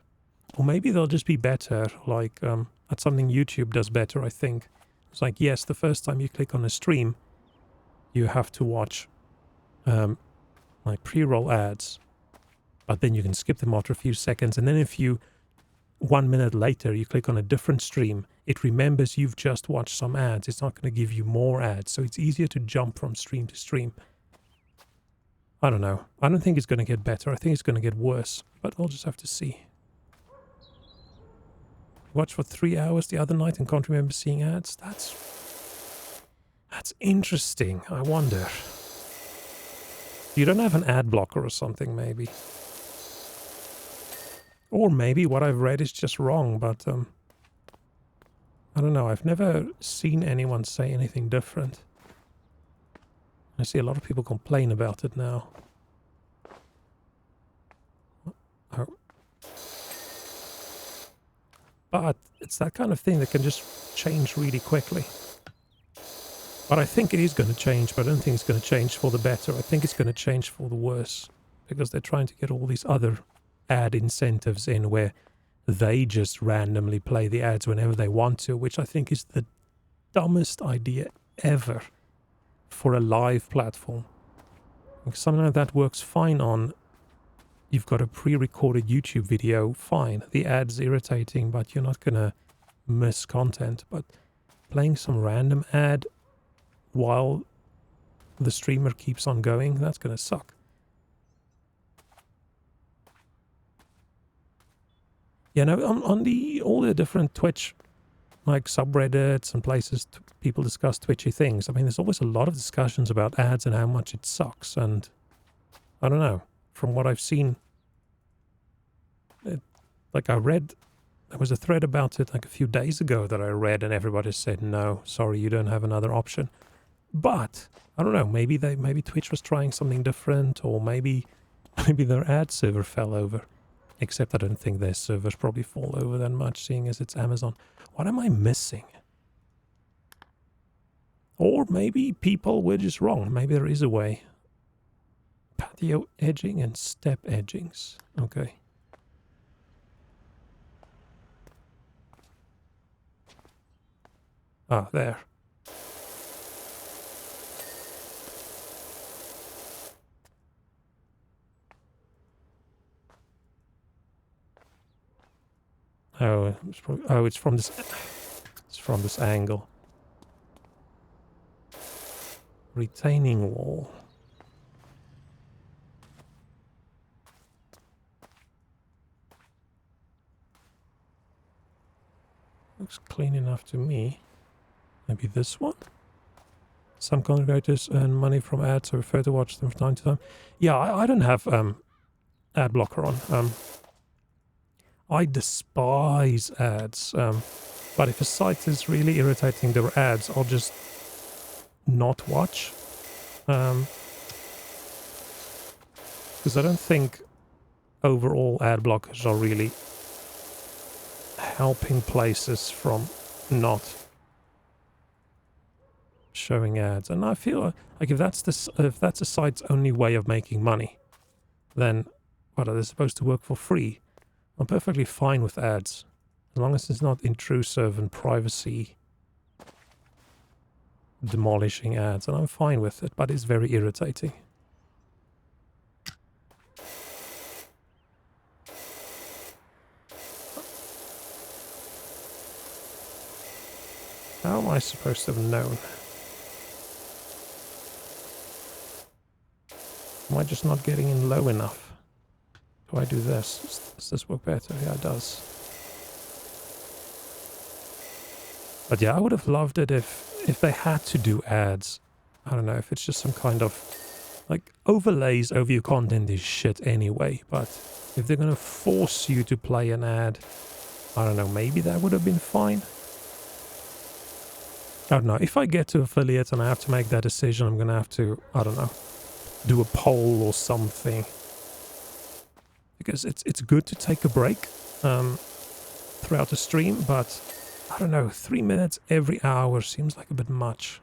Or maybe they'll just be better, like, that's something YouTube does better, I think. It's like, yes, the first time you click on a stream, you have to watch, like, pre-roll ads. But then you can skip them after a few seconds. And then if you, 1 minute later, you click on a different stream, it remembers you've just watched some ads. It's not going to give you more ads. So it's easier to jump from stream to stream. I don't know. I don't think it's going to get better. I think it's going to get worse. But we'll just have to see. Watched for 3 hours the other night and can't remember seeing ads. That's interesting. I wonder. You don't have an ad blocker or something, maybe. Or maybe what I've read is just wrong, but I don't know. I've never seen anyone say anything different. I see a lot of people complain about it now. Oh. But it's that kind of thing that can just change really quickly. But I think it is going to change, but I don't think it's going to change for the better. I think it's going to change for the worse. Because they're trying to get all these other ad incentives in where they just randomly play the ads whenever they want to, which I think is the dumbest idea ever for a live platform. Like something like that works fine on, you've got a pre-recorded YouTube video, fine. The ad's irritating, but you're not going to miss content. But playing some random ad while the streamer keeps on going, that's going to suck. Yeah, no, on the all the different Twitch, like subreddits and places people discuss twitchy things, I mean, there's always a lot of discussions about ads and how much it sucks, and I don't know, from what I've seen, like I read, there was a thread about it like a few days ago that I read, and everybody said, no, sorry, you don't have another option. But, I don't know, maybe Twitch was trying something different, or maybe their ad server fell over. Except I don't think their servers probably fall over that much, seeing as it's Amazon. What am I missing? Or maybe people were just wrong. Maybe there is a way. Patio edging and step edgings. Okay. Ah, there. Oh, it's from this. It's from this angle. Retaining wall. Looks clean enough to me. Maybe this one? Some content creators earn money from ads, so prefer to watch them from time to time. Yeah, I don't have ad blocker on. I despise ads. But if a site is really irritating their ads, I'll just not watch. Because I don't think overall ad blockers are really helping places from not showing ads. And I feel like if that's a site's only way of making money, then what, are they supposed to work for free? I'm perfectly fine with ads, as long as it's not intrusive and privacy demolishing ads, and I'm fine with it, but it's very irritating. How am I supposed to have known? Am I just not getting in low enough? Do I do this? Does this work better? Yeah, it does. But yeah, I would have loved it if they had to do ads. I don't know, if it's just some kind of... like, overlays over your content is shit anyway, but if they're gonna force you to play an ad, I don't know, maybe that would have been fine. I don't know, if I get to affiliate and I have to make that decision, I'm gonna have to, I don't know, do a poll or something. Because it's good to take a break throughout the stream, but I don't know, 3 minutes every hour seems like a bit much.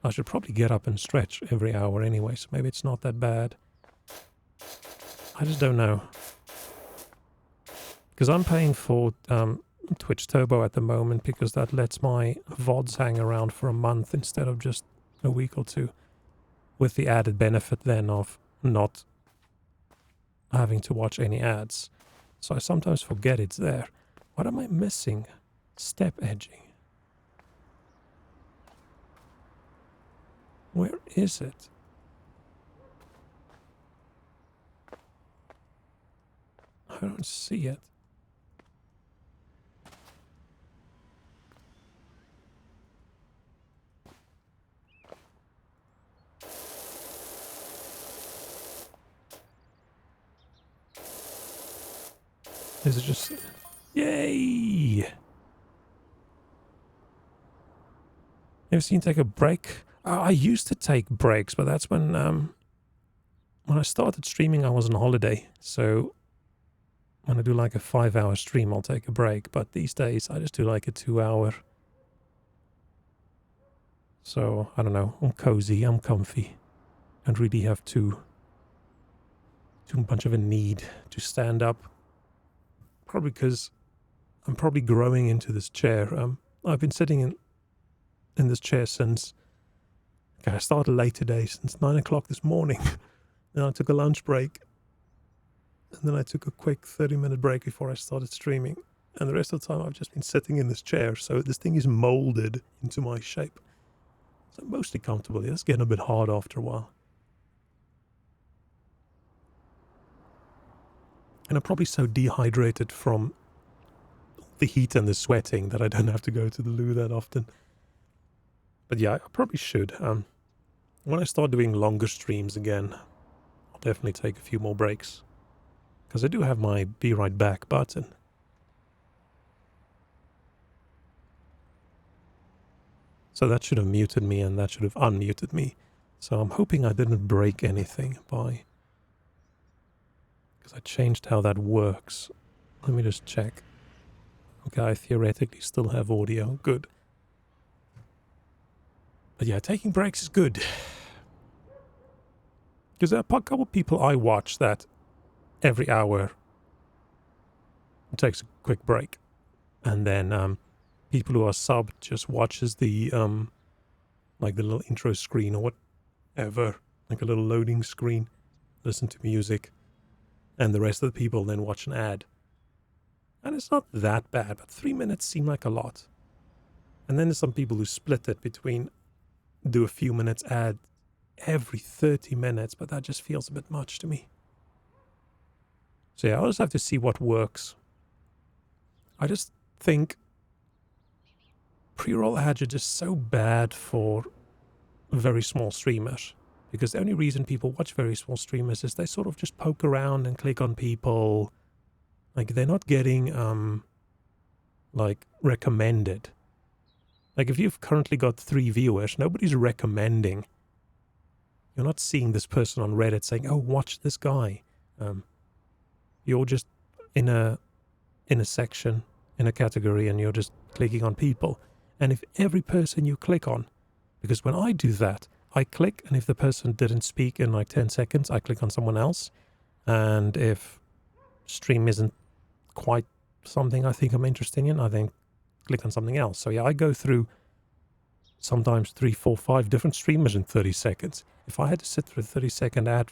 I should probably get up and stretch every hour anyway, so maybe it's not that bad. I just don't know. Because I'm paying for Twitch Turbo at the moment, because that lets my VODs hang around for a month instead of just a week or two. With the added benefit then of not having to watch any ads. So I sometimes forget it's there. What am I missing? Step edging. Where is it? I don't see it. Is it just... Yay! Ever seen take a break I used to take breaks, but that's when I started streaming, I was on holiday. So when I do like a 5-hour stream, I'll take a break. But these days, I just do like a 2-hour. So I don't know. I'm cozy. I'm comfy. And really have too much of a need to stand up. Probably because I'm probably growing into this chair. I've been sitting in this chair since. Okay, I started late today, since 9 o'clock this morning. Then I took a lunch break. And then I took a quick 30-minute break before I started streaming. And the rest of the time I've just been sitting in this chair. So this thing is molded into my shape. So I'm mostly comfortable. It's getting a bit hard after a while. And I'm probably so dehydrated from the heat and the sweating that I don't have to go to the loo that often. But yeah, I probably should. When I start doing longer streams again, I'll definitely take a few more breaks. Because I do have my be right back button. So that should have muted me and that should have unmuted me. So I'm hoping I didn't break anything by... because I changed how that works. Let me just check. Okay, I theoretically still have audio. Good. But yeah, taking breaks is good. Because there are a couple of people I watch that every hour takes a quick break. And then people who are subbed just watches the like the little intro screen or whatever, like a little loading screen, listen to music, and the rest of the people then watch an ad. And it's not that bad, but 3 minutes seem like a lot. And then there's some people who split it between do a few minutes ad every 30 minutes, but that just feels a bit much to me. So yeah, I'll just have to see what works. I just think pre-roll ads are just so bad for very small streamers. Because the only reason people watch very small streamers is they sort of just poke around and click on people. Like, they're not getting, like, recommended. Like, if you've currently got 3 viewers, nobody's recommending. You're not seeing this person on Reddit saying, oh, watch this guy. You're just in a section, in a category, and you're just clicking on people. And if every person you click on, because when I do that, I click, and if the person didn't speak in like 10 seconds, I click on someone else. And if stream isn't quite something I think I'm interested in, I then click on something else. So yeah, I go through sometimes 3, 4, 5 different streamers in 30 seconds. If I had to sit through a 30-second ad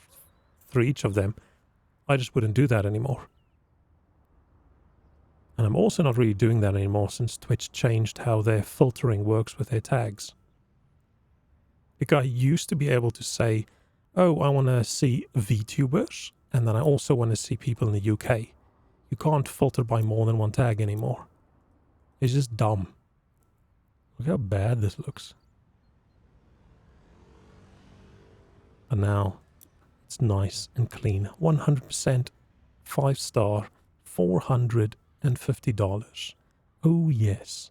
for each of them, I just wouldn't do that anymore. And I'm also not really doing that anymore since Twitch changed how their filtering works with their tags. Because I used to be able to say, oh, I want to see VTubers, and then I also want to see people in the UK. You can't filter by more than one tag anymore. It's just dumb. Look how bad this looks. And now it's nice and clean. 100% 5-star, $450. Oh yes.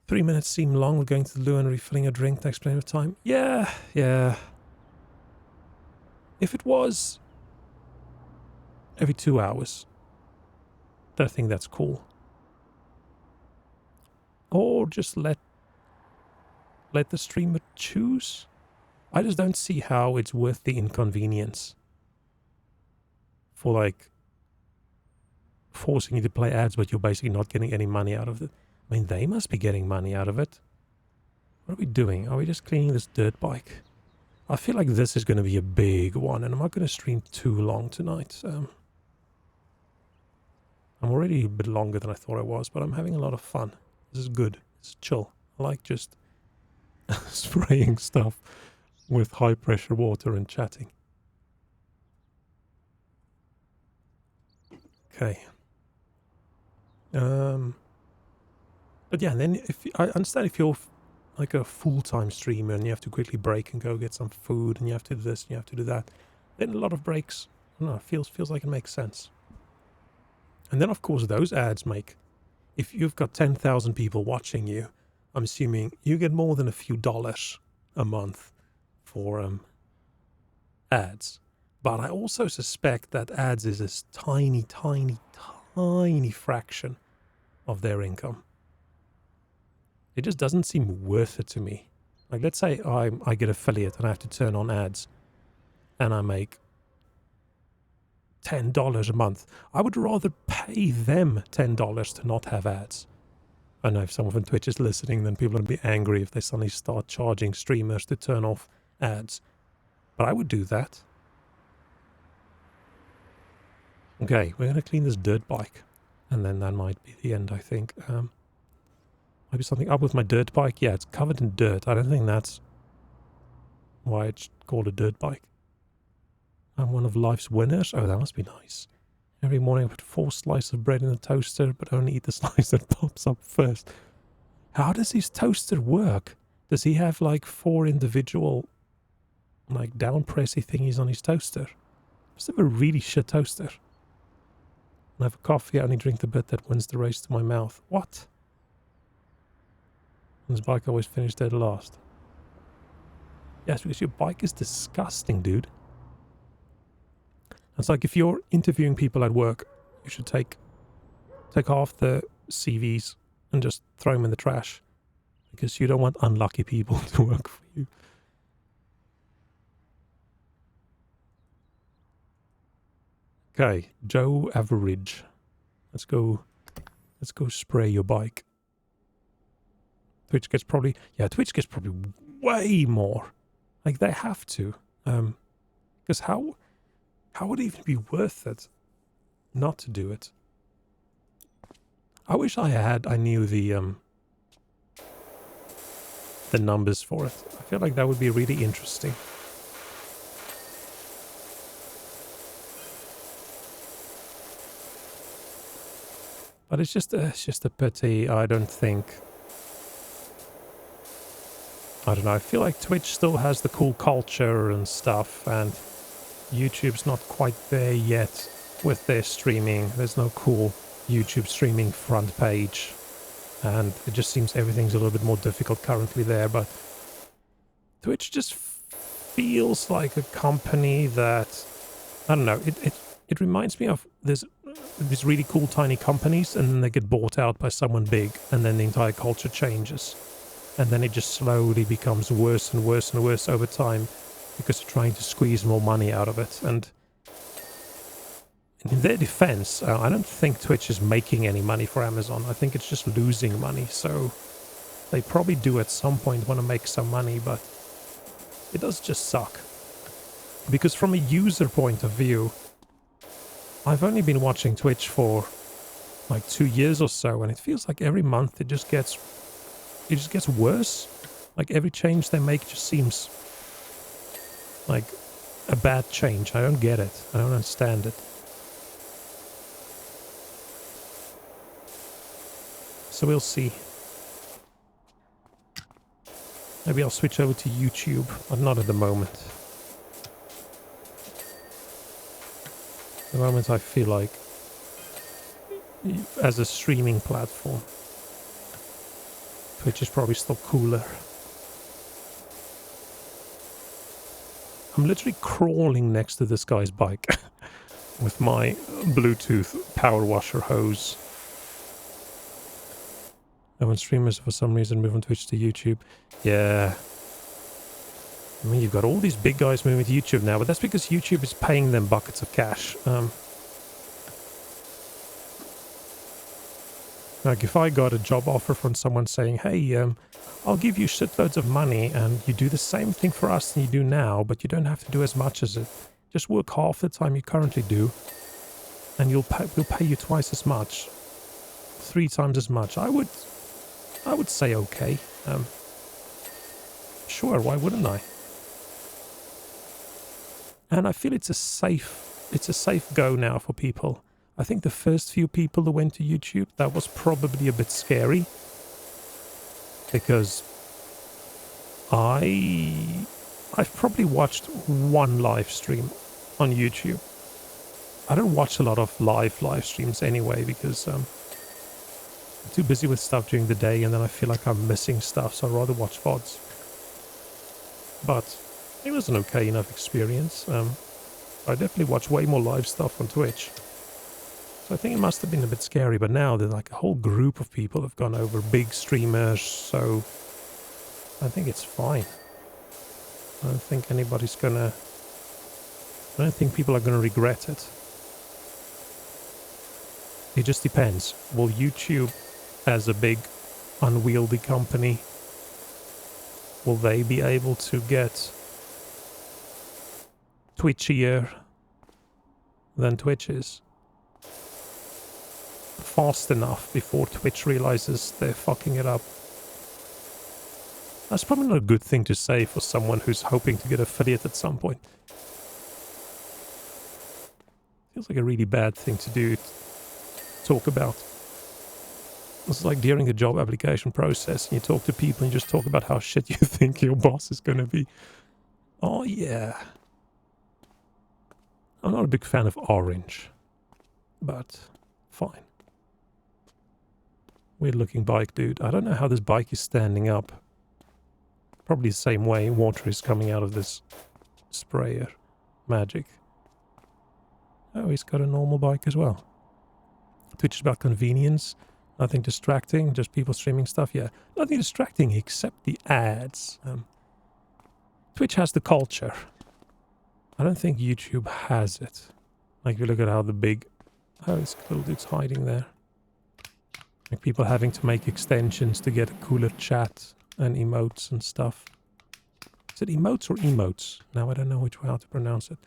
3 minutes seem long. We're going to the loo and refilling a drink. Next plenty of time. Yeah. If it was every 2 hours, I think that's cool. Or just let the streamer choose. I just don't see how it's worth the inconvenience for like forcing you to play ads, but you're basically not getting any money out of it. I mean, they must be getting money out of it. What are we doing? Are we just cleaning this dirt bike? I feel like this is going to be a big one, and I'm not going to stream too long tonight. I'm already a bit longer than I thought I was, but I'm having a lot of fun. This is good. It's chill. I like just spraying stuff with high-pressure water and chatting. Okay. But yeah, then I understand if you're like a full-time streamer and you have to quickly break and go get some food and you have to do this and you have to do that, then a lot of breaks, I don't know, feels like it makes sense. And then of course those ads make, if you've got 10,000 people watching you, I'm assuming you get more than a few dollars a month for ads. But I also suspect that ads is a tiny, tiny, tiny fraction of their income. It just doesn't seem worth it to me. Like, let's say I get affiliate and I have to turn on ads and I make $10 a month. I would rather pay them $10 to not have ads. I know if someone from Twitch is listening, then people are going to be angry if they suddenly start charging streamers to turn off ads. But I would do that. Okay, we're going to clean this dirt bike. And then that might be the end, I think. Maybe something up with my dirt bike. Yeah, it's covered in dirt. I don't think that's why it's called a dirt bike. I'm one of life's winners. Oh, that must be nice. Every morning I put 4 slices of bread in the toaster, but only eat the slice that pops up first. How does his toaster work? Does he have like 4 individual like down pressy thingies on his toaster? Must have a really shit toaster. When I have a coffee, I only drink the bit that wins the race to my mouth. What? And his bike always finished dead last. Yes, because your bike is disgusting, dude. It's like if you're interviewing people at work, you should take half the CVs and just throw them in the trash. Because you don't want unlucky people to work for you. Okay, Joe Average. Let's go spray your bike. Twitch gets probably way more. Like, they have to. Because how would it even be worth it not to do it? I wish I knew the numbers for it. I feel like that would be really interesting. But it's just a pity. I don't know, I feel like Twitch still has the cool culture and stuff, and YouTube's not quite there yet with their streaming. There's no cool YouTube streaming front page, and it just seems everything's a little bit more difficult currently there, but Twitch just feels like a company that, I don't know, it reminds me of these really cool tiny companies, and then they get bought out by someone big, and then the entire culture changes. And then it just slowly becomes worse and worse and worse over time because they're trying to squeeze more money out of it. And in their defense, I don't think Twitch is making any money for Amazon. I think it's just losing money. So they probably do at some point want to make some money, but it does just suck. Because from a user point of view, I've only been watching Twitch for like 2 years or so, and it feels like every month it just gets worse. Like every change they make just seems like a bad change. I don't get it. I don't understand it. So we'll see. Maybe I'll switch over to YouTube, but not at the moment. At the moment I feel like as a streaming platform, Twitch is probably still cooler. I'm literally crawling next to this guy's bike with my Bluetooth power washer hose. And when streamers for some reason move from Twitch to YouTube, yeah. I mean, you've got all these big guys moving to YouTube now, but that's because YouTube is paying them buckets of cash. Like if I got a job offer from someone saying, hey, I'll give you shitloads of money and you do the same thing for us than you do now, but you don't have to do as much as it. Just work half the time you currently do, and we'll pay you twice as much, 3 times as much. I would say okay. Sure, why wouldn't I? And I feel it's a safe go now for people. I think the first few people who went to YouTube, that was probably a bit scary. Because I've probably watched 1 live stream on YouTube. I don't watch a lot of live streams anyway, because I'm too busy with stuff during the day, and then I feel like I'm missing stuff, so I'd rather watch VODs. But it was an okay enough experience. I definitely watch way more live stuff on Twitch. So I think it must have been a bit scary, but now there's like a whole group of people have gone over, big streamers, so I think it's fine. I don't think anybody's gonna... I don't think people are gonna regret it. It just depends. Will YouTube, as a big unwieldy company, will they be able to get twitchier than Twitch is fast enough before Twitch realizes they're fucking it up? That's probably not a good thing to say for someone who's hoping to get affiliate at some point. Feels like a really bad thing to do, talk about. It's like during the job application process, and you talk to people and you just talk about how shit you think your boss is going to be. Oh yeah. I'm not a big fan of orange, but fine. Weird looking bike, dude. I don't know how this bike is standing up. Probably the same way water is coming out of this sprayer. Magic. Oh, he's got a normal bike as well. Twitch is about convenience. Nothing distracting, just people streaming stuff. Yeah, nothing distracting except the ads. Twitch has the culture. I don't think YouTube has it. Like, if you look at how the big... Oh, this little dude's hiding there. Like, people having to make extensions to get a cooler chat and emotes and stuff. Is it emotes or emotes? Now I don't know how to pronounce it.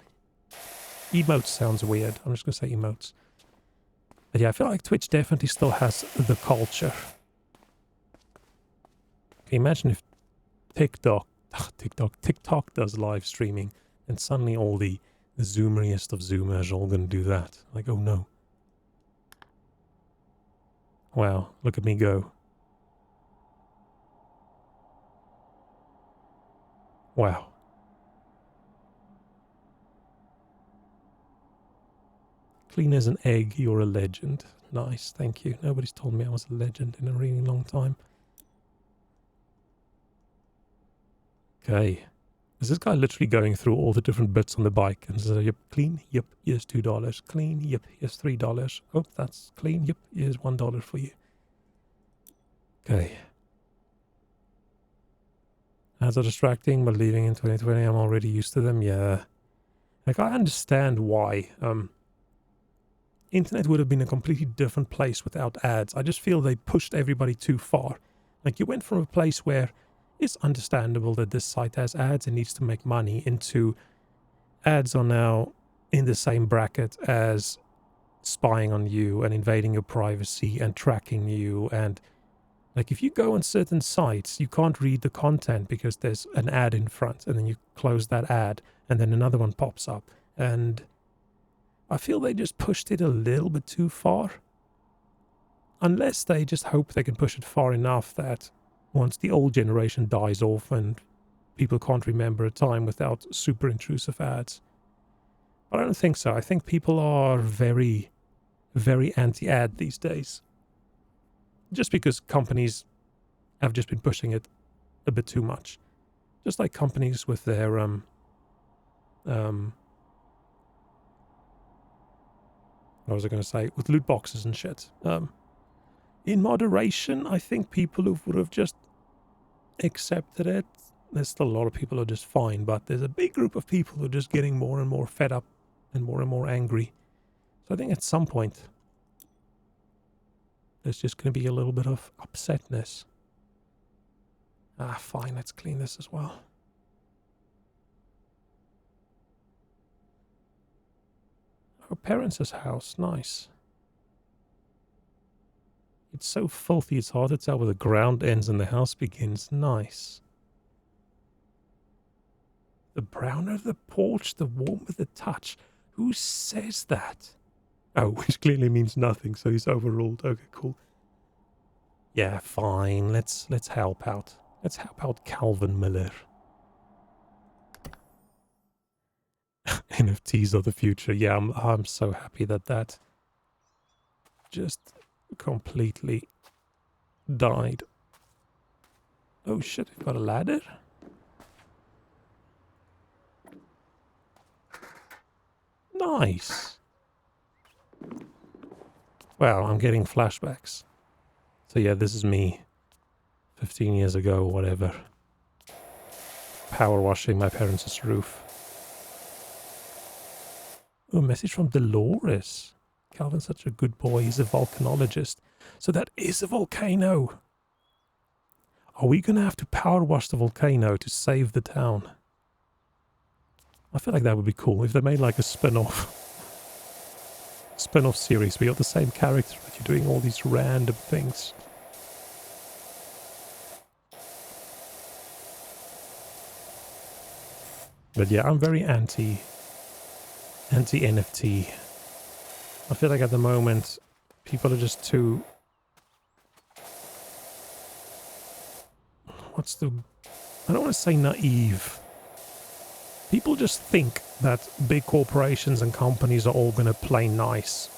Emotes sounds weird. I'm just going to say emotes. But yeah, I feel like Twitch definitely still has the culture. Can you imagine if TikTok does live streaming, and suddenly all the zoomeriest of zoomers are all going to do that? Like, oh no. Wow, look at me go. Wow. Clean as an egg, you're a legend. Nice, thank you. Nobody's told me I was a legend in a really long time. Okay. Is this guy literally going through all the different bits on the bike and says, yep, clean, yep, here's $2. Clean, yep, here's $3. Oh, that's clean, yep, here's $1 for you. Okay. Ads are distracting, but leaving in 2020, I'm already used to them. Yeah. Like, I understand why. Internet would have been a completely different place without ads. I just feel they pushed everybody too far. Like, you went from a place where it's understandable that this site has ads and needs to make money into ads are now in the same bracket as spying on you and invading your privacy and tracking you. And like, if you go on certain sites, you can't read the content because there's an ad in front, and then you close that ad and then another one pops up. And I feel they just pushed it a little bit too far. Unless they just hope they can push it far enough that once the old generation dies off and people can't remember a time without super intrusive ads. But I don't think so. I think people are very, very anti-ad these days. Just because companies have just been pushing it a bit too much. Just like companies with their what was I going to say? With loot boxes and shit. In moderation, I think people who would have just accepted it, there's still a lot of people who are just fine, but there's a big group of people who are just getting more and more fed up and more angry. So I think at some point, there's just going to be a little bit of upsetness. Ah, fine, let's clean this as well. Our parents' house, nice. It's so filthy, it's hard to tell where the ground ends and the house begins. Nice. The browner the porch, the warmer the touch. Who says that? Oh, which clearly means nothing, so he's overruled. Okay, cool. Yeah, fine. Let's help out. Let's help out Calvin Miller. NFTs are the future. Yeah, I'm so happy that just completely died. Oh shit, we've got a ladder? Nice. Wow, I'm getting flashbacks. So yeah, this is me 15 years ago or whatever. Power washing my parents' roof. Oh, a message from Dolores. Calvin's such a good boy. He's a volcanologist. So that is a volcano. Are we going to have to power wash the volcano to save the town? I feel like that would be cool if they made like a spin-off series where you're the same character but you're doing all these random things. But yeah, I'm very anti NFT. I feel like at the moment people are just too... I don't want to say naive. People just think that big corporations and companies are all going to play nice.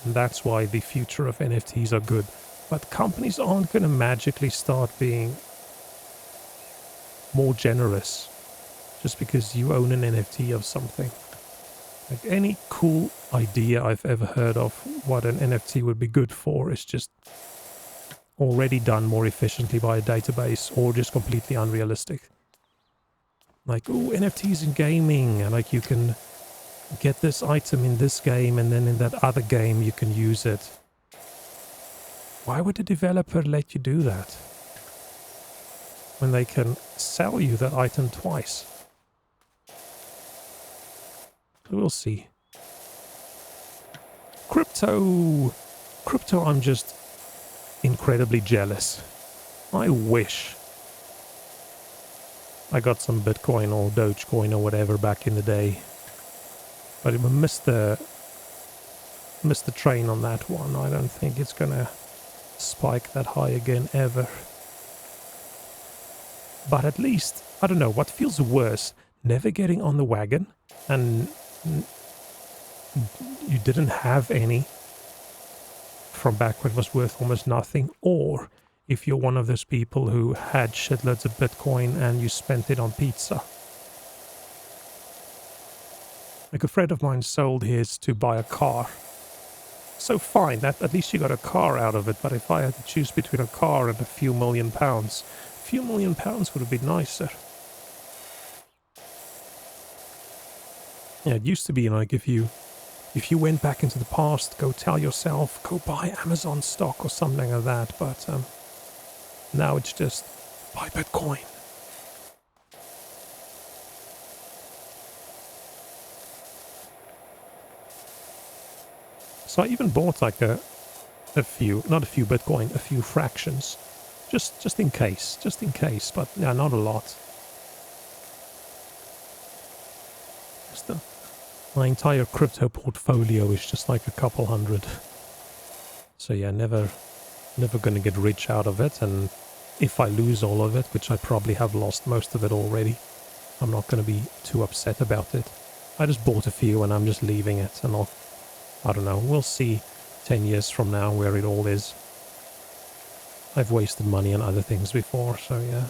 And that's why the future of NFTs are good. But companies aren't going to magically start being more generous just because you own an NFT of something. Like any cool idea I've ever heard of what an NFT would be good for is just already done more efficiently by a database or just completely unrealistic. Like, oh, NFTs in gaming, and like you can get this item in this game and then in that other game you can use it. Why would a developer let you do that when they can sell you that item twice? We'll see. Crypto, I'm just incredibly jealous. I wish I got some Bitcoin or Dogecoin or whatever back in the day. But we missed the train on that one. I don't think it's gonna spike that high again ever. But at least, I don't know, what feels worse? Never getting on the wagon and you didn't have any from back when it was worth almost nothing, or if you're one of those people who had shitloads of Bitcoin and you spent it on pizza. Like a friend of mine sold his to buy a car. So fine, that at least you got a car out of it, but if I had to choose between a car and a few £1 million, a few £1 million would have been nicer. Yeah, it used to be like if you went back into the past, go tell yourself, go buy Amazon stock or something like that, but now it's just buy Bitcoin. So I even bought like a few, not a few Bitcoin, a few fractions, just in case, but yeah, not a lot. My entire crypto portfolio is just like a couple hundred. So yeah, never gonna get rich out of it, and if I lose all of it, which I probably have lost most of it already, I'm not gonna be too upset about it. I just bought a few and I'm just leaving it, and I don't know, we'll see 10 years from now where it all is. I've wasted money on other things before, so yeah.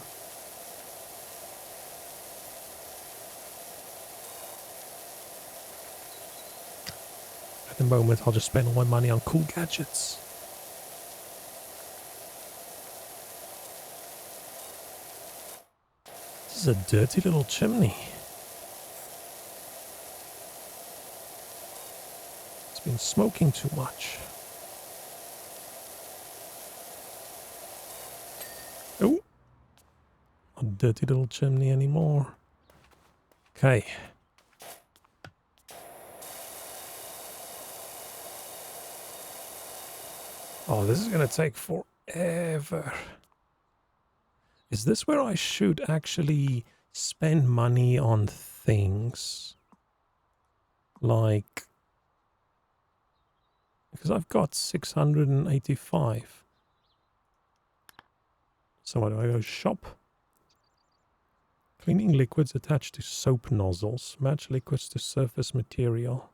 At the moment, I'll just spend all my money on cool gadgets. This is a dirty little chimney. It's been smoking too much. Oh, not a dirty little chimney anymore. Okay. Oh, this is going to take forever. Is this where I should actually spend money on things? Like... Because I've got 685. So where do I go? Shop. Cleaning liquids attached to soap nozzles. Match liquids to surface material.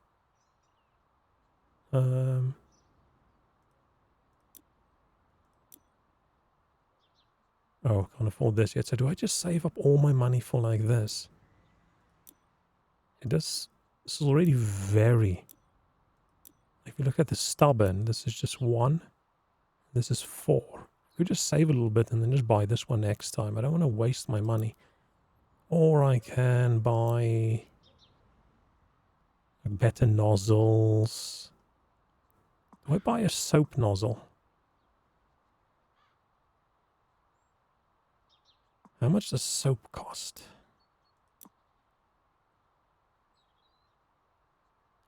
Oh, can't afford this yet. So do I just save up all my money for like this? It does... This is already very... If you look at the stubborn, this is just 1. This is 4. I could just save a little bit and then just buy this one next time. I don't want to waste my money. Or I can buy better nozzles. Do I buy a soap nozzle? How much does soap cost?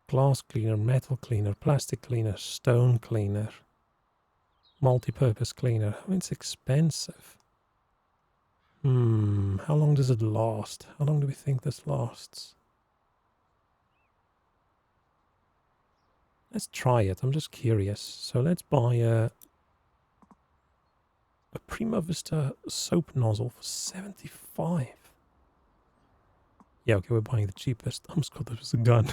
Glass cleaner, metal cleaner, plastic cleaner, stone cleaner, multi-purpose cleaner. I mean, it's expensive. How long does it last? How long do we think this lasts? Let's try it. I'm just curious. So let's buy a Prima Vista soap nozzle for 75. Yeah, okay, we're buying the cheapest. I almost thought this was a gun.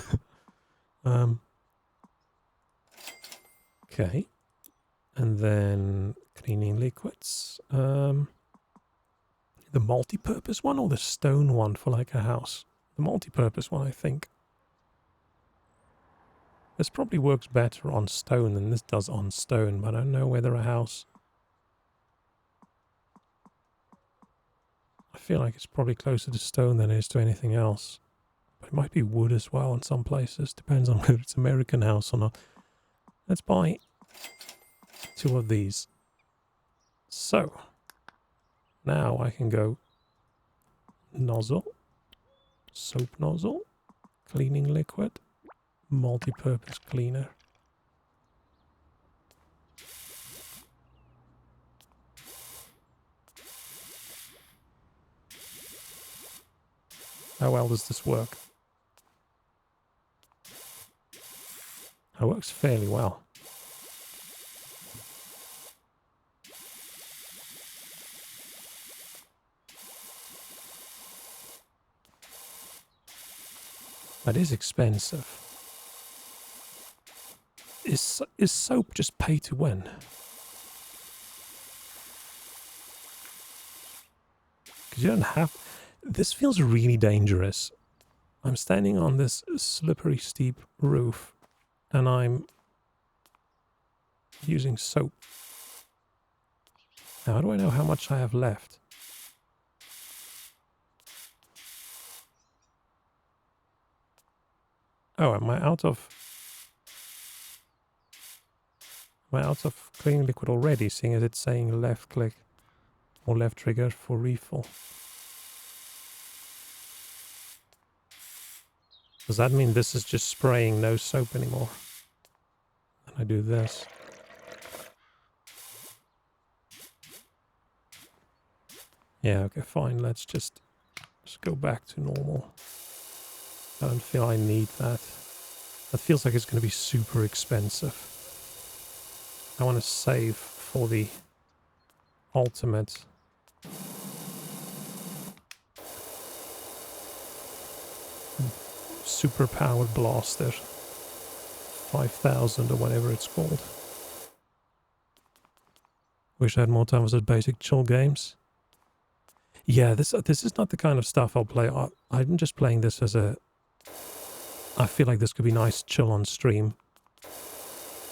Okay. And then cleaning liquids. The multi-purpose one or the stone one for like a house? The multi-purpose one, I think. This probably works better on stone than this does on stone, but I don't know whether a house... I feel like it's probably closer to stone than it is to anything else. But it might be wood as well in some places. Depends on whether it's American house or not. Let's buy 2 of these. So, now I can go nozzle, soap nozzle, cleaning liquid, multi-purpose cleaner. How well does this work? It works fairly well. That is expensive. Is soap just pay to win? Because you don't have... This feels really dangerous. I'm standing on this slippery, steep roof, and I'm using soap. Now, how do I know how much I have left? Oh, am I out of... Am I out of cleaning liquid already, seeing as it's saying left click or left trigger for refill? Does that mean this is just spraying no soap anymore? And I do this. Yeah, okay, fine. Let's just go back to normal. I don't feel I need that. That feels like it's going to be super expensive. I want to save for the ultimate. Super powered blaster. 5,000 or whatever it's called. Wish I had more time for such basic chill games. Yeah, this is not the kind of stuff I'll play. I'm just playing this as a... I feel like this could be nice chill on stream.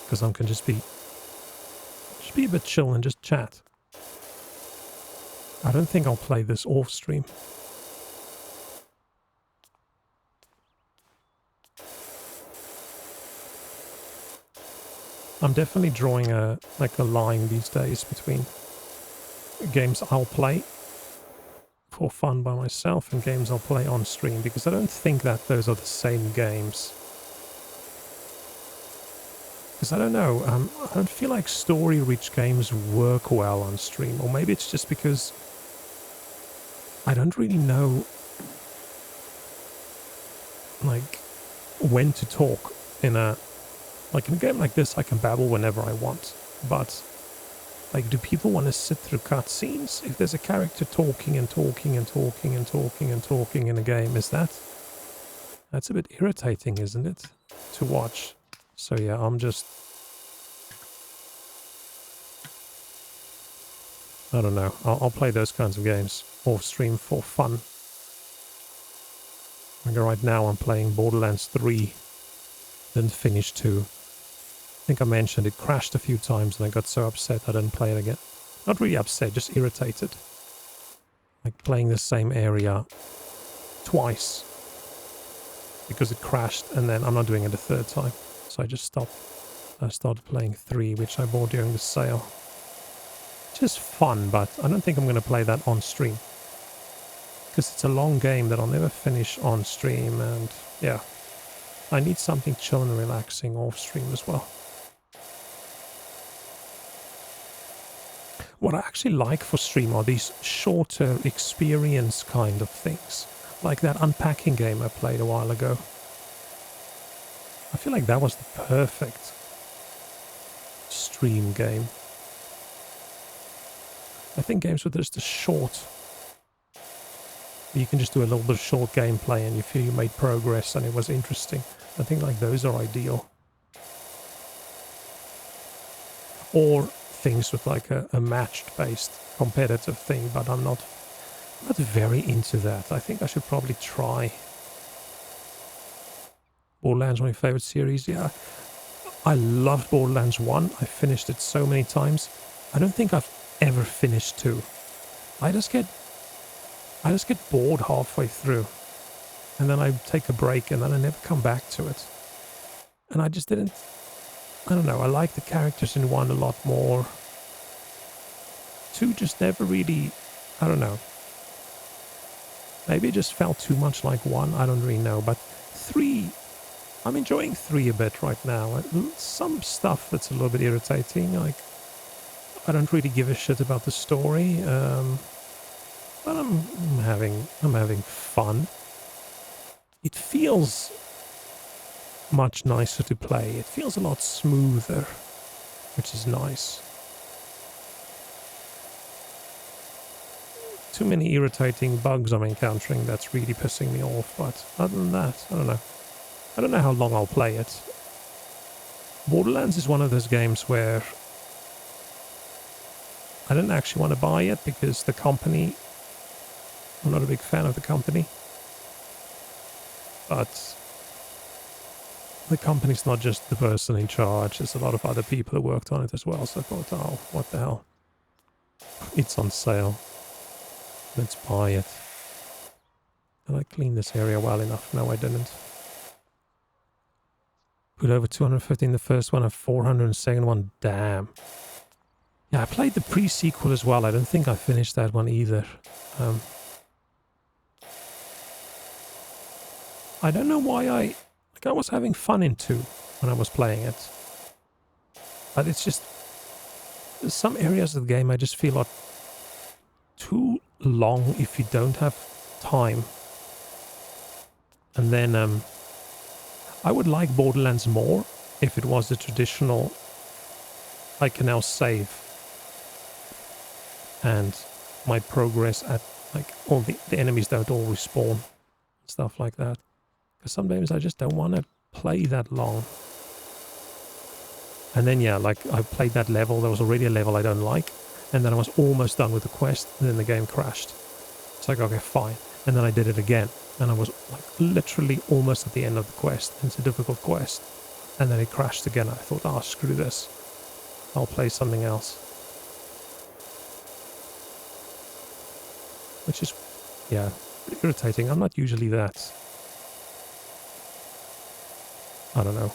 Because I can just be a bit chill and just chat. I don't think I'll play this off stream. I'm definitely drawing a line these days between games I'll play for fun by myself and games I'll play on stream, because I don't think that those are the same games. Because I don't know, I don't feel like story-rich games work well on stream, or maybe it's just because I don't really know like when to talk in a game like this. I can babble whenever I want, but like, do people want to sit through cutscenes if there's a character talking and talking and talking and talking and talking in a game? That's a bit irritating, isn't it, to watch? So yeah, I'm I don't know. I'll play those kinds of games off stream for fun. Like right now I'm playing Borderlands 3. Didn't finish 2. I think I mentioned it crashed a few times and I got so upset I didn't play it again. Not really upset, just irritated. Like playing the same area twice. Because it crashed and then I'm not doing it a third time. So I just stopped. I started playing 3, which I bought during the sale. Just fun, but I don't think I'm going to play that on stream. Because it's a long game that I'll never finish on stream, and yeah. I need something chill and relaxing off stream as well. What I actually like for stream are these shorter experience kind of things. Like that unpacking game I played a while ago. I feel like that was the perfect stream game. I think games with just a short, you can just do a little bit of short gameplay and you feel you made progress and it was interesting. I think like those are ideal. Or things with like a matched based competitive thing, but I'm not very into that. I think I should probably try. Borderlands, my favorite series. Yeah, I loved Borderlands 1. I finished it so many times. I don't think I've ever finished 2. I just get bored halfway through, and then I take a break, and then I never come back to it. And I just didn't. I don't know. I like the characters in 1 a lot more. 2 just never really. I don't know. Maybe it just felt too much like 1. I don't really know. But 3. I'm enjoying 3 a bit right now. Some stuff that's a little bit irritating. Like, I don't really give a shit about the story. But I'm having fun. It feels much nicer to play. It feels a lot smoother, which is nice. Too many irritating bugs I'm encountering that's really pissing me off, but other than that, I don't know. I don't know how long I'll play it. Borderlands is one of those games where I didn't actually want to buy it because the company, I'm not a big fan of the company, but the company's not just the person in charge, there's a lot of other people who worked on it as well, so I thought, oh, what the hell. It's on sale. Let's buy it. Did I clean this area well enough? No, I didn't. Put over 250 in the first one and 400 in the second one. Damn. Yeah, I played the pre-sequel as well. I don't think I finished that one either. I don't know why I was having fun in 2 when I was playing it. But it's just... There's some areas of the game I just feel are too long if you don't have time. And then... I would like Borderlands more if it was the traditional, I can now save and my progress at, like, all the enemies don't all respawn, stuff like that. Because sometimes I just don't want to play that long. And then, yeah, like, I played that level, there was already a level I don't like, and then I was almost done with the quest, and then the game crashed. It's like, okay, fine. And then I did it again. And I was like literally almost at the end of the quest. It's a difficult quest. And then it crashed again. I thought, oh, screw this. I'll play something else. Which is, yeah, pretty irritating. I'm not usually that, I don't know,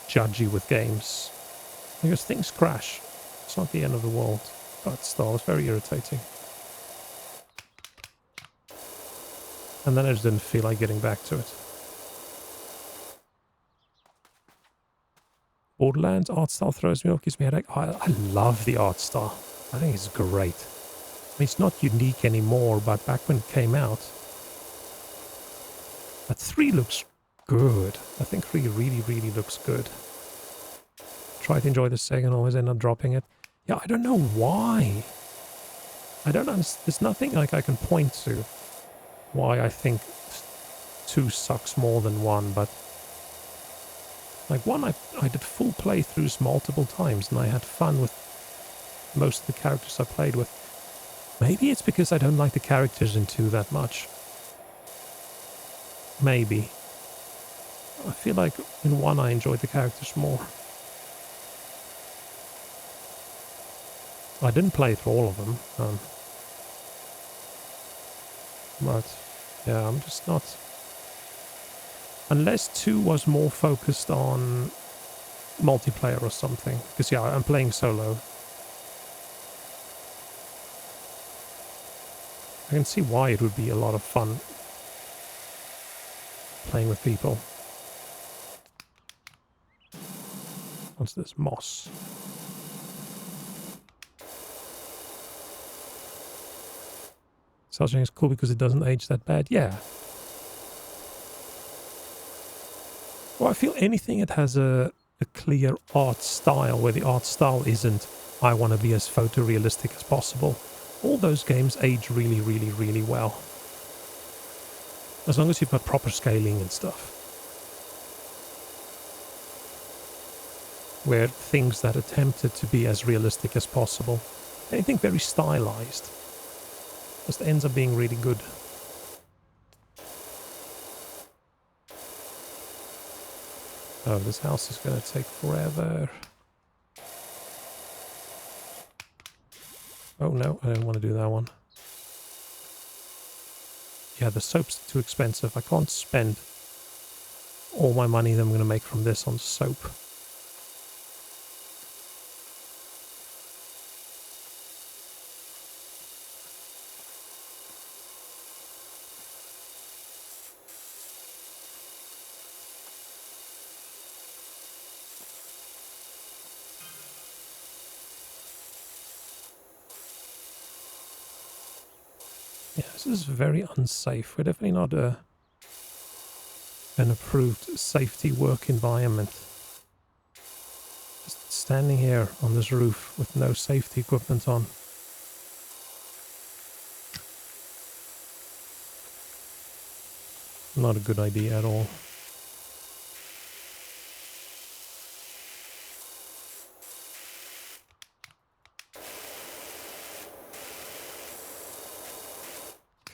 judgy with games. Because things crash. It's not the end of the world. But still, it's very irritating. And then I just didn't feel like getting back to it. Borderlands art style throws me off, gives me a headache. I love the art style. I think it's great. I mean, it's not unique anymore, but back when it came out... But 3 looks good. I think 3 really, really looks good. Try to enjoy the second, always end up dropping it. Yeah, I don't know why. I don't understand. There's nothing like I can point to why I think 2 sucks more than 1, but like 1 I did full playthroughs multiple times and I had fun with most of the characters I played with. Maybe it's because I don't like the characters in 2 that much. Maybe. I feel like in 1 I enjoyed the characters more. I didn't play through all of them. But yeah, I'm just not... Unless 2 was more focused on multiplayer or something. Because yeah, I'm playing solo. I can see why it would be a lot of fun playing with people. What's this? Moss. Selching is cool because it doesn't age that bad. Yeah. Well, I feel anything that has a clear art style, where the art style isn't, I want to be as photorealistic as possible. All those games age really, really, really well. As long as you've got proper scaling and stuff. Where things that attempted to be as realistic as possible, anything very stylized, just ends up being really good. Oh, this house is going to take forever. Oh no, I don't want to do that one. Yeah, the soap's too expensive. I can't spend all my money that I'm going to make from this on soap. Yeah, this is very unsafe. We're definitely not an approved safety work environment. Just standing here on this roof with no safety equipment on. Not a good idea at all.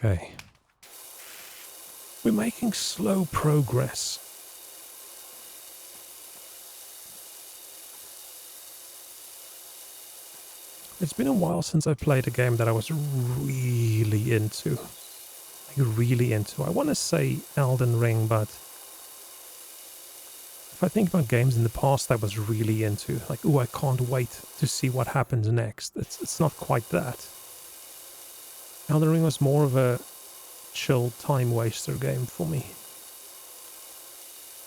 Okay. We're making slow progress. It's been a while since I played a game that I was really into. Like really into. I want to say Elden Ring, but if I think about games in the past I was really into, like, oh, I can't wait to see what happens next. It's not quite that. Elden Ring was more of a chill time waster game for me.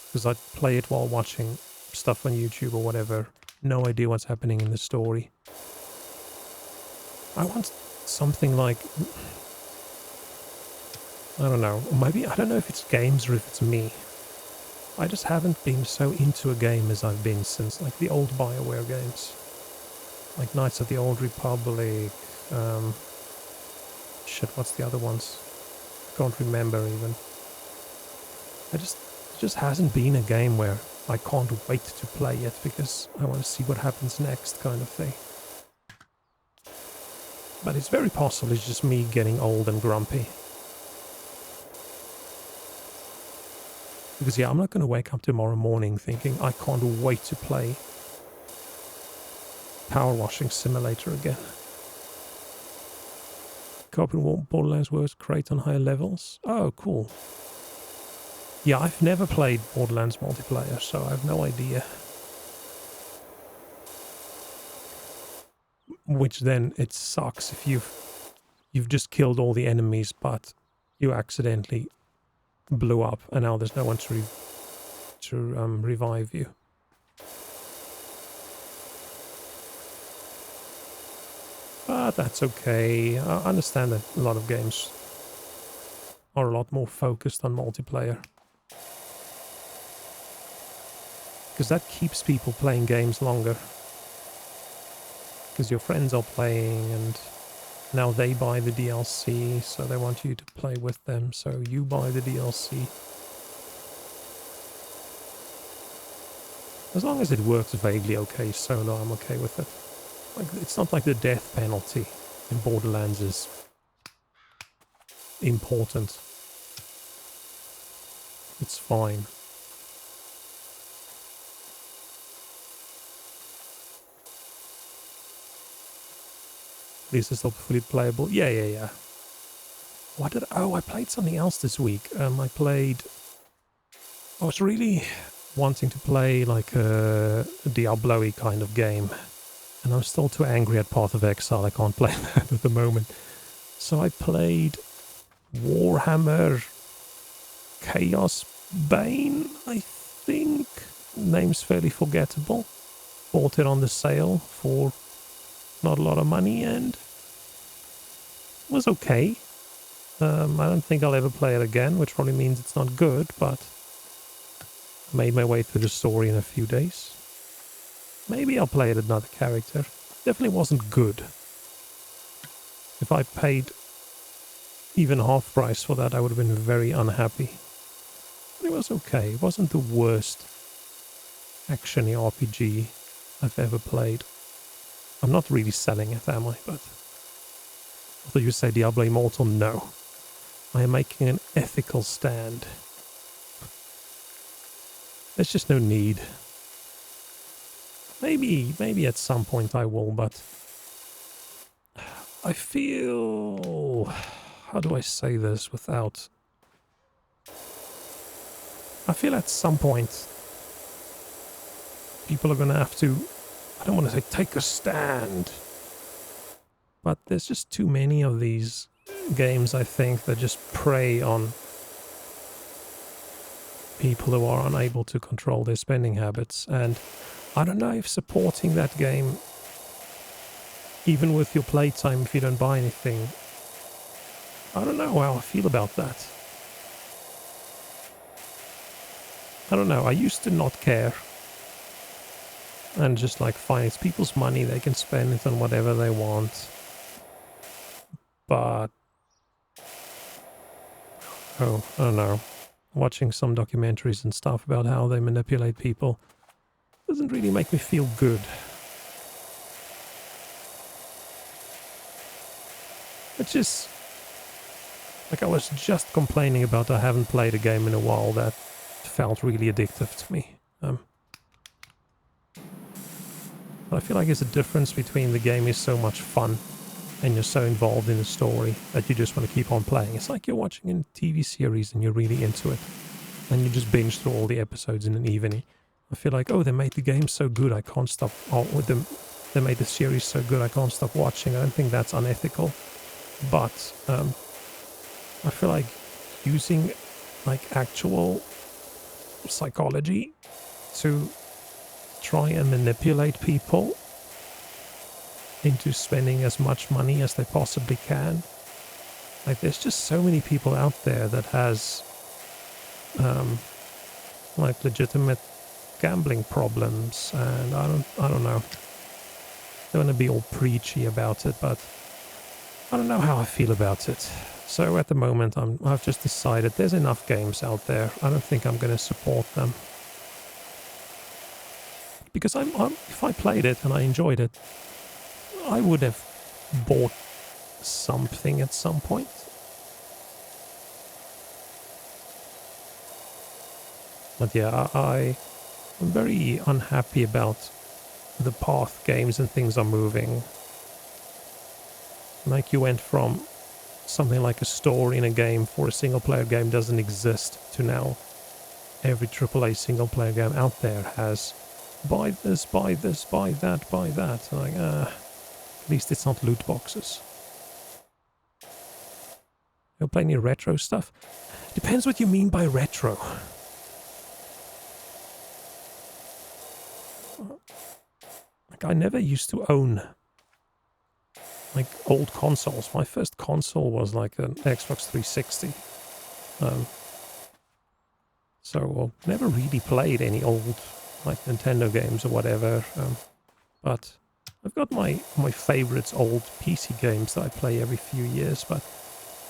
Because I'd play it while watching stuff on YouTube or whatever. No idea what's happening in the story. I want something like... I don't know. Maybe, I don't know if it's games or if it's me. I just haven't been so into a game as I've been since, like, the old BioWare games. Like Knights of the Old Republic, shit, what's the other ones? Can't remember even. It just hasn't been a game where I can't wait to play it because I want to see what happens next, kind of thing. But it's very possible it's just me getting old and grumpy. Because yeah, I'm not going to wake up tomorrow morning thinking I can't wait to play Power Washing Simulator again. Co-op in Borderlands works great on higher levels. Oh, cool. Yeah, I've never played Borderlands multiplayer, so I have no idea. Which then it sucks if you've just killed all the enemies, but you accidentally blew up, and now there's no one to revive you. But that's okay. I understand that a lot of games are a lot more focused on multiplayer. Because that keeps people playing games longer. Because your friends are playing and now they buy the DLC, so they want you to play with them, so you buy the DLC. As long as it works vaguely okay solo, I'm okay with it. Like, it's not like the death penalty in Borderlands is important. It's fine. This is not fully playable. Yeah. What did... Oh, I played something else this week. I was really wanting to play like a Diablo-y kind of game. And I'm still too angry at Path of Exile. I can't play that at the moment. So I played Warhammer Chaos Bane, I think. Name's fairly forgettable. Bought it on the sale for not a lot of money and it was okay. I don't think I'll ever play it again, which probably means it's not good, but I made my way through the story in a few days. Maybe I'll play it with another character. Definitely wasn't good. If I paid even half price for that, I would have been very unhappy. But it was okay. It wasn't the worst action-y RPG I've ever played. I'm not really selling it, am I? But although you say Diablo Immortal, no. I am making an ethical stand. There's just no need. Maybe at some point I will, but I feel... How do I say this without... I feel at some point people are going to have to... I don't want to say take a stand. But there's just too many of these games, I think, that just prey on people who are unable to control their spending habits. And I don't know if supporting that game, even with your playtime, if you don't buy anything, I don't know how I feel about that. I don't know, I used to not care. And just like, fine, it's people's money, they can spend it on whatever they want. But... oh, I don't know. Watching some documentaries and stuff about how they manipulate people doesn't really make me feel good. It's just... like, I was just complaining about I haven't played a game in a while that felt really addictive to me. But I feel like there's a difference between the game is so much fun and you're so involved in the story that you just want to keep on playing. It's like you're watching a TV series and you're really into it. And you just binge through all the episodes in an evening. I feel like, oh, they made the game so good, I can't stop... oh, with them, they made the series so good, I can't stop watching. I don't think that's unethical. But I feel like using like actual psychology to try and manipulate people into spending as much money as they possibly can. Like, there's just so many people out there that has like legitimate gambling problems, and I don't know. I don't want to be all preachy about it, but I don't know how I feel about it. So at the moment, I've just decided there's enough games out there. I don't think I'm going to support them. Because if I played it and I enjoyed it, I would have bought something at some point. But yeah, I'm very unhappy about the path games and things are moving. Like, you went from something like a story in a game for a single player game doesn't exist to now every AAA single player game out there has buy this, buy this, buy that, buy that. Like, at least it's not loot boxes. You'll play any retro stuff? Depends what you mean by retro. Like, I never used to own like old consoles. My first console was like an Xbox 360. So never really played any old like Nintendo games or whatever. But I've got my favorites old PC games that I play every few years, but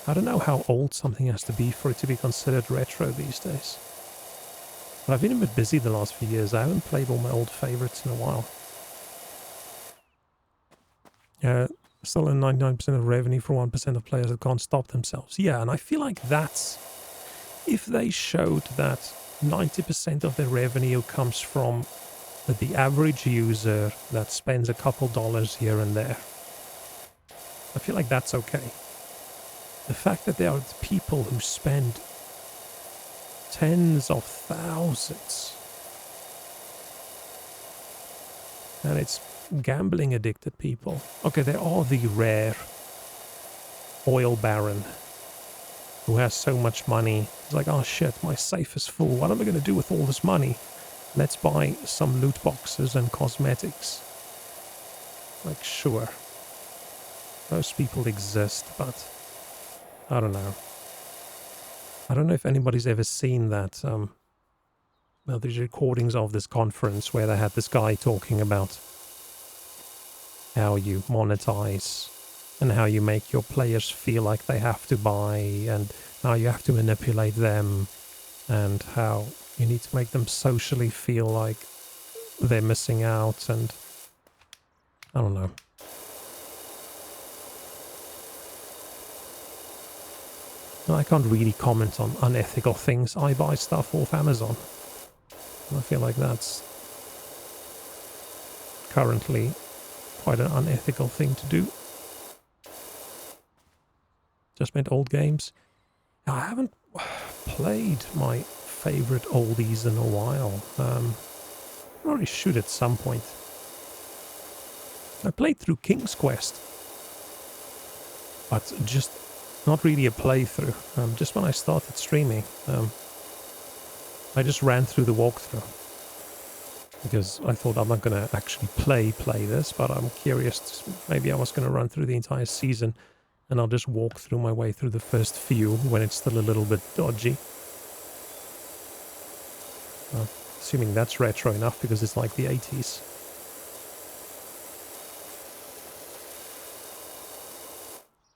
I don't know how old something has to be for it to be considered retro these days. But I've been a bit busy the last few years. I haven't played all my old favorites in a while. Uh, Still in 99% of revenue for 1% of players that can't stop themselves. Yeah, and I feel like that's... If they showed that 90% of their revenue comes from the average user that spends a couple dollars here and there, I feel like that's okay. The fact that there are people who spend tens of thousands, and it's gambling addicted people. Okay, there are the rare oil baron who has so much money. It's like, oh shit, my safe is full. What am I going to do with all this money? Let's buy some loot boxes and cosmetics. Like, sure. Those people exist, but I don't know. I don't know if anybody's ever seen that. Well, there's recordings of this conference where they had this guy talking about how you monetize and how you make your players feel like they have to buy and how you have to manipulate them and how you need to make them socially feel like they're missing out, and I don't know. And I can't really comment on unethical things. I buy stuff off Amazon. And I feel like that's currently quite an unethical thing to do. Just meant old games. I haven't played my favorite oldies in a while. I probably should at some point. I played through King's Quest, but just not really a playthrough. Just when I started streaming, I just ran through the walkthrough because I thought I'm not going to actually play this, but I'm curious. Maybe I was going to run through the entire season, and I'll just walk through my way through the first few when it's still a little bit dodgy. Assuming that's retro enough because it's like the 80s.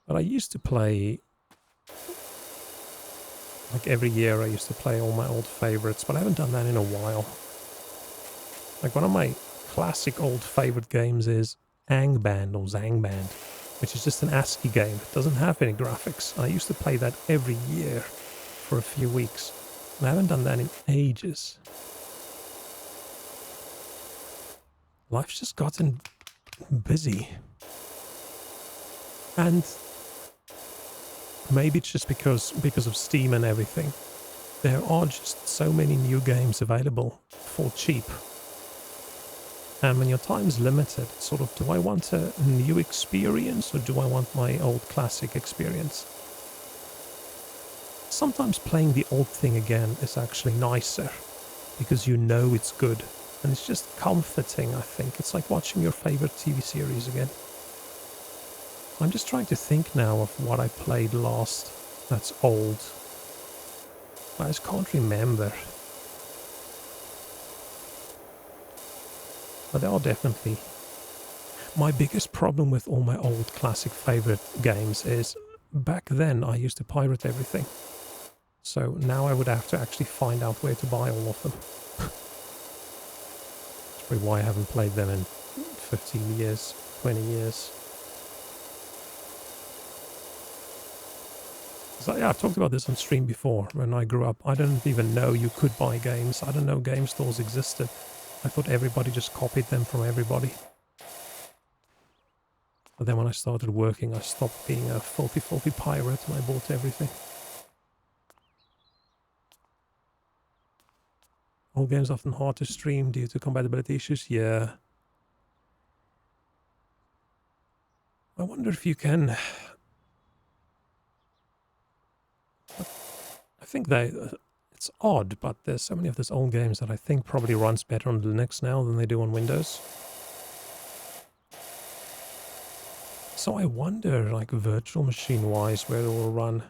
But I used to play, like every year I used to play all my old favorites, but I haven't done that in a while. Like one of my classic old favorite games is Angband or Zangband, which is just an ASCII game. It doesn't have any graphics. And I used to play that every year for a few weeks. And I haven't done that in ages. Life's just gotten busy. And maybe it's just because of Steam and everything. There are just so many new games available for cheap. And when your time's limited, it's sort of, do I want a new experience or do I want my old classic experience? Sometimes playing the old thing again is actually nicer because you know it's good. And it's just comforting, I think. It's like watching your favorite TV series again. I'm just trying to think now of what I played last that's old. I just can't remember. But there are definitely... My biggest problem with all my old classic favorite games is back then I used to pirate everything. So now I would have to actually find out where to buy all of them. That's probably why I haven't played them in 15 years, 20 years. So yeah, I've talked about this on stream before. When I grew up, I didn't even know you could buy games. I didn't know game stores existed. I thought everybody just copied them from everybody. But then when I started working, I stopped being a filthy pirate and I bought everything. Old games often hard to stream due to compatibility issues. Yeah. I wonder if you can... I think it's odd, but there's so many of these old games that I think probably runs better on Linux now than they do on Windows. So I wonder, like virtual machine-wise, where it will run.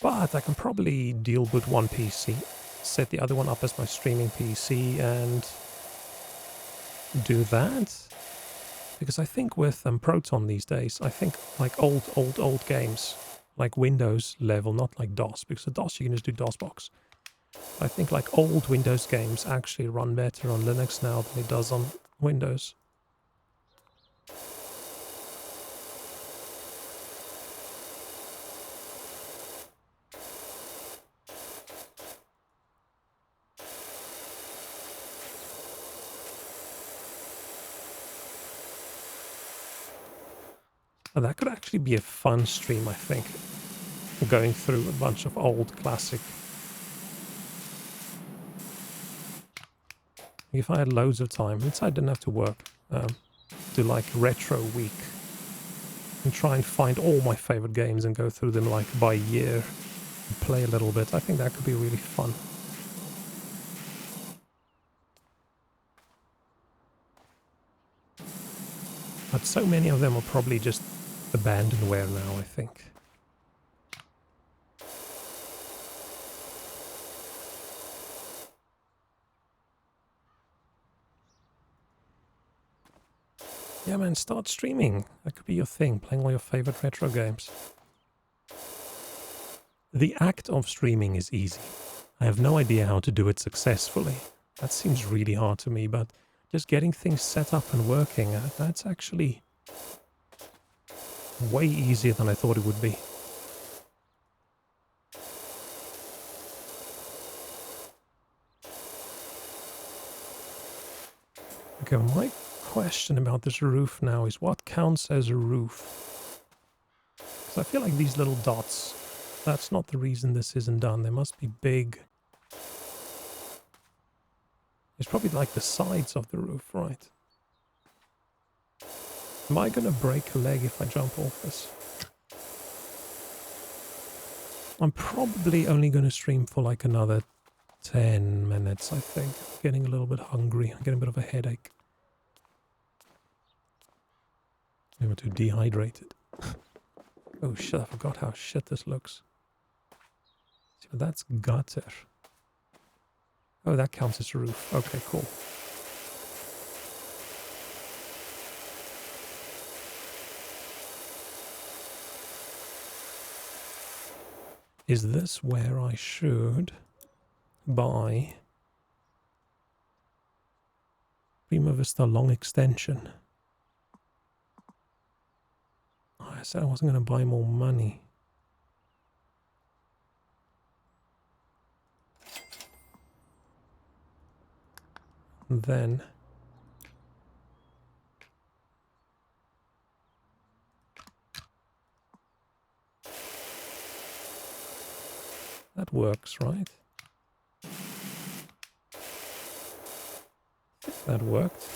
But I can probably deal with one PC, set the other one up as my streaming PC, and do that. Because I think with Proton these days, I think like old games, like Windows level, not like DOS, because the DOS you can just do DOSBox. I think like old Windows games actually run better on Linux now than it does on Windows. Now, that could actually be a fun stream, I think. Going through a bunch of old classic. If I had loads of time, I didn't have to work, do like retro week and try and find all my favorite games and go through them like by year and play a little bit. I think that could be really fun. But so many of them are probably just abandonware now, I think. Yeah, man, start streaming. That could be your thing, playing all your favorite retro games. The act of streaming is easy. I have no idea how to do it successfully. That seems really hard to me, but just getting things set up and working, that's actually way easier than I thought it would be. Okay, my question about this roof now is what counts as a roof? Because I feel like these little dots, that's not the reason this isn't done. They must be big. It's probably like the sides of the roof, right? Am I gonna break a leg if I jump off this? I'm probably only gonna stream for like another 10 minutes, I think. I'm getting a little bit hungry. I'm getting a bit of a headache. Maybe too dehydrated. Oh shit, I forgot how shit this looks. So that's gutter. Oh, that counts as a roof. Okay, cool. Is this where I should buy Prima Vista long extension? Oh, I said I wasn't going to buy more money. And then that works, right? That worked.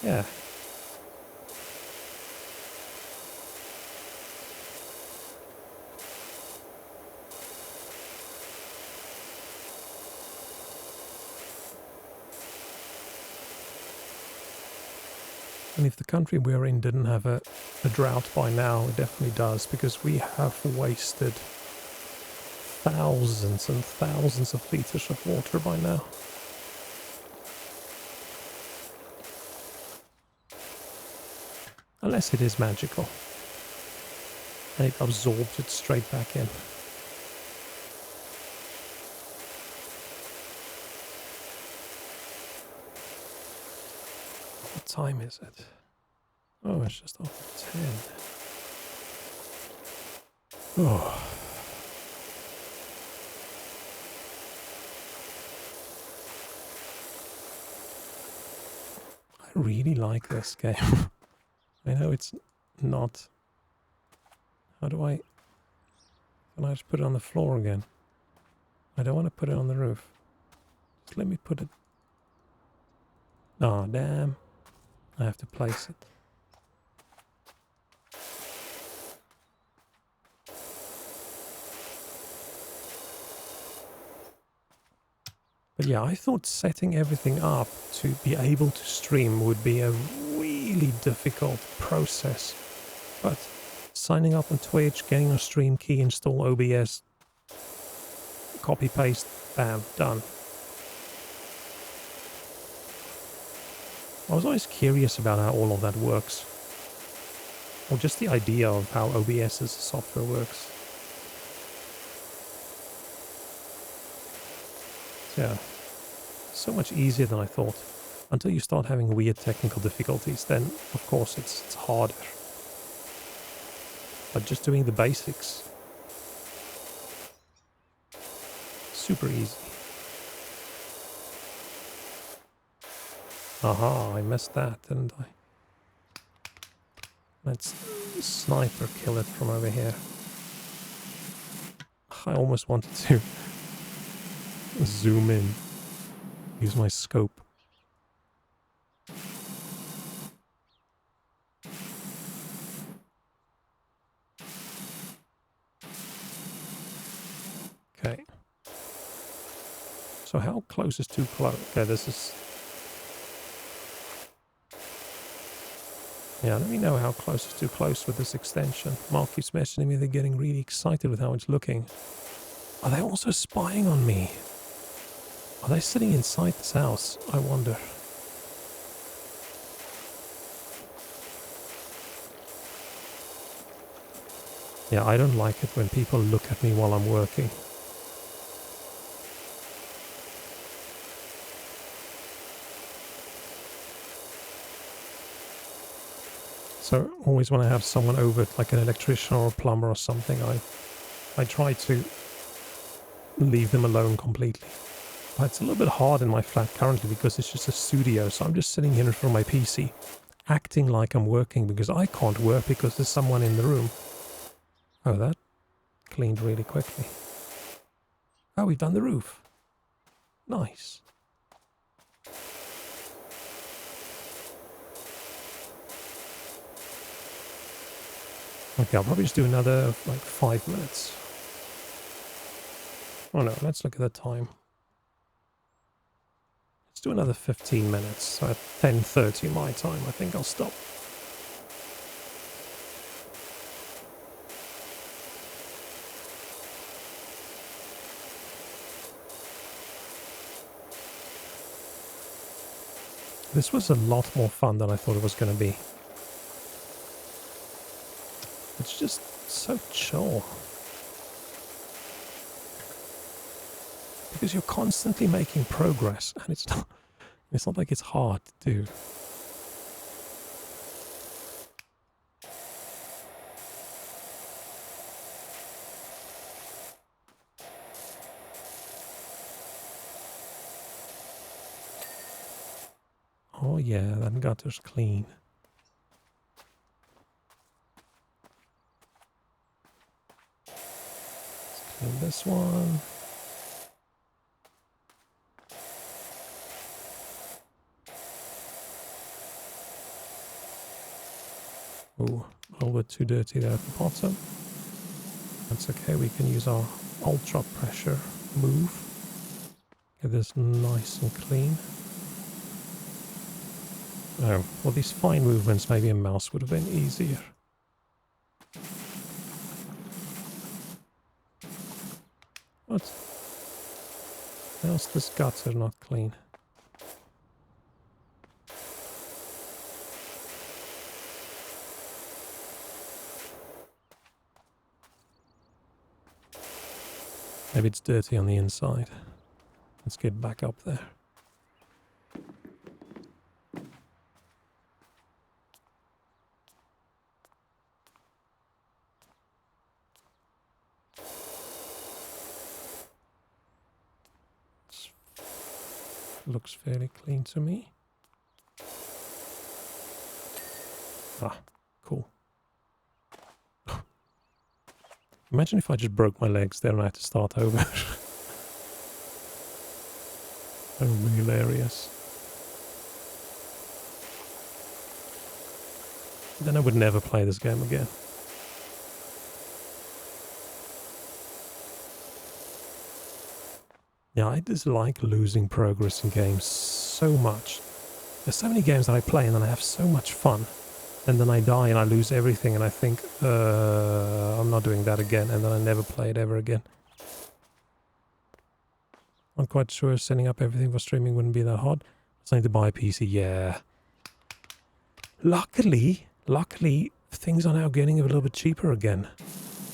Yeah. And if the country we're in didn't have a drought by now, it definitely does, because we have wasted thousands and thousands of liters of water by now. Unless it is magical. And it absorbs it straight back in. What time is it? Oh, it's just after 10. Oh. I really like this game. I know it's not... How do I... Can I just put it on the floor again? I don't want to put it on the roof. Just let me put it... Oh, damn. I have to place it. But yeah, I thought setting everything up to be able to stream would be a really difficult process. But signing up on Twitch, getting a stream key, install OBS, copy paste, bam, done. I was always curious about how all of that works. Or just the idea of how OBS as a software works. Yeah, so much easier than I thought. Until you start having weird technical difficulties, then of course it's harder. But just doing the basics, super easy. Aha, I missed that, didn't I? Let's sniper kill it from over here. I almost wanted to zoom in. Use my scope. Okay. So how close is too close? Okay, this is... Yeah, let me know how close is too close with this extension. Mark keeps mentioning me they're getting really excited with how it's looking. Are they also spying on me? Are they sitting inside this house? I wonder. Yeah, I don't like it when people look at me while I'm working. So always when I have someone over, like an electrician or a plumber or something, I try to leave them alone completely. But it's a little bit hard in my flat currently because it's just a studio, so I'm just sitting here in front of my PC, acting like I'm working because I can't work because there's someone in the room. Oh, that cleaned really quickly. Oh, we've done the roof. Nice. Okay, I'll probably just do another, like, 5 minutes. Oh no, let's look at the time. Let's do another 15 minutes. So at 10:30 my time, I think I'll stop. This was a lot more fun than I thought it was going to be. It's just so chill. Because you're constantly making progress, and it's not like it's hard to do. Oh yeah, that gutter's clean. Let's clean this one. Ooh, a little bit too dirty there at the bottom. That's okay, we can use our ultra pressure move. Get this nice and clean. Oh, well, these fine movements, maybe a mouse would have been easier. What? How's this gutter not clean? Maybe it's dirty on the inside. Let's get back up there. Looks fairly clean to me. Ah, cool. Imagine if I just broke my legs there and I had to start over. Oh, hilarious. Then I would never play this game again. Yeah, I dislike losing progress in games so much. There's so many games that I play and then I have so much fun. And then I die and I lose everything and I think, I'm not doing that again. And then I never play it ever again. I'm quite sure setting up everything for streaming wouldn't be that hard. It's need to buy a PC, yeah. Luckily, things are now getting a little bit cheaper again.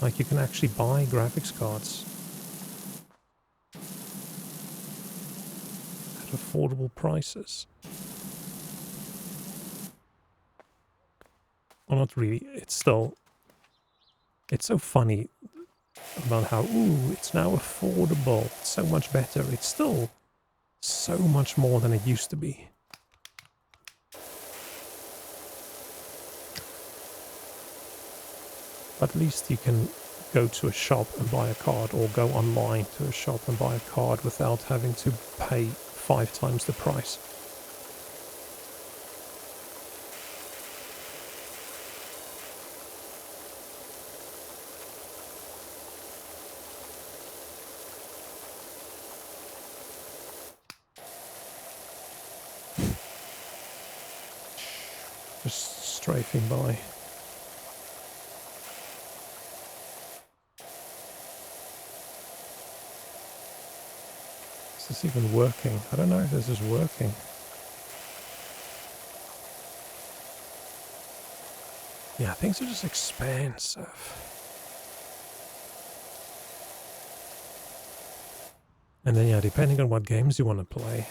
Like you can actually buy graphics cards at affordable prices. Well, not really. It's still... It's so funny about how, ooh, it's now affordable. It's so much better. It's still so much more than it used to be. At least you can go to a shop and buy a card, or go online to a shop and buy a card without having to pay 5 times the price. Just strafing by. Is this even working? I don't know if this is working. Yeah, things are just expensive. And then, yeah, depending on what games you want to play,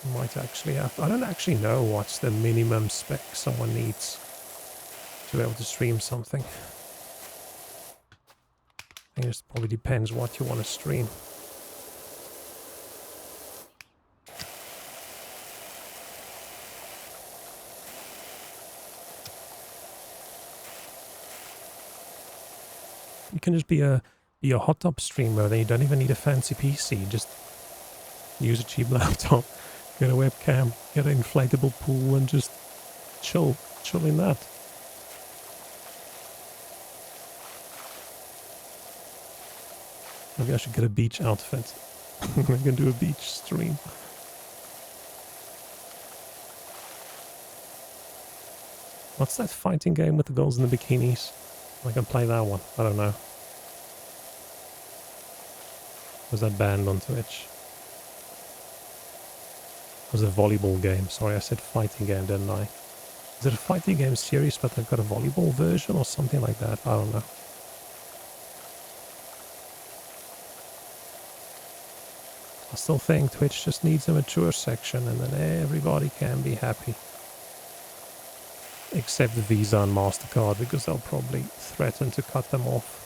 you might actually have... I don't actually know what's the minimum spec someone needs to be able to stream something. I think it just probably depends what you want to stream. You can just be a hot tub streamer, then you don't even need a fancy PC. Just use a cheap laptop, get a webcam, get an inflatable pool, and just chill in that. Maybe I should get a beach outfit. I can do a beach stream. What's that fighting game with the girls in the bikinis? I can play that one. I don't know. Was that banned on Twitch? It was a volleyball game. Sorry, I said fighting game, didn't I? Is it a fighting game series, but they've got a volleyball version or something like that? I don't know. I still think Twitch just needs a mature section and then everybody can be happy. Except the Visa and MasterCard, because they'll probably threaten to cut them off.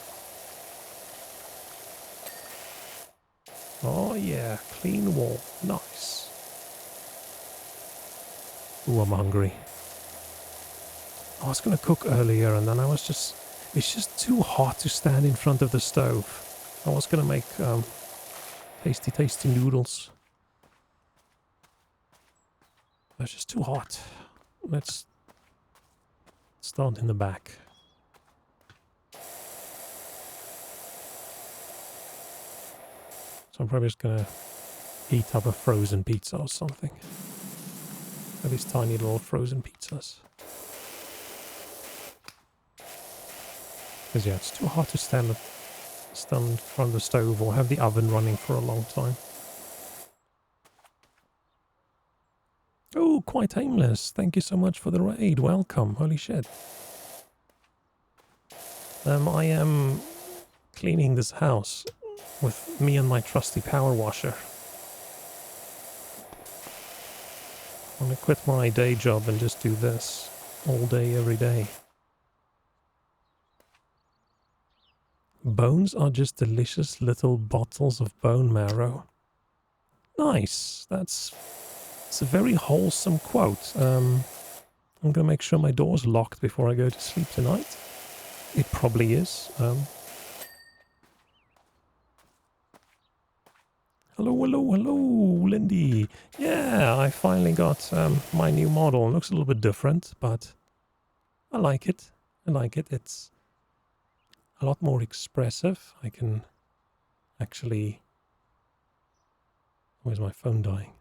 Oh yeah, clean wall. Nice. Ooh, I'm hungry. I was gonna cook earlier and then I was just... It's just too hot to stand in front of the stove. I was gonna make tasty noodles. It's just too hot. Let's start in the back. So I'm probably just gonna heat up a frozen pizza or something. These tiny little frozen pizzas. Because yeah, it's too hot to stand in front of the stove or have the oven running for a long time. Oh, quite aimless. Thank you so much for the raid. Welcome. Holy shit. I am cleaning this house with me and my trusty power washer. I'm gonna quit my day job and just do this all day, every day. Bones are just delicious little bottles of bone marrow. Nice. It's a very wholesome quote. I'm gonna make sure my door's locked before I go to sleep tonight. It probably is. Hello, Lindy. Yeah, I finally got my new model. It looks a little bit different, but I like it. It's a lot more expressive. I can actually... Where's my phone dying?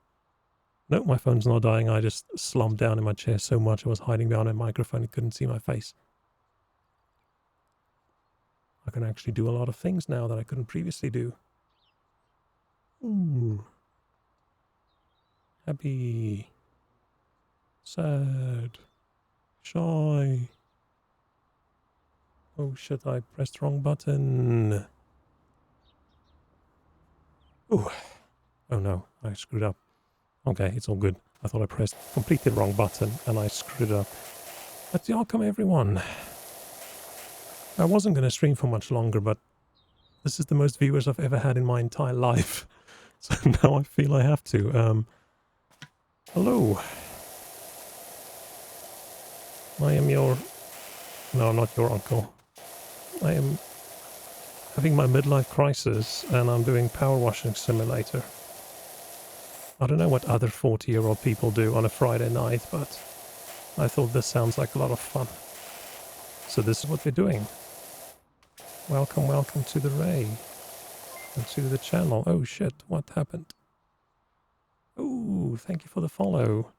No, my phone's not dying. I just slumped down in my chair so much I was hiding behind a microphone. It couldn't see my face. I can actually do a lot of things now that I couldn't previously do. Ooh. Happy. Sad. Shy. Oh shit, I pressed the wrong button. Ooh. Oh no, I screwed up. Okay, it's all good. I thought I pressed completely the wrong button and I screwed it up. But welcome everyone. I wasn't going to stream for much longer, but this is the most viewers I've ever had in my entire life. So now I feel I have to. Hello. I am your No, I'm not your uncle. I am having my midlife crisis and I'm doing power washing simulator. I don't know what other 40-year-old people do on a Friday night, but I thought this sounds like a lot of fun. So this is what we're doing. Welcome, welcome to the Ray. And to the channel. Oh shit, what happened? Oh, thank you for the follow.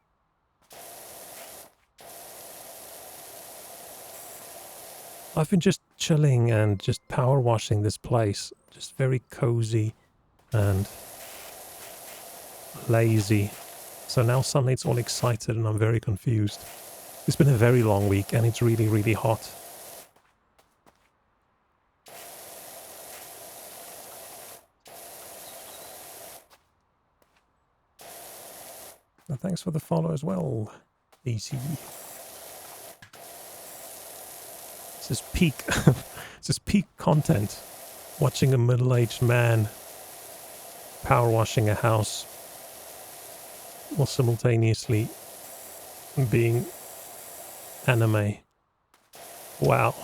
I've been just chilling and just power washing this place. Just very cozy and lazy. So now suddenly it's all excited and I'm very confused. It's been a very long week and it's really, really hot. And thanks for the follow as well, AC. This is peak, this is peak content. Watching a middle-aged man power washing a house while simultaneously being anime. Wow.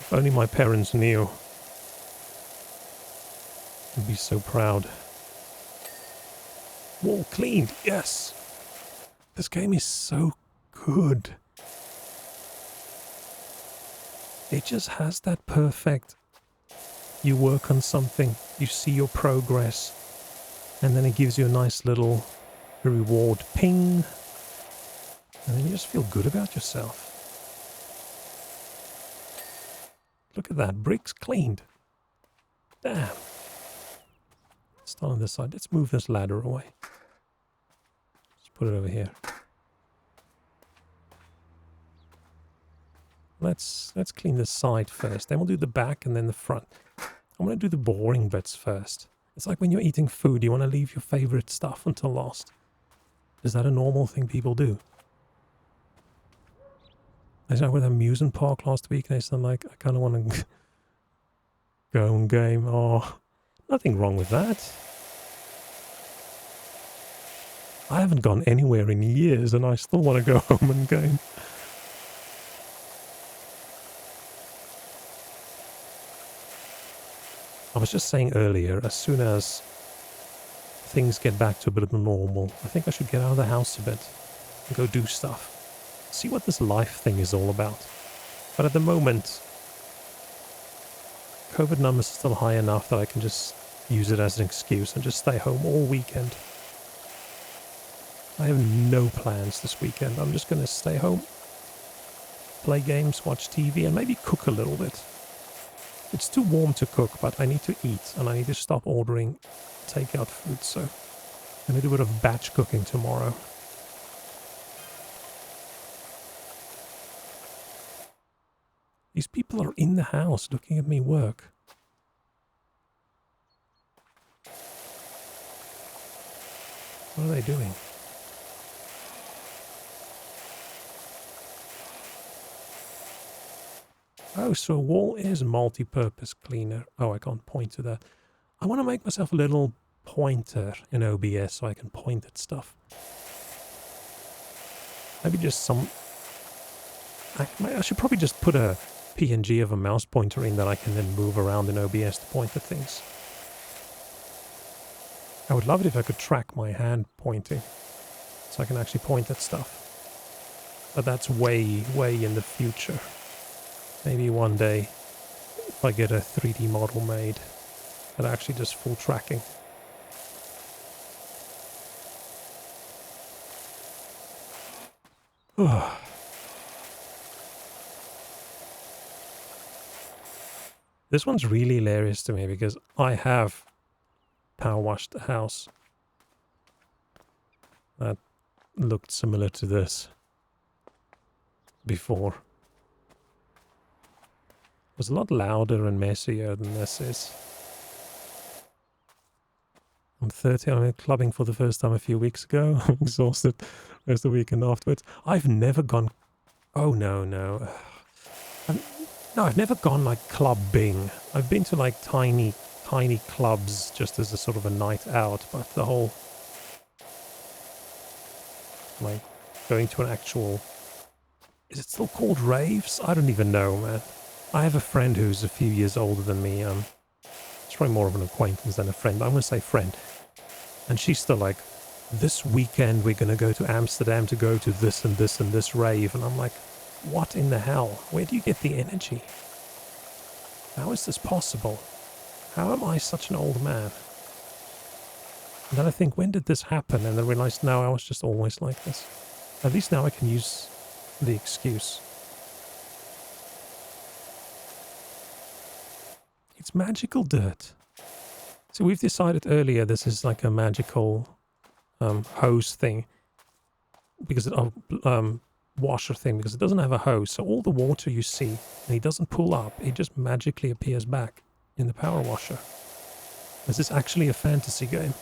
If only my parents knew. I'd be so proud. Wall cleaned, yes! This game is so good. It just has that perfect, you work on something, you see your progress, and then it gives you a nice little reward ping, and then you just feel good about yourself. Look at that, bricks cleaned. Damn. Start on this side. Let's move this ladder away. Just put it over here. Let's clean this side first. Then we'll do the back and then the front. I'm going to do the boring bits first. It's like when you're eating food, you want to leave your favorite stuff until last. Is that a normal thing people do? I was out with amusement park last week and I said, like, I kind of want to go and game. Oh, nothing wrong with that. I haven't gone anywhere in years and I still want to go home and game. I was just saying earlier, as soon as things get back to a bit of normal, I think I should get out of the house a bit and go do stuff. See what this life thing is all about. But at the moment, COVID numbers are still high enough that I can just use it as an excuse and just stay home all weekend. I have no plans this weekend. I'm just going to stay home, play games, watch TV, and maybe cook a little bit. It's too warm to cook, but I need to eat, and I need to stop ordering takeout food, so I'm going to do a bit of batch cooking tomorrow. These people are in the house looking at me work. What are they doing? Oh, so a wall is multi-purpose cleaner. Oh, I can't point to that. I want to make myself a little pointer in OBS so I can point at stuff. Maybe just some... I should probably just put a PNG of a mouse pointer in that I can then move around in OBS to point at things. I would love it if I could track my hand pointing, so I can actually point at stuff. But that's way, way in the future. Maybe one day, if I get a 3D model made, that actually does full tracking. This one's really hilarious to me because I have power washed a house that looked similar to this before. It was a lot louder and messier than this is. I'm 30, I went clubbing for the first time a few weeks ago. I'm exhausted. There's the weekend afterwards. I've never gone... Oh, no, no. No, I've never gone, like, clubbing. I've been to, like, tiny clubs just as a sort of a night out, but the whole... like, going to an actual Is it still called raves? I don't even know, man. I have a friend who's a few years older than me. It's probably more of an acquaintance than a friend, but I'm going to say friend. And she's still like, this weekend we're going to go to Amsterdam to go to this and this and this rave. And I'm like, what in the hell? Where do you get the energy? How is this possible? How am I such an old man? And then I think, when did this happen? And then I realized, no, I was just always like this. At least now I can use the excuse. It's magical dirt. So we've decided earlier this is like a magical hose thing. Because washer thing, because it doesn't have a hose. So all the water you see, and it doesn't pull up, it just magically appears back in the power washer. This is actually a fantasy game.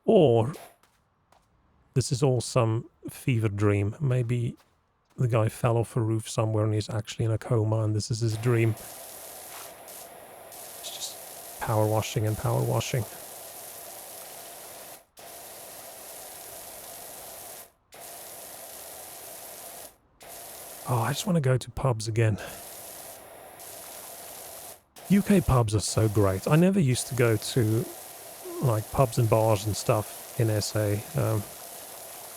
Or this is all some fever dream. Maybe the guy fell off a roof somewhere and he's actually in a coma and this is his dream. It's just power washing and power washing. Oh, I just want to go to pubs again. UK pubs are so great. I never used to go to like pubs and bars and stuff in SA.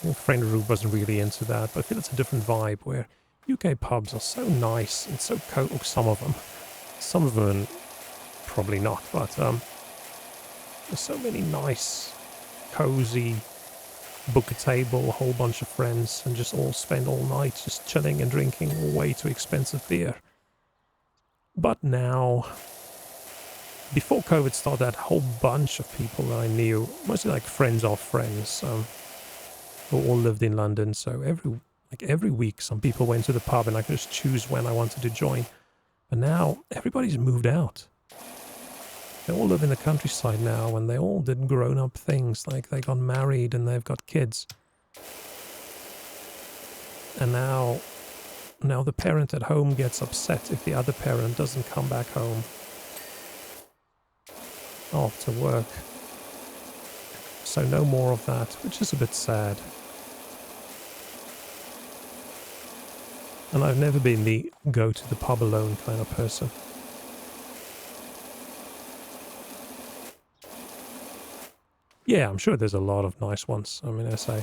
My friend group wasn't really into that, but I feel it's a different vibe where UK pubs are so nice and so some of them. Some of them probably not, but there's so many nice, cozy, book a table, a whole bunch of friends, and just all spend all night just chilling and drinking way too expensive beer. But now, before COVID started, that whole bunch of people that I knew, mostly like friends of friends, who all lived in London. So every week, some people went to the pub, and I could just choose when I wanted to join. But now everybody's moved out. They all live in the countryside now, and they all did grown-up things, like they got married and they've got kids. And now the parent at home gets upset if the other parent doesn't come back home after work. So no more of that, which is a bit sad. And I've never been the go to the pub alone kind of person. Yeah, I'm sure there's a lot of nice ones. I mean, I say,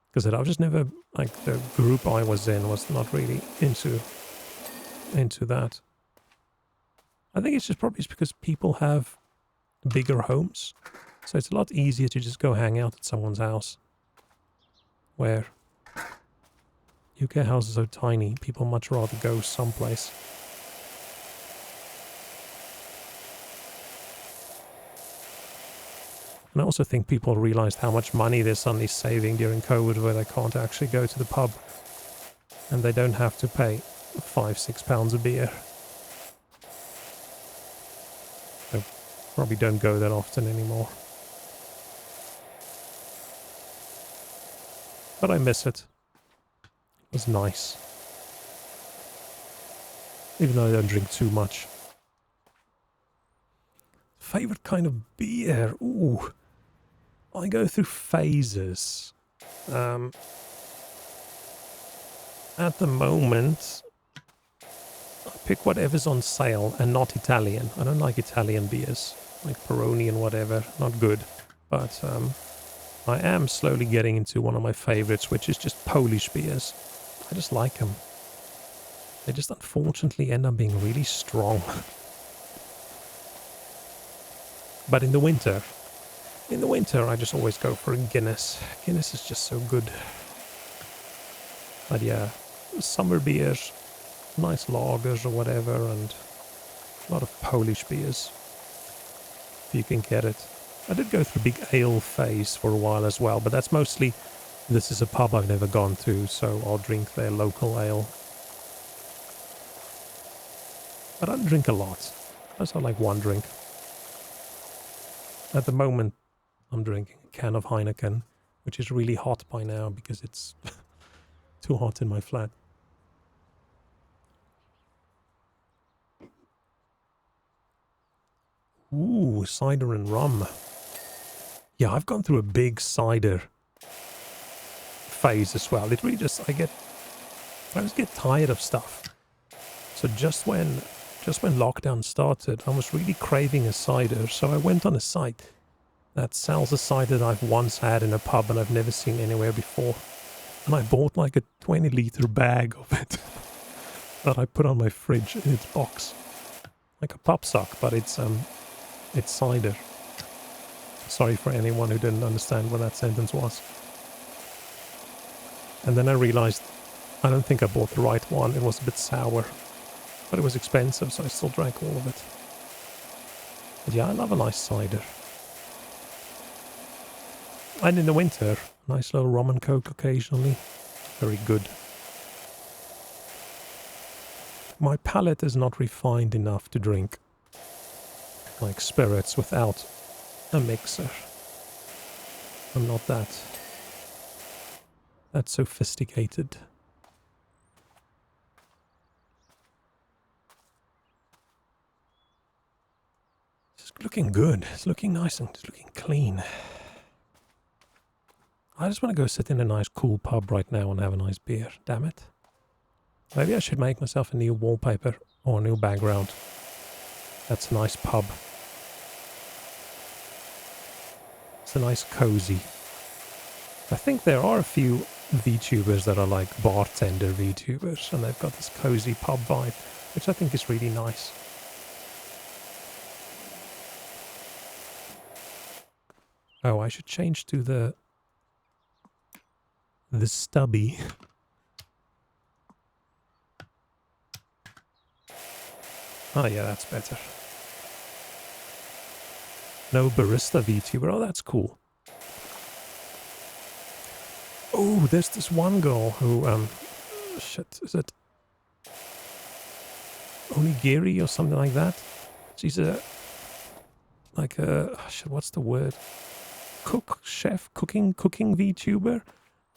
because I've just never, like, the group I was in was not really into that. I think it's just probably because people have bigger homes, so it's a lot easier to just go hang out at someone's house. Where UK houses are so tiny, people much rather go someplace. And I also think people realized how much money they're suddenly saving during COVID, where they can't actually go to the pub and they don't have to pay £5-6 a beer. They probably don't go that often anymore. But I miss it. It was nice. Even though I don't drink too much. Favorite kind of beer? Ooh. I go through phases. At the moment, I pick whatever's on sale and not Italian. I don't like Italian beers, like Peroni and whatever. Not good. But I am slowly getting into one of my favorites, which is just Polish beers. I just like them. They just unfortunately end up being really strong. But in the winter, I just always go for a Guinness. Guinness is just so good. But yeah, summer beers, nice lagers or whatever, and a lot of Polish beers, if you can get it. I did go through a big ale phase for a while as well, but that's mostly, this is a pub I've never gone to, so I'll drink their local ale. But I don't drink a lot. I just have like one drink. At the moment, I'm drinking a can of Heineken, which is really hot by now because it's too hot in my flat. Ooh, cider and rum. Yeah, I've gone through a big cider phase as well. It really just, I just get tired of stuff. So just when lockdown started, I was really craving a cider. So I went on a site that sells a cider that I've once had in a pub and I've never seen anywhere before. And I bought like a 20-liter bag of it that I put on my fridge in its box. Like a pub sock, but it's cider. Sorry for anyone who didn't understand what that sentence was. And then I realized I don't think I bought the right one. It was a bit sour, but it was expensive, so I still drank all of it. But yeah, I love a nice cider. And in the winter, nice little rum and coke occasionally. Very good. My palate is not refined enough to drink like spirits without a mixer. I'm not that sophisticated. It's looking good. It's looking nice and it's looking clean. I just want to go sit in a nice cool pub right now and have a nice beer. Damn it. Maybe I should make myself a new wallpaper or a new background. That's a nice pub. It's a nice cozy. I think there are a few VTubers that are like bartender VTubers and they've got this cozy pub vibe, which I think is really nice. Oh, I should change to the stubby. Oh yeah, that's better. No barista VTuber. Oh, that's cool. Oh, there's this one girl who, shit, is it onigiri or something like that? She's shit, what's the word? Cooking VTuber.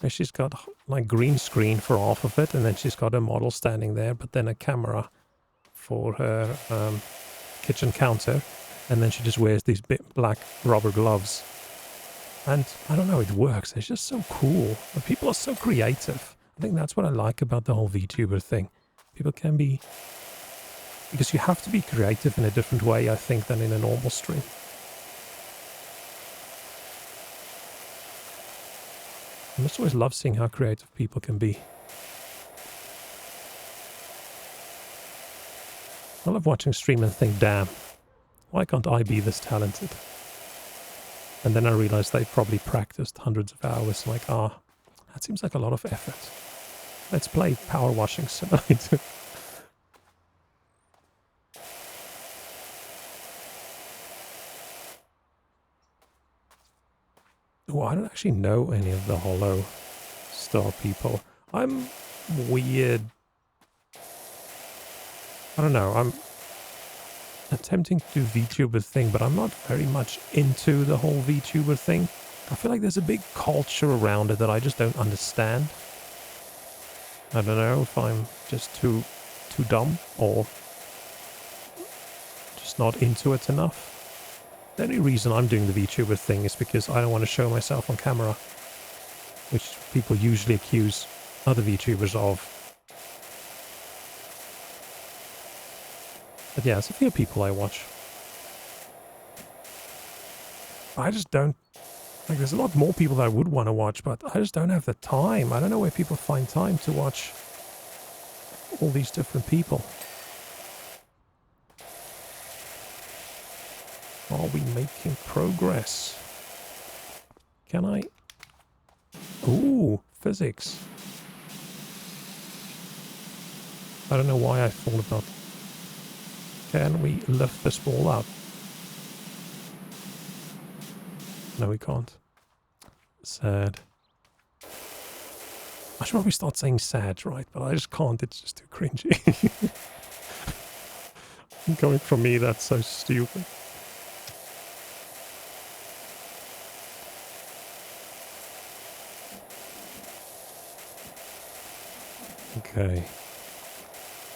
And she's got like green screen for half of it, and then she's got a model standing there, but then a camera for her kitchen counter, and then she just wears these big black rubber gloves. And I don't know, it works. It's just so cool. And people are so creative. I think that's what I like about the whole VTuber thing. People can be... Because you have to be creative in a different way, I think, than in a normal stream. I just always love seeing how creative people can be. I love watching stream and think, damn, why can't I be this talented? And then I realized they probably practiced hundreds of hours. Like, that seems like a lot of effort. Let's play power washing tonight. Oh, I don't actually know any of the Hollow Star people. I'm weird. I don't know, I'm attempting to do VTuber thing, but I'm not very much into the whole VTuber thing. I feel like there's a big culture around it that I just don't understand. I don't know if I'm just too dumb or just not into it enough. The only reason I'm doing the VTuber thing is because I don't want to show myself on camera, which people usually accuse other VTubers of. But yeah, there's a few people I watch. I just don't... Like, there's a lot more people that I would want to watch, but I just don't have the time. I don't know where people find time to watch all these different people. Are we making progress? Can I... Ooh, physics. I don't know why I thought of that. Can we lift this ball up? No, we can't. Sad. I should probably start saying sad, right? But I just can't. It's just too cringy. Coming from me, that's so stupid. Okay.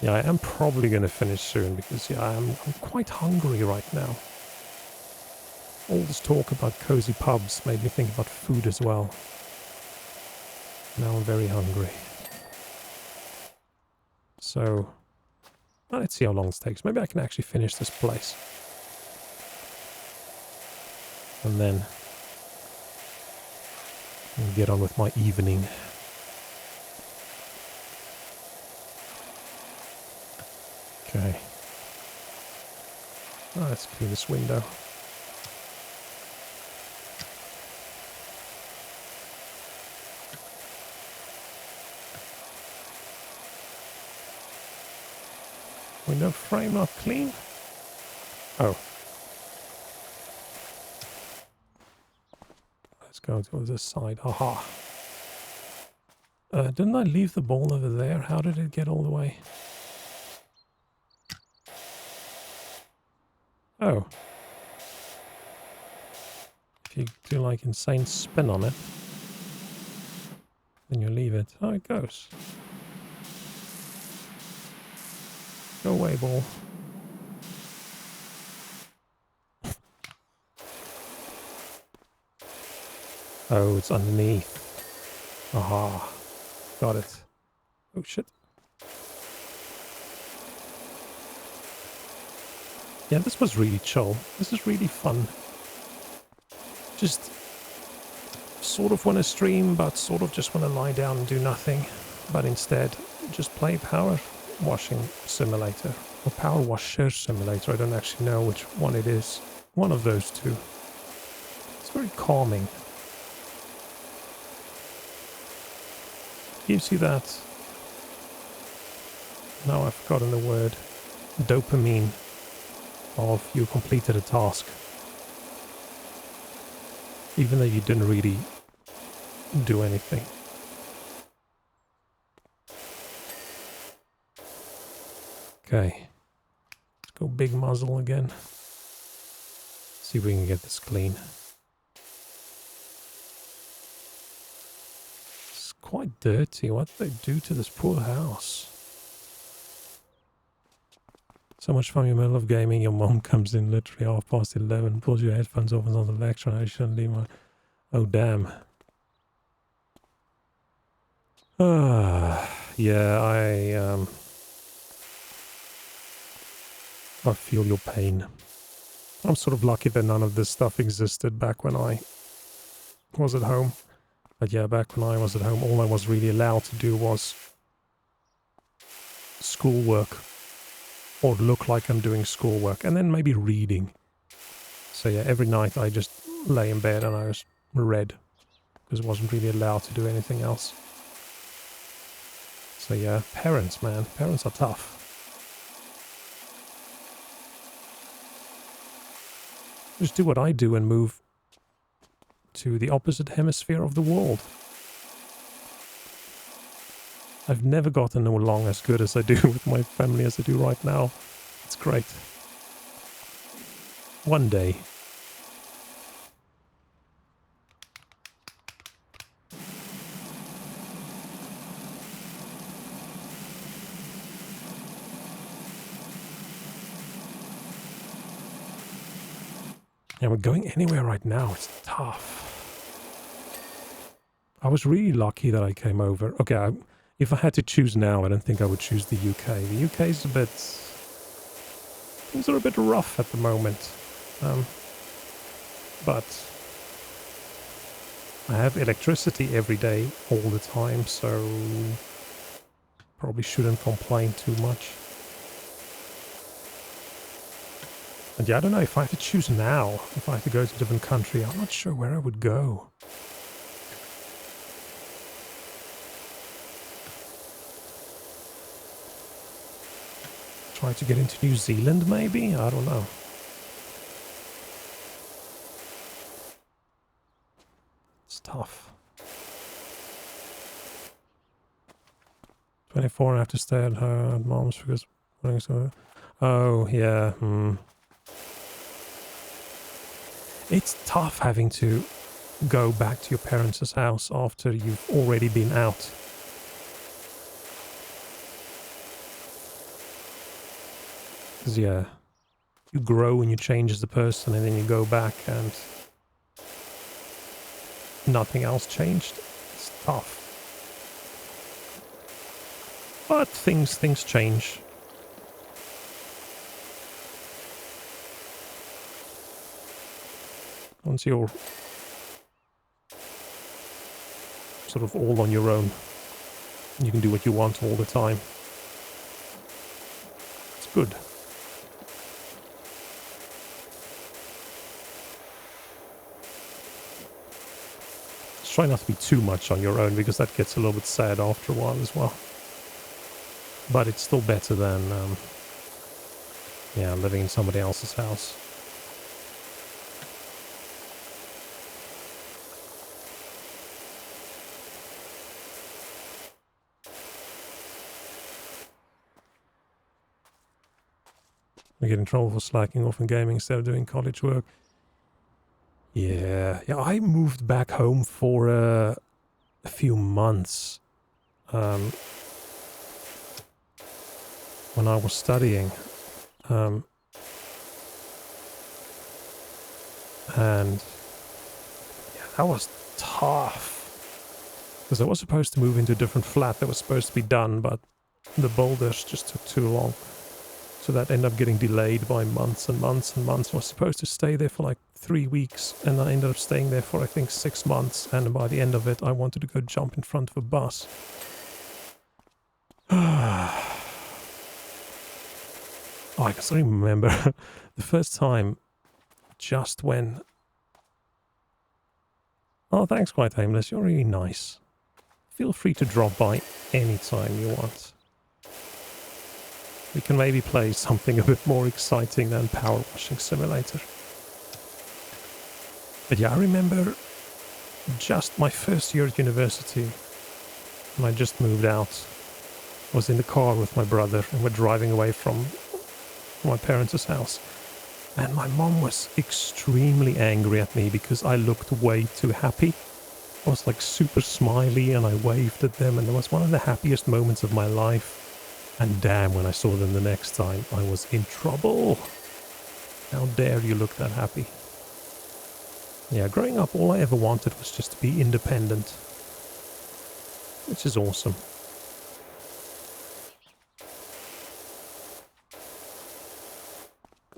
Yeah, I am probably going to finish soon because, yeah, I'm quite hungry right now. All this talk about cozy pubs made me think about food as well. Now I'm very hungry. So, well, let's see how long this takes. Maybe I can actually finish this place. And then I'll get on with my evening. Okay. Oh, let's clean this window. Window frame not clean? Oh. Let's go to this side. Aha. Didn't I leave the ball over there? How did it get all the way? Oh. If you do like insane spin on it, then you leave it. Oh, it goes. Go away, ball. Oh, it's underneath. Aha. Got it. Oh, shit. Yeah, this was really chill. This is really fun. Just sort of want to stream, but sort of just want to lie down and do nothing. But instead, just play Power Washing Simulator. Or Power Washer Simulator. I don't actually know which one it is. One of those two. It's very calming. Gives you that... Now I've forgotten the word. Dopamine. Of you completed a task. Even though you didn't really do anything. Okay. Let's go big muzzle again. See if we can get this clean. It's quite dirty. What did they do to this poor house? So much fun in the middle of gaming, your mom comes in literally 11:30, pulls your headphones off and on the lecture, and I shouldn't leave my... Oh, damn. Yeah, I feel your pain. I'm sort of lucky that none of this stuff existed back when I was at home. But yeah, back when I was at home, all I was really allowed to do was schoolwork. Or look like I'm doing schoolwork, and then maybe reading. So yeah, every night I just lay in bed and I just read, because I wasn't really allowed to do anything else. So yeah, parents, man, parents are tough. Just do what I do and move to the opposite hemisphere of the world. I've never gotten along as good as I do with my family as I do right now. It's great. One day. Yeah, we're going anywhere right now. It's tough. I was really lucky that I came over. Okay, if I had to choose now, I don't think I would choose the UK. The UK is a bit... Things are a bit rough at the moment. But I have electricity every day, all the time, so probably shouldn't complain too much. And yeah, I don't know, if I had to choose now, if I had to go to a different country, I'm not sure where I would go. Try to get into New Zealand, maybe? I don't know. It's tough. 24 and I have to stay at her mom's because... Oh, yeah. It's tough having to go back to your parents' house after you've already been out. Because, yeah, you grow and you change as a person, and then you go back and nothing else changed. It's tough. But things change. Once you're sort of all on your own, you can do what you want all the time. It's good. Just try not to be too much on your own, because that gets a little bit sad after a while as well. But it's still better than, yeah, living in somebody else's house. I get in trouble for slacking off in gaming instead of doing college work. Yeah, I moved back home for a few months when I was studying. And yeah, that was tough. Because I was supposed to move into a different flat that was supposed to be done, but the boulders just took too long. So that ended up getting delayed by months and months and months. I was supposed to stay there for like 3 weeks, and I ended up staying there for I think 6 months, and by the end of it I wanted to go jump in front of a bus. Oh, I can still remember the first time, just when... Oh, thanks, Quite Aimless, you're really nice. Feel free to drop by anytime you want. We can maybe play something a bit more exciting than Power Washing Simulator. But yeah, I remember just my first year at university, when I just moved out. I was in the car with my brother, and we're driving away from my parents' house. And my mom was extremely angry at me because I looked way too happy. I was like super smiley, and I waved at them, and it was one of the happiest moments of my life. And damn, when I saw them the next time, I was in trouble. How dare you look that happy? Yeah, growing up, all I ever wanted was just to be independent. Which is awesome.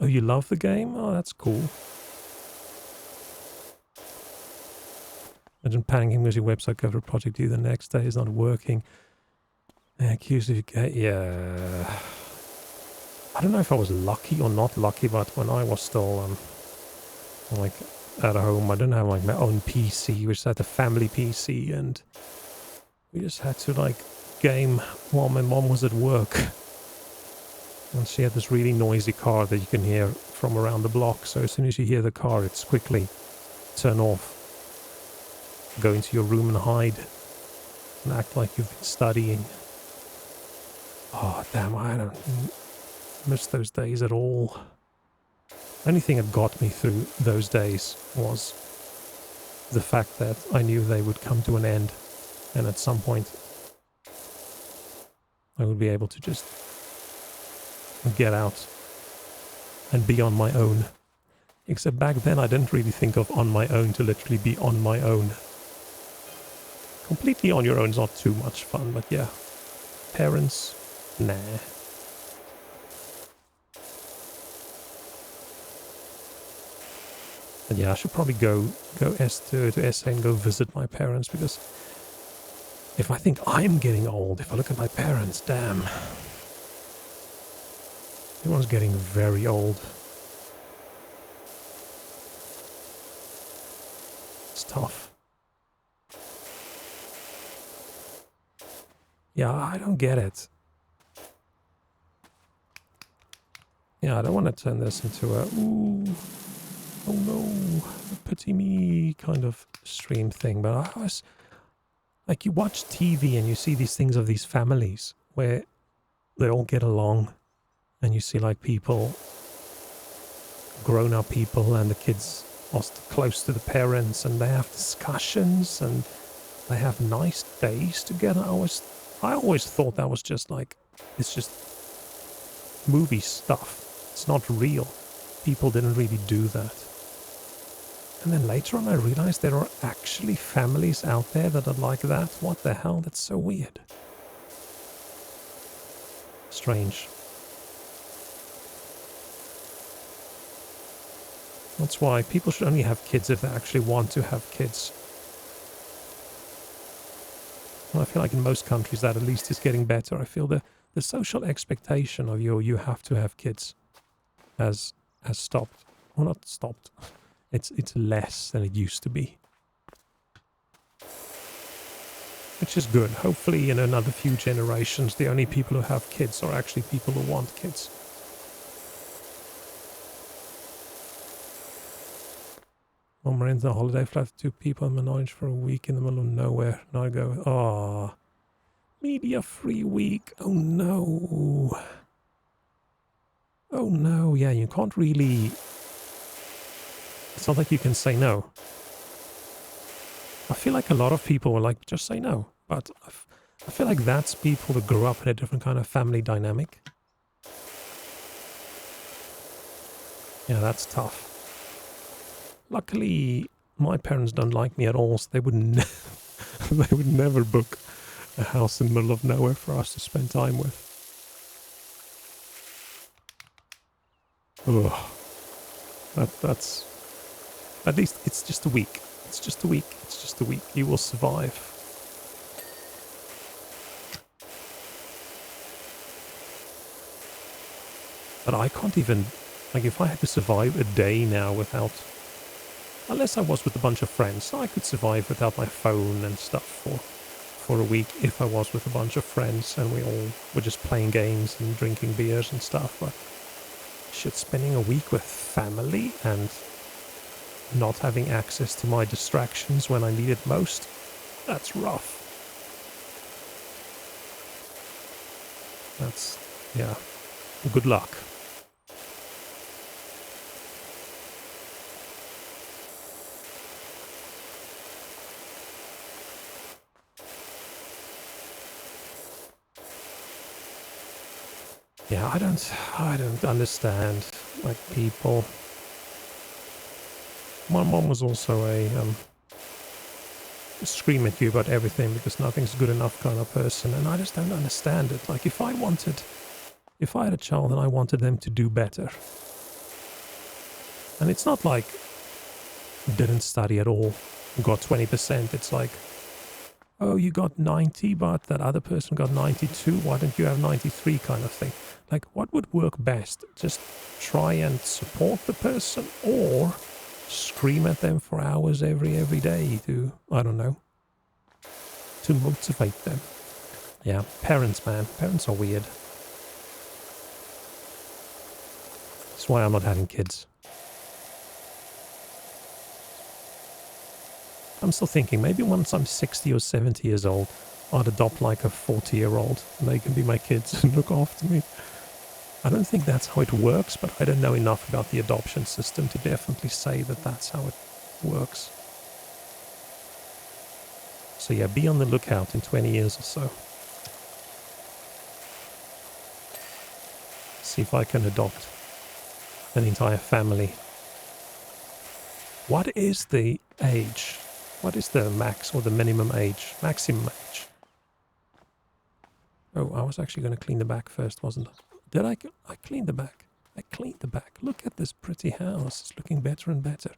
Oh, you love the game? Oh, that's cool. Imagine panicking because your website cover project due the next day is not working. Accused of yeah. I don't know if I was lucky or not lucky, but when I was still like at home, I didn't have like my own PC, which had a family PC, and we just had to like game while my mom was at work. And she had this really noisy car that you can hear from around the block, so as soon as you hear the car, it's quickly turn off, go into your room and hide, and act like you've been studying. Oh, damn, I don't miss those days at all. Only thing that got me through those days was the fact that I knew they would come to an end, and at some point I would be able to just get out and be on my own. Except back then I didn't really think of on my own to literally be on my own. Completely on your own is not too much fun, but yeah. Parents... Nah. And yeah, I should probably go to SA and go visit my parents, because if I think I'm getting old, if I look at my parents, damn. Everyone's getting very old. It's tough. Yeah, I don't get it. Yeah, I don't want to turn this into a, ooh, oh no, pity me kind of stream thing, but I was, like, you watch TV and you see these things of these families where they all get along, and you see like people, grown-up people, and the kids are close to the parents, and they have discussions, and they have nice days together. I always thought that was just like, it's just movie stuff. It's not real. people didn't really do that. And then later on I realized there are actually families out there that are like that. What the hell? That's so weird. Strange. That's why people should only have kids if they actually want to have kids. Well, I feel like in most countries that at least is getting better. I feel the social expectation of you have to have kids has stopped. Well, not stopped. It's less than it used to be. Which is good. Hopefully in another few generations the only people who have kids are actually people who want kids. When we're in the holiday flat, 2 people in Manoj for a week in the middle of nowhere. Now I go, oh, media free week. Oh no. Oh no, yeah, you can't really... It's not like you can say no. I feel like a lot of people were like, just say no. But I feel like that's people that grew up in a different kind of family dynamic. Yeah, that's tough. Luckily, my parents don't like me at all, so they would never book a house in the middle of nowhere for us to spend time with. Ugh. That's... At least it's just a week. It's just a week. It's just a week. You will survive. But I can't even... Like, if I had to survive a day now without... Unless I was with a bunch of friends, I could survive without my phone and stuff for a week if I was with a bunch of friends and we all were just playing games and drinking beers and stuff. But shit, spending a week with family and not having access to my distractions when I need it most, that's rough. That's, yeah, good luck. Yeah, I don't understand, like, people. My mom was also a scream at you about everything because nothing's good enough kind of person, and I just don't understand it. Like, if I had a child and I wanted them to do better, and it's not like didn't study at all, got 20%, it's like, oh, you got 90, but that other person got 92, why don't you have 93 kind of thing. Like, what would work best? Just try and support the person, or scream at them for hours every day to, I don't know, to motivate them. Yeah, parents, man. Parents are weird. That's why I'm not having kids. I'm still thinking, maybe once I'm 60 or 70 years old, I'd adopt like a 40-year-old and they can be my kids and look after me. I don't think that's how it works, but I don't know enough about the adoption system to definitely say that that's how it works. So yeah, be on the lookout in 20 years or so. See if I can adopt an entire family. What is the age? What is the max or the minimum age? Maximum age? Oh, I was actually going to clean the back first, wasn't I? Did I cleaned the back. I cleaned the back. Look at this pretty house. It's looking better and better.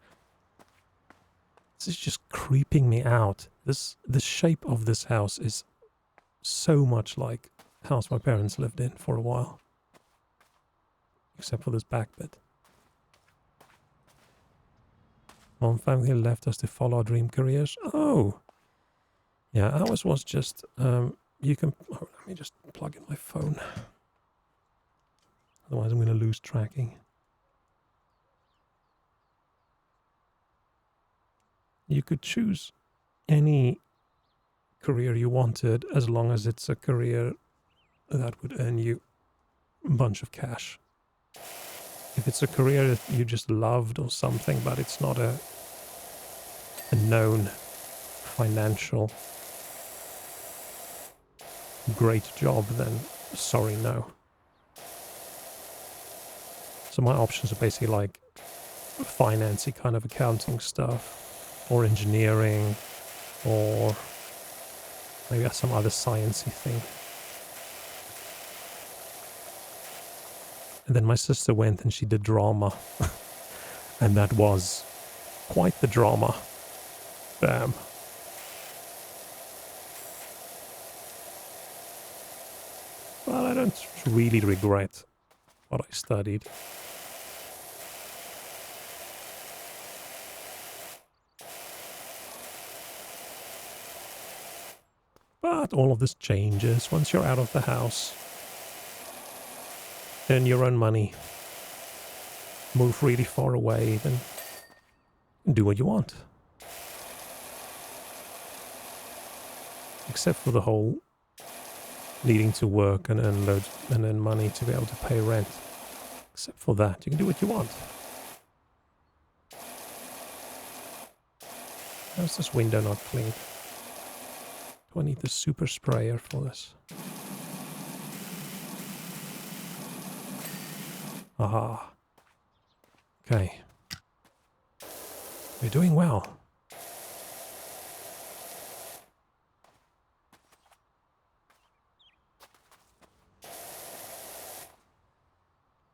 This is just creeping me out. The shape of this house is so much like the house my parents lived in for a while. Except for this back bit. One family left us to follow our dream careers. Oh! Yeah, ours was just, you can... Oh, let me just plug in my phone. Otherwise I'm going to lose tracking. You could choose any career you wanted as long as it's a career that would earn you a bunch of cash. If it's a career that you just loved or something, but it's not a known financial great job, then sorry, no. So my options are basically like financy kind of accounting stuff, or engineering, or maybe some other sciencey thing. And then my sister went and she did drama. And that was quite the drama. Bam. Well, I don't really regret what I studied. But all of this changes once you're out of the house. Earn your own money. Move really far away, then do what you want. Except for the whole needing to work and earn money to be able to pay rent. Except for that, you can do what you want. How's this window not cleaned? Do I need the super sprayer for this? Aha. Okay. We're doing well.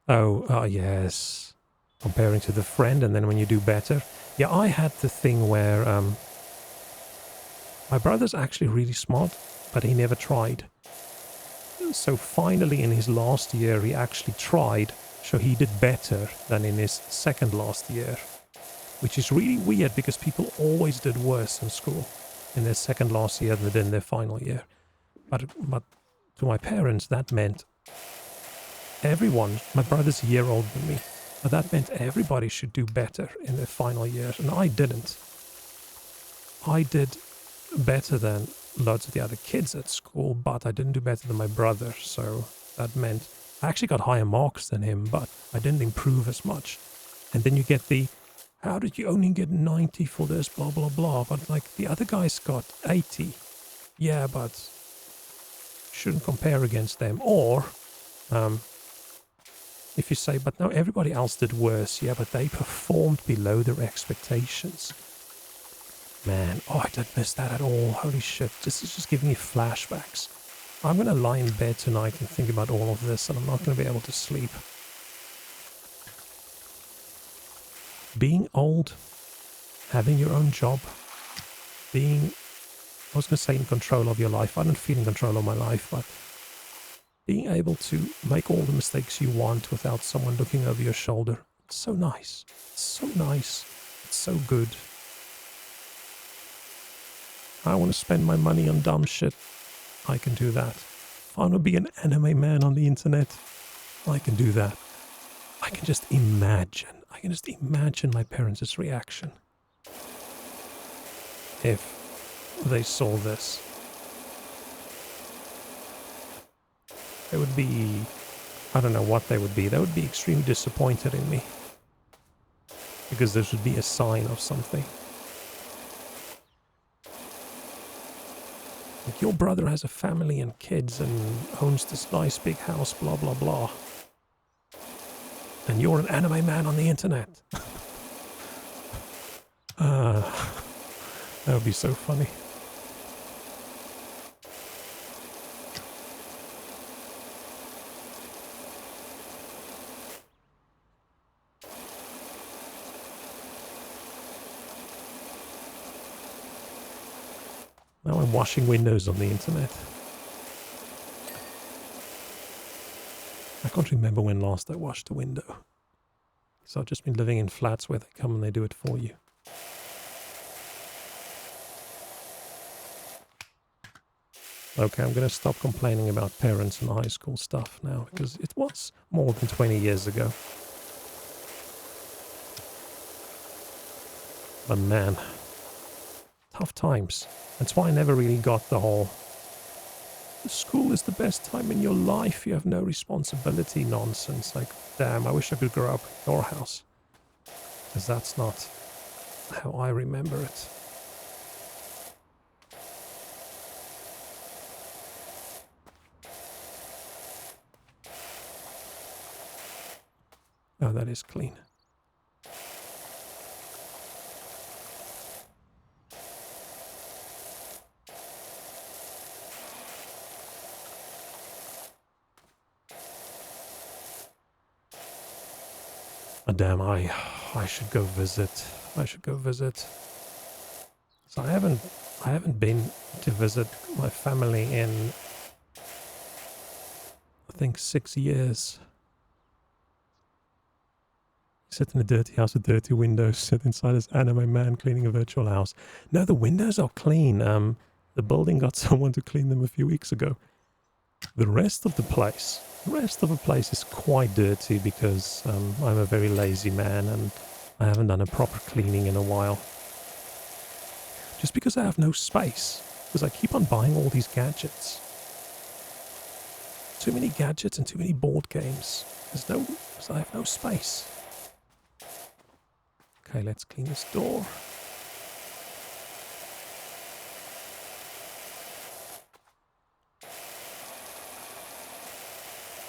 Oh, yes. Comparing to the friend, and then when you do better. Yeah, I had the thing where my brother's actually really smart, but he never tried. So finally in his last year, he actually tried, so he did better than in his second last year. Which is really weird, because people always did worse in school in their second last year than they did in their final year. But to my parents, that meant everyone, my brother's a year older than me, but that meant everybody should do better in their final year, and I didn't. I did better than loads of the other kids at school, but I didn't do better than my brother, so that meant I actually got higher marks than him, but I didn't improve as much. And then you get the, how did you only get 90 for this, blah, blah, blah, but like the other guys got 80. Yeah, but shouldn't compare against them. Or, if you say, but no, everybody else did worse. Yeah, but they performed below their expectations. Man, oh, I didn't miss that at all. Holy shit, this is just giving me flashbacks. I'm going to lie in bed tonight and think about all of this, and I'm not going to be able to sleep. Being old, having your own job, being, I was going to say in control of your life. I don't feel in control of my life, but being able to make all the mistakes you want without someone looking over your shoulder. It's so nice. It's so nice. It's so good. I want to spend my money on dumb shit. I can do that. If I want to be an anime man on the internet, I can do that. I can just imagine. I can just imagine my parents' reaction if they saw this. They would be, I don't know what they would be. They would be extremely disappointed in me. Because this would be a sign of something. Like, your brother has a family and kids and owns this nice big house, blah, blah, blah. And you're an anime man on the internet. That would be so funny. Now I'm washing windows on the internet. I can't remember when last I washed a window. So I've just been living in flats where they come and they do it for you. Okay, I'm going to stop complaining about parents and high school stuff now, because it was more than 20 years ago. But man, tough times. That's why I never really got the whole school is the best time in your life, you have no responsibility nonsense. Like, damn, I wish I could grow up in your house. Because that's not how I remember it. Oh, that is clean. Oh, damn, I should go visit. I should go visit. So I haven't been to visit my family in, I think, 6 years. Sit in a dirty house with dirty windows. Sit inside this anime man cleaning a virtual house. No, the windows are clean. The building got someone to clean them a few weeks ago. The rest of the place is quite dirty because I'm a very lazy man and I haven't done a proper cleaning in a while. Just because I have no space. Because I keep on buying all these gadgets. Too many gadgets and too many board games. Because I have no space. Okay, let's clean this door.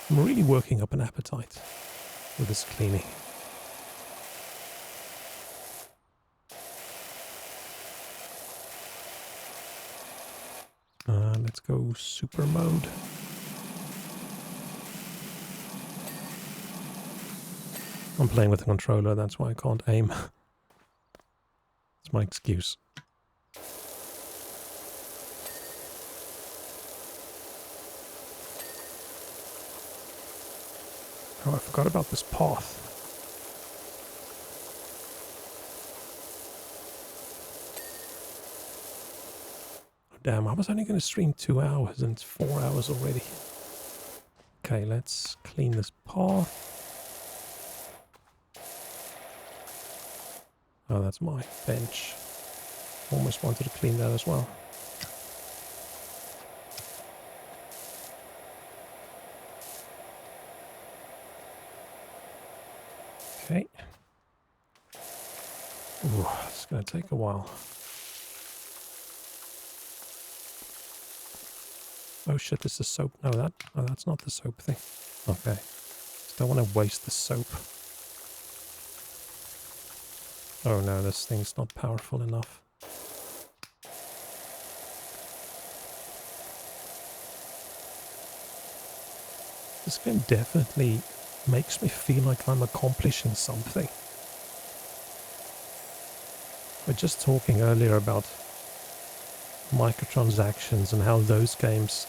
I'm really working up an appetite with this cleaning. Let's go super mode. I'm playing with the controller, that's why I can't aim. That's my excuse. Oh, I forgot about this path. Oh, damn, I was only going to stream 2 hours and it's 4 hours already. Okay, let's clean this path. Oh, that's my bench. Almost wanted to clean that as well. Okay. Ooh, it's going to take a while. Oh shit, this is soap. No, that's not the soap thing. Okay. Just don't want to waste the soap. Oh no, this thing's not powerful enough. This game definitely makes me feel like I'm accomplishing something. We're just talking earlier about microtransactions and how those games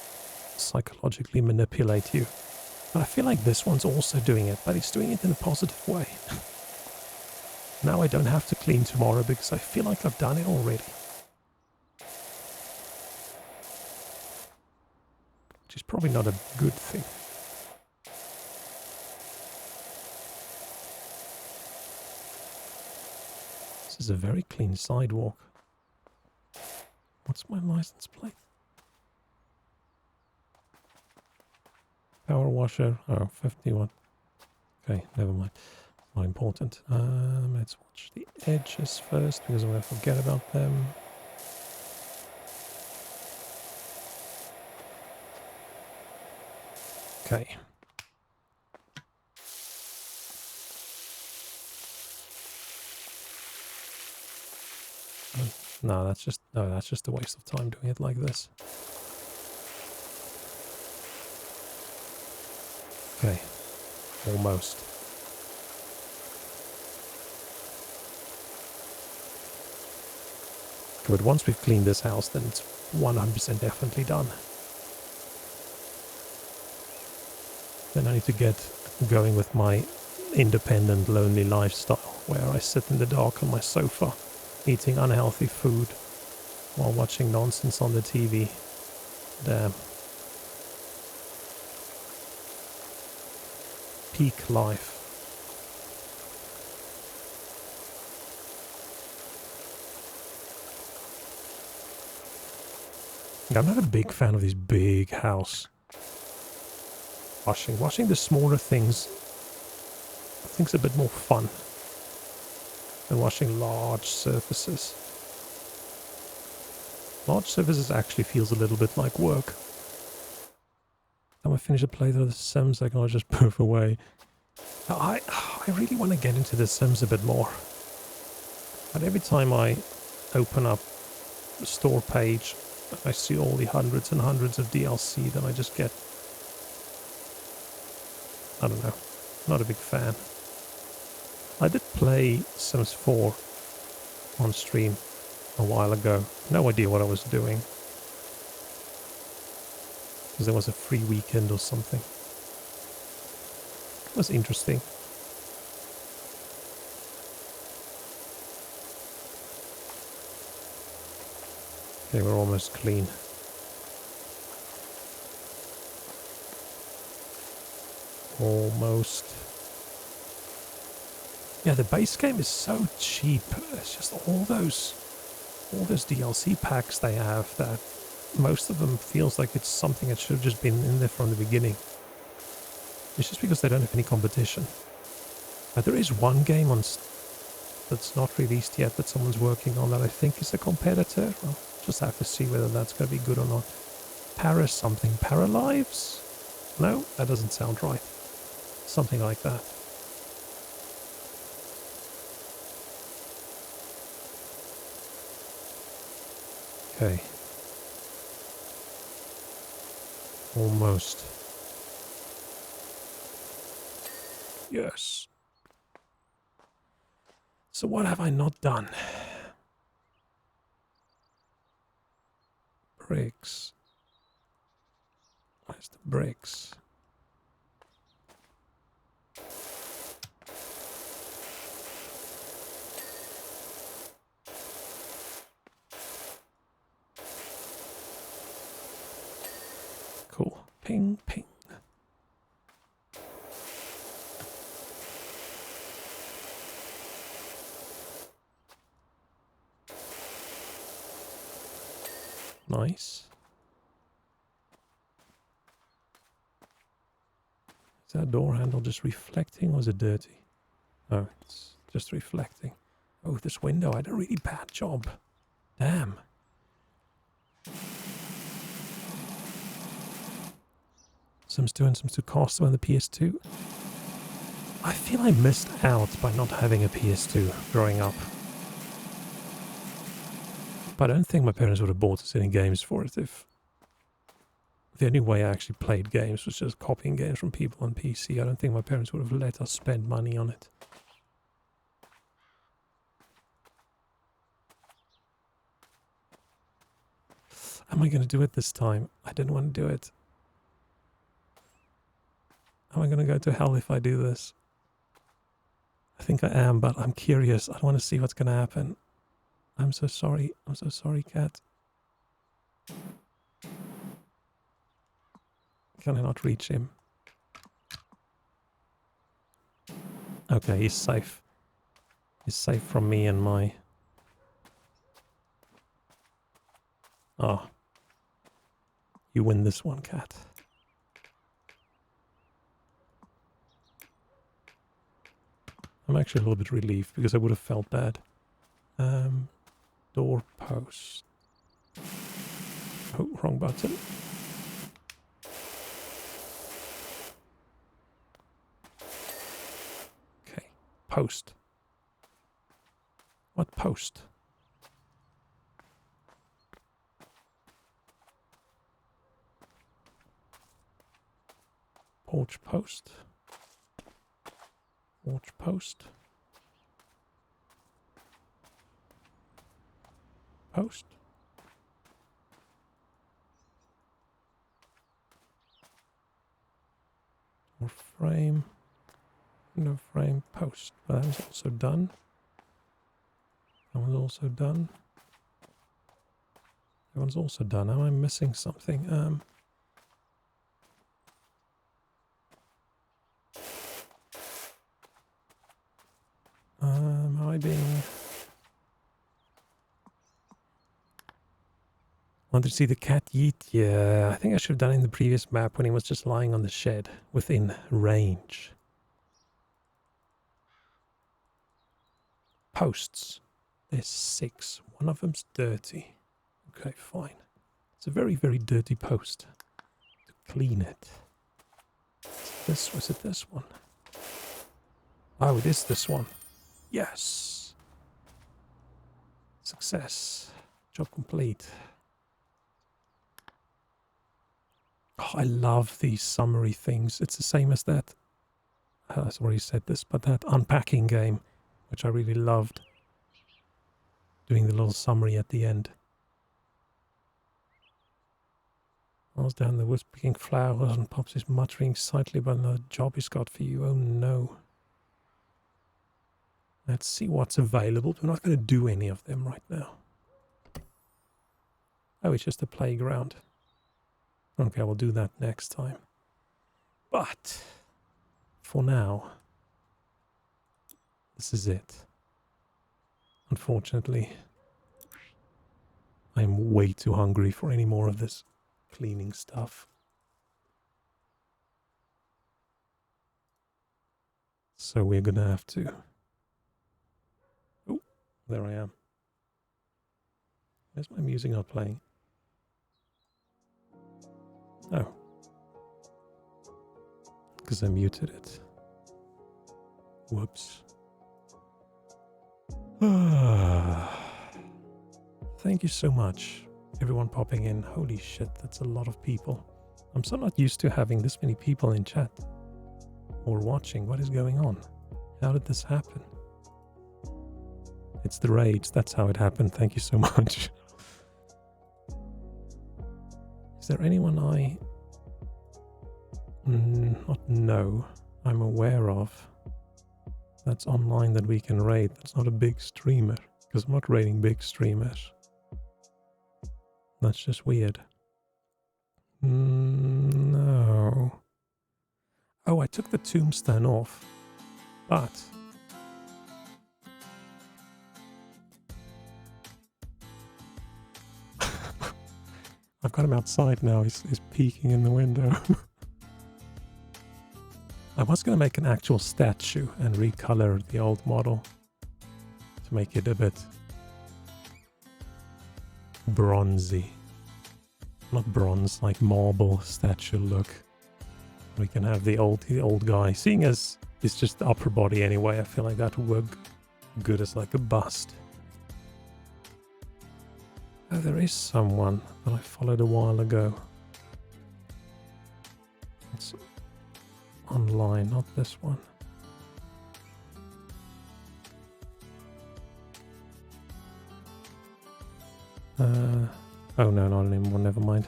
psychologically manipulate you. But I feel like this one's also doing it, but it's doing it in a positive way. Now I don't have to clean tomorrow because I feel like I've done it already. Which is probably not a good thing. This is a very clean sidewalk. What's my license plate? Power washer. Oh, 51. Okay, never mind. Not important. Let's watch the edges first because I'm going to forget about them. Okay. No, that's just a waste of time doing it like this. Okay. Almost. But once we've cleaned this house, then it's 100% definitely done. Then I need to get going with my independent, lonely lifestyle, where I sit in the dark on my sofa, eating unhealthy food, while watching nonsense on the TV. Damn. Peak life. I'm not a big fan of these big house washing. Washing the smaller things, I think, is a bit more fun than washing large surfaces. Large surfaces actually feels a little bit like work. Time I finish a playthrough of The Sims, I can just move away. I I really want to get into The Sims a bit more. But every time I open up the store page, I see all the hundreds and hundreds of DLC, then I just get... I don't know. Not a big fan. I did play Sims 4 on stream a while ago. No idea what I was doing. Because there was a free weekend or something. It was interesting. Okay, we're almost clean. Almost. Yeah, the base game is so cheap. It's just all those DLC packs they have that most of them feels like it's something that should have just been in there from the beginning. It's just because they don't have any competition. But there is one game that's not released yet that someone's working on that I think is a competitor. Well, just have to see whether that's going to be good or not. Para something. Paralives? No, that doesn't sound right. Something like that. Okay. Almost. Yes. So what have I not done? Bricks. Where's the bricks? Cool. Ping, ping. Nice. Is that door handle just reflecting or is it dirty? Oh, it's just reflecting. Oh, this window, I did a really bad job. Damn. Sims 2 and Sims 2 Custom on the PS2. I feel I missed out by not having a PS2 growing up. But I don't think my parents would have bought us any games for it if... The only way I actually played games was just copying games from people on PC. I don't think my parents would have let us spend money on it. Am I going to do it this time? I didn't want to do it. Am I going to go to hell if I do this? I think I am, but I'm curious. I want to see what's going to happen. I'm so sorry. I'm so sorry, cat. Can I not reach him? Okay, he's safe. He's safe from me and my... Ah. Oh. You win this one, cat. I'm actually a little bit relieved because I would have felt bad. Door post. Oh, wrong button. Okay, post. What post? Porch post. Porch post. Post. Or frame. No frame. Post. That was also done. That one's also done. That one's also done. Am I missing something? Am I being... Want to see the cat yeet? Yeah, I think I should have done it in the previous map when he was just lying on the shed within range. Posts. There's 6. One of them's dirty. Okay, fine. It's a very, very dirty post. To clean it. Was it this one? Oh, it is this one. Yes. Success. Job complete. Oh, I love these summary things. It's the same as that. I've already said this, but that unpacking game, which I really loved. Doing the little summary at the end. Miles down the woods picking flowers and Pops is muttering slightly about another job he's got for you. Oh no. Let's see what's available. We're not going to do any of them right now. Oh, it's just a playground. Okay, we'll do that next time. But for now, this is it. Unfortunately, I'm way too hungry for any more of this cleaning stuff. So we're gonna have to... Oh, there I am. Where's my music not playing? Oh. Because I muted it. Whoops. Thank you so much, everyone popping in. Holy shit, that's a lot of people. I'm so not used to having this many people in chat or watching. What is going on? How did this happen? It's the raids, that's how it happened. Thank you so much. Is there anyone I not know, I'm aware of that's online that we can raid? That's not a big streamer, because I'm not raiding big streamers. That's just weird. No. Oh, I took the tombstone off, but I've got him outside now. He's peeking in the window. I was going to make an actual statue and recolor the old model to make it a bit bronzy. Not bronze, like marble statue look. We can have the old guy. Seeing as it's just the upper body anyway, I feel like that would work good as like a bust. Oh, there is someone that I followed a while ago. It's online, not this one. Oh no, not anymore, never mind.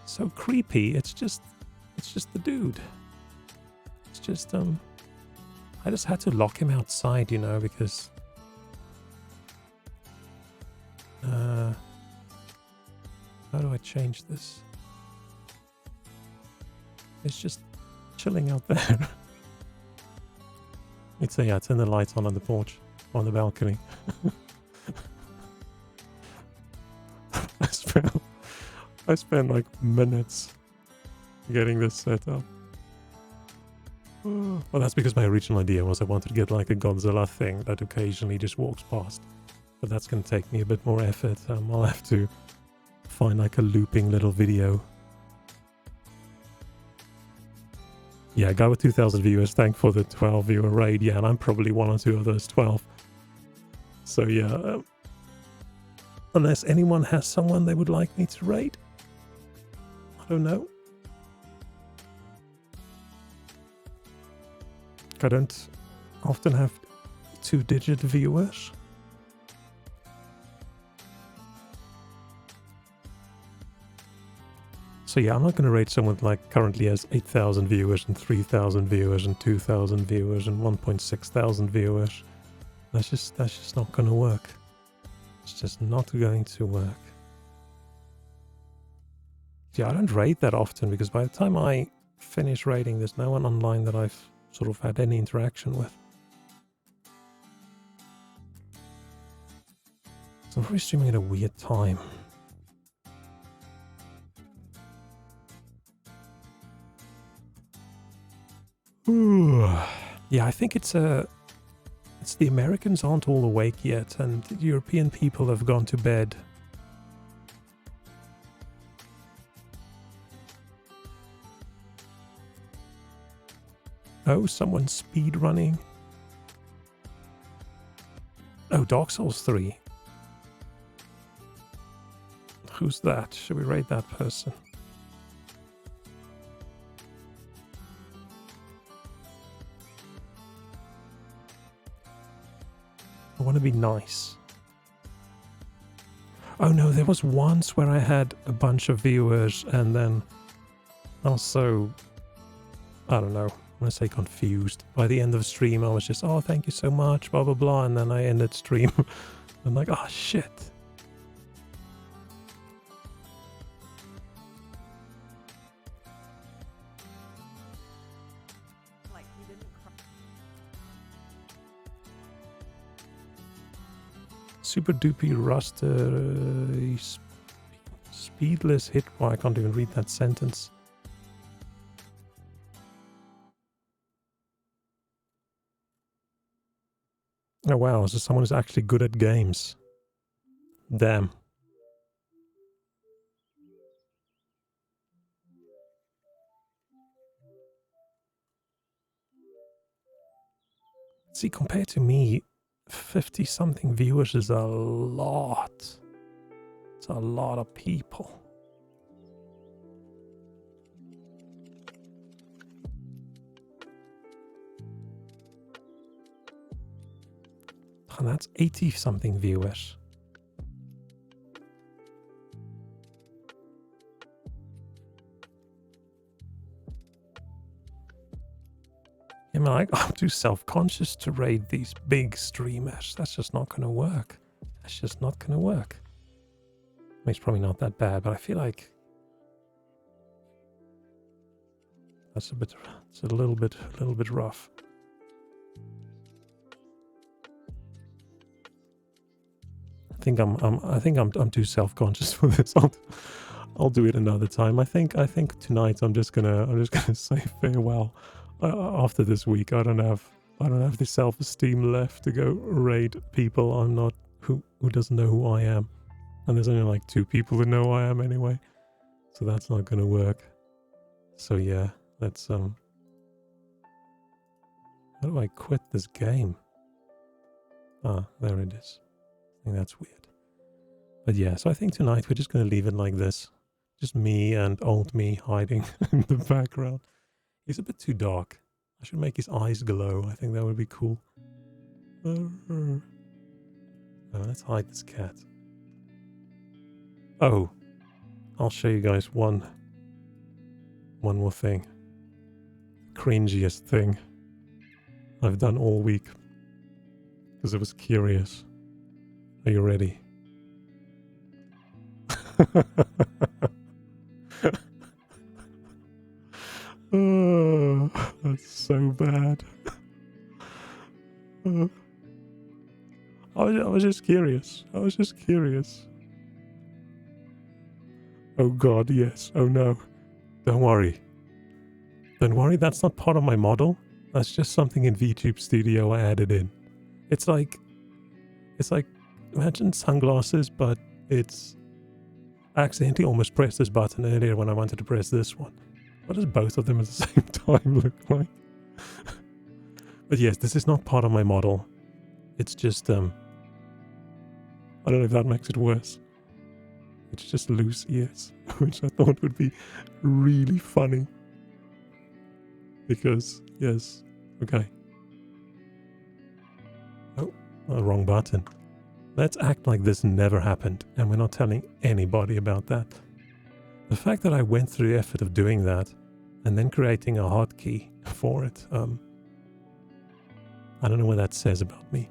So creepy, it's just the dude. It's just, I just had to lock him outside, you know, because... how do I change this? It's just chilling out there. It's yeah, turn the lights on the porch, on the balcony. I spent like minutes getting this set up. Well, that's because my original idea was I wanted to get like a Godzilla thing that occasionally just walks past. But that's going to take me a bit more effort. I'll have to find like a looping little video. Yeah, guy with 2,000 viewers, thank for the 12 viewer raid. Yeah, and I'm probably one or two of those 12. So yeah, unless anyone has someone they would like me to raid. I don't know. I don't often have 2-digit viewers. So yeah, I'm not going to rate someone like currently has 8,000 viewers and 3,000 viewers and 2,000 viewers and 1.6 thousand viewers. That's just not going to work. It's just not going to work. Yeah, I don't rate that often because by the time I finish rating, there's no one online that I've sort of had any interaction with. So I'm probably streaming at a weird time. Ooh. Yeah, I think it's the Americans aren't all awake yet, and the European people have gone to bed. Oh, someone's speed running. Oh, Dark Souls 3. Who's that? Should we rate that person? I want to be nice. Oh no, there was once where I had a bunch of viewers and then also, I don't know, I'm gonna say confused. By the end of the stream I was just, oh thank you so much, blah blah blah, and then I ended stream. I'm like, oh shit. Like he didn't cry. Super duper rusty speedless hit. Well, I can't even read that sentence. Oh wow, so someone is actually good at games. Damn. See, compared to me, 50 something viewers is a lot. It's a lot of people. And that's 80 something viewers. I'm like, I'm too self-conscious to raid these big streamers. That's just not going to work. That's just not going to work. I mean, it's probably not that bad, but I feel like that's a bit. It's a little bit rough. I think I'm too self-conscious for this. I'll do it another time. I think tonight I'm just gonna say farewell. After this week, I don't have the self-esteem left to go raid people I'm not who doesn't know who I am, and there's only like 2 people who know who I am anyway, so that's not gonna work. So yeah, let's how do I quit this game? Ah, there it is. I think that's weird. But yeah, so I think tonight we're just gonna leave it like this. Just me and old me hiding in the background. He's a bit too dark. I should make his eyes glow. I think that would be cool. Oh, let's hide this cat. Oh, I'll show you guys one more thing. Cringiest thing I've done all week. Because I was curious. Are you ready? Oh, that's so bad. I was just curious. I was just curious. Oh god, yes. Oh no. Don't worry. Don't worry, that's not part of my model. That's just something in VTube Studio I added in. It's like imagine sunglasses, but it's I accidentally almost pressed this button earlier when I wanted to press this one. What does both of them at the same time look like? But yes, this is not part of my model. It's just, I don't know if that makes it worse. It's just loose ears, which I thought would be really funny. Because, yes, okay. Oh, wrong button. Let's act like this never happened, and we're not telling anybody about that. The fact that I went through the effort of doing that, and then creating a hotkey for it, I don't know what that says about me.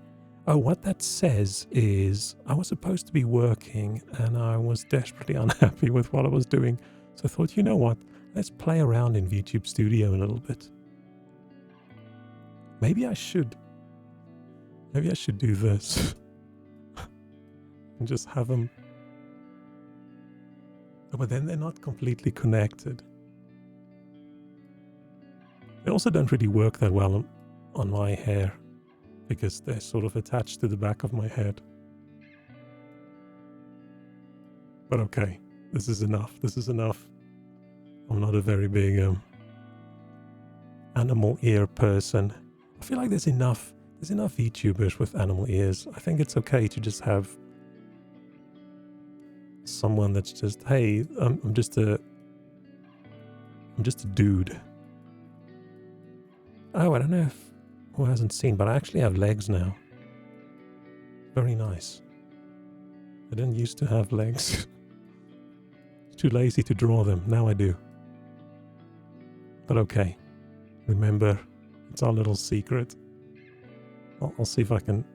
Oh, what that says is I was supposed to be working, and I was desperately unhappy with what I was doing. So I thought, you know what, let's play around in VTube Studio a little bit. Maybe I should do this. And just have them. Oh, but then they're not completely connected. They also don't really work that well on my hair because they're sort of attached to the back of my head. But okay, this is enough. This is enough. I'm not a very big animal ear person. I feel like there's enough YouTubers with animal ears. I think it's okay to just have someone that's just, hey, I'm just a dude. Oh, I don't know who hasn't seen, but I actually have legs now. Very nice. I didn't used to have legs. Too lazy to draw them. Now I do. But okay. Remember, it's our little secret. I'll see if I can...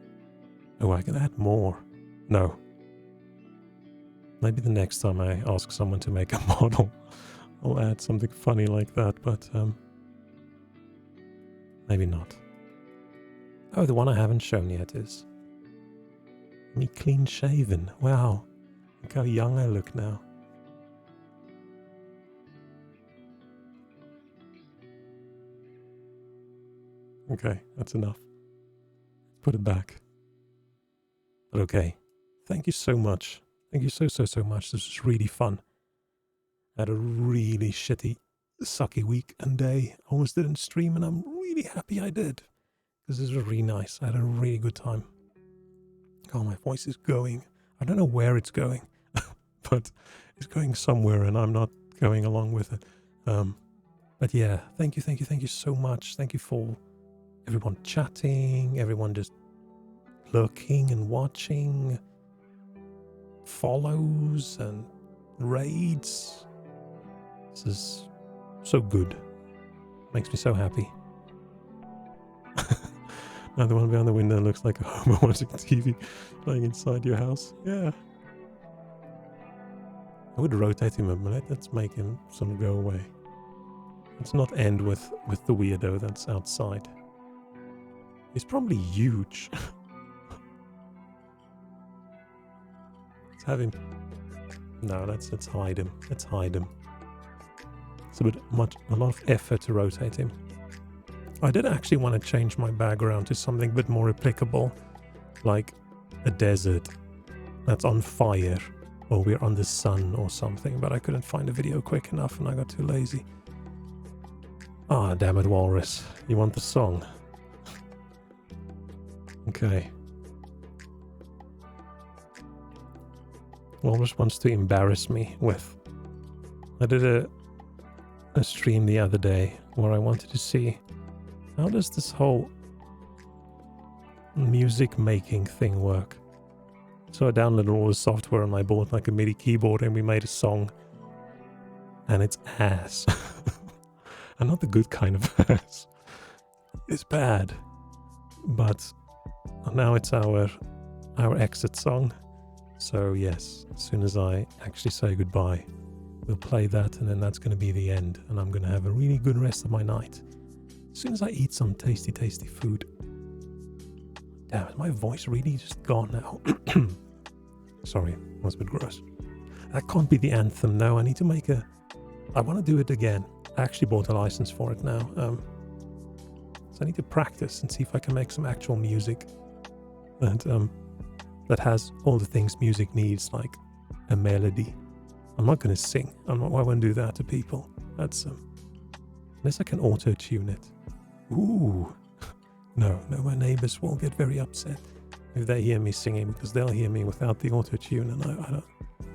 Oh, I can add more. No. Maybe the next time I ask someone to make a model, I'll add something funny like that, but maybe not. Oh, the one I haven't shown yet is me clean shaven. Wow. Look how young I look now. Okay, that's enough. Put it back. But okay. Thank you so much. Thank you so much. This was really fun. I had a really shitty, sucky week and day. Almost didn't stream, and I'm really happy I did. Because this was really nice. I had a really good time. Oh, my voice is going. I don't know where it's going. But it's going somewhere, and I'm not going along with it. But yeah, thank you so much. Thank you for everyone chatting, everyone just looking and watching, follows and raids. This is so good. Makes me so happy. Now the one behind the window looks like a homo watching TV playing inside your house. Yeah. I would rotate him a minute. Let's make him sort of go away. Let's not end with the weirdo that's outside. He's probably huge. Let's have him. No, let's hide him. Let's hide him. It's a lot of effort to rotate him. I did actually want to change my background to something a bit more applicable, like a desert that's on fire, or we're on the sun or something, but I couldn't find a video quick enough and I got too lazy. Ah, damn it, Walrus. You want the song? Okay. Walrus wants to embarrass me with... I did a stream the other day where I wanted to see how does this whole music making thing work. So I downloaded all the software and I bought like a MIDI keyboard and we made a song. And it's ass. And not the good kind of ass. It's bad. But now it's our exit song. So yes, as soon as I actually say goodbye, we'll play that and then that's going to be the end. And I'm going to have a really good rest of my night. As soon as I eat some tasty food. Damn it, my voice really just gone now. Sorry, that was a bit gross. That can't be the anthem, no. I need to make a... I want to do it again. I actually bought a license for it now. So I need to practice and see if I can make some actual music that has all the things music needs, like a melody. I'm not going to sing. I won't do that to people. That's... unless I can auto-tune it. Ooh. No, my neighbors will get very upset if they hear me singing, because they'll hear me without the auto-tune, and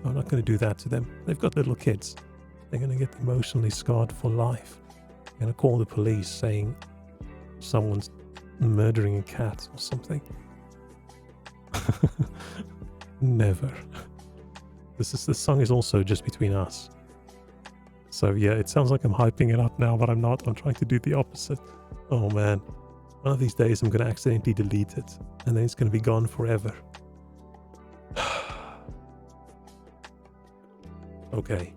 I'm not going to do that to them. They've got little kids. They're going to get emotionally scarred for life. They're going to call the police saying someone's murdering a cat or something. Never. The song is also just between us. So yeah, it sounds like I'm hyping it up now, but I'm not. I'm trying to do the opposite. Oh man. One of these days I'm going to accidentally delete it, and then it's going to be gone forever. Okay.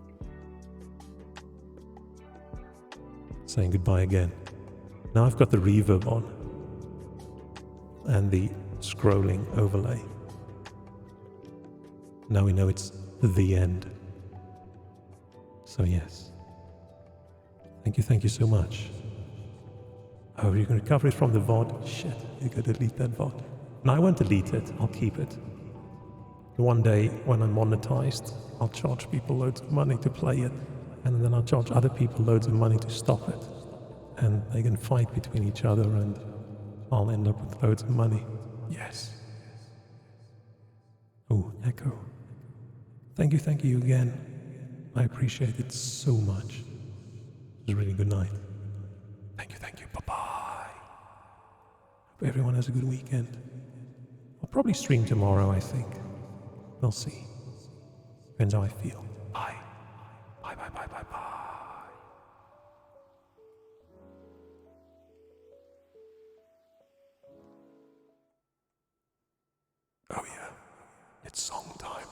Saying goodbye again. Now I've got the reverb on. And the scrolling overlay. Now we know it's the end. So yes. Thank you so much. Oh, you're going to cover it from the VOD? Shit, you're going to delete that VOD. No, I won't delete it. I'll keep it. One day, when I'm monetized, I'll charge people loads of money to play it. And then I'll charge other people loads of money to stop it. and they can fight between each other, and I'll end up with loads of money. Yes. Oh, Echo. Thank you again. I appreciate it so much. It was a really good night. Thank you. Bye-bye. Hope everyone has a good weekend. I'll probably stream tomorrow, I think. We'll see. Depends how I feel. Bye. Bye. Oh yeah, it's song time.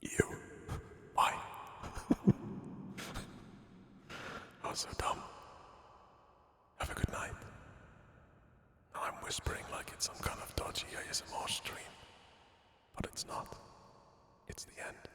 You. Why? I was so dumb. Have a good night. Now I'm whispering like it's some kind of dodgy ASMR stream. But it's not. It's the end.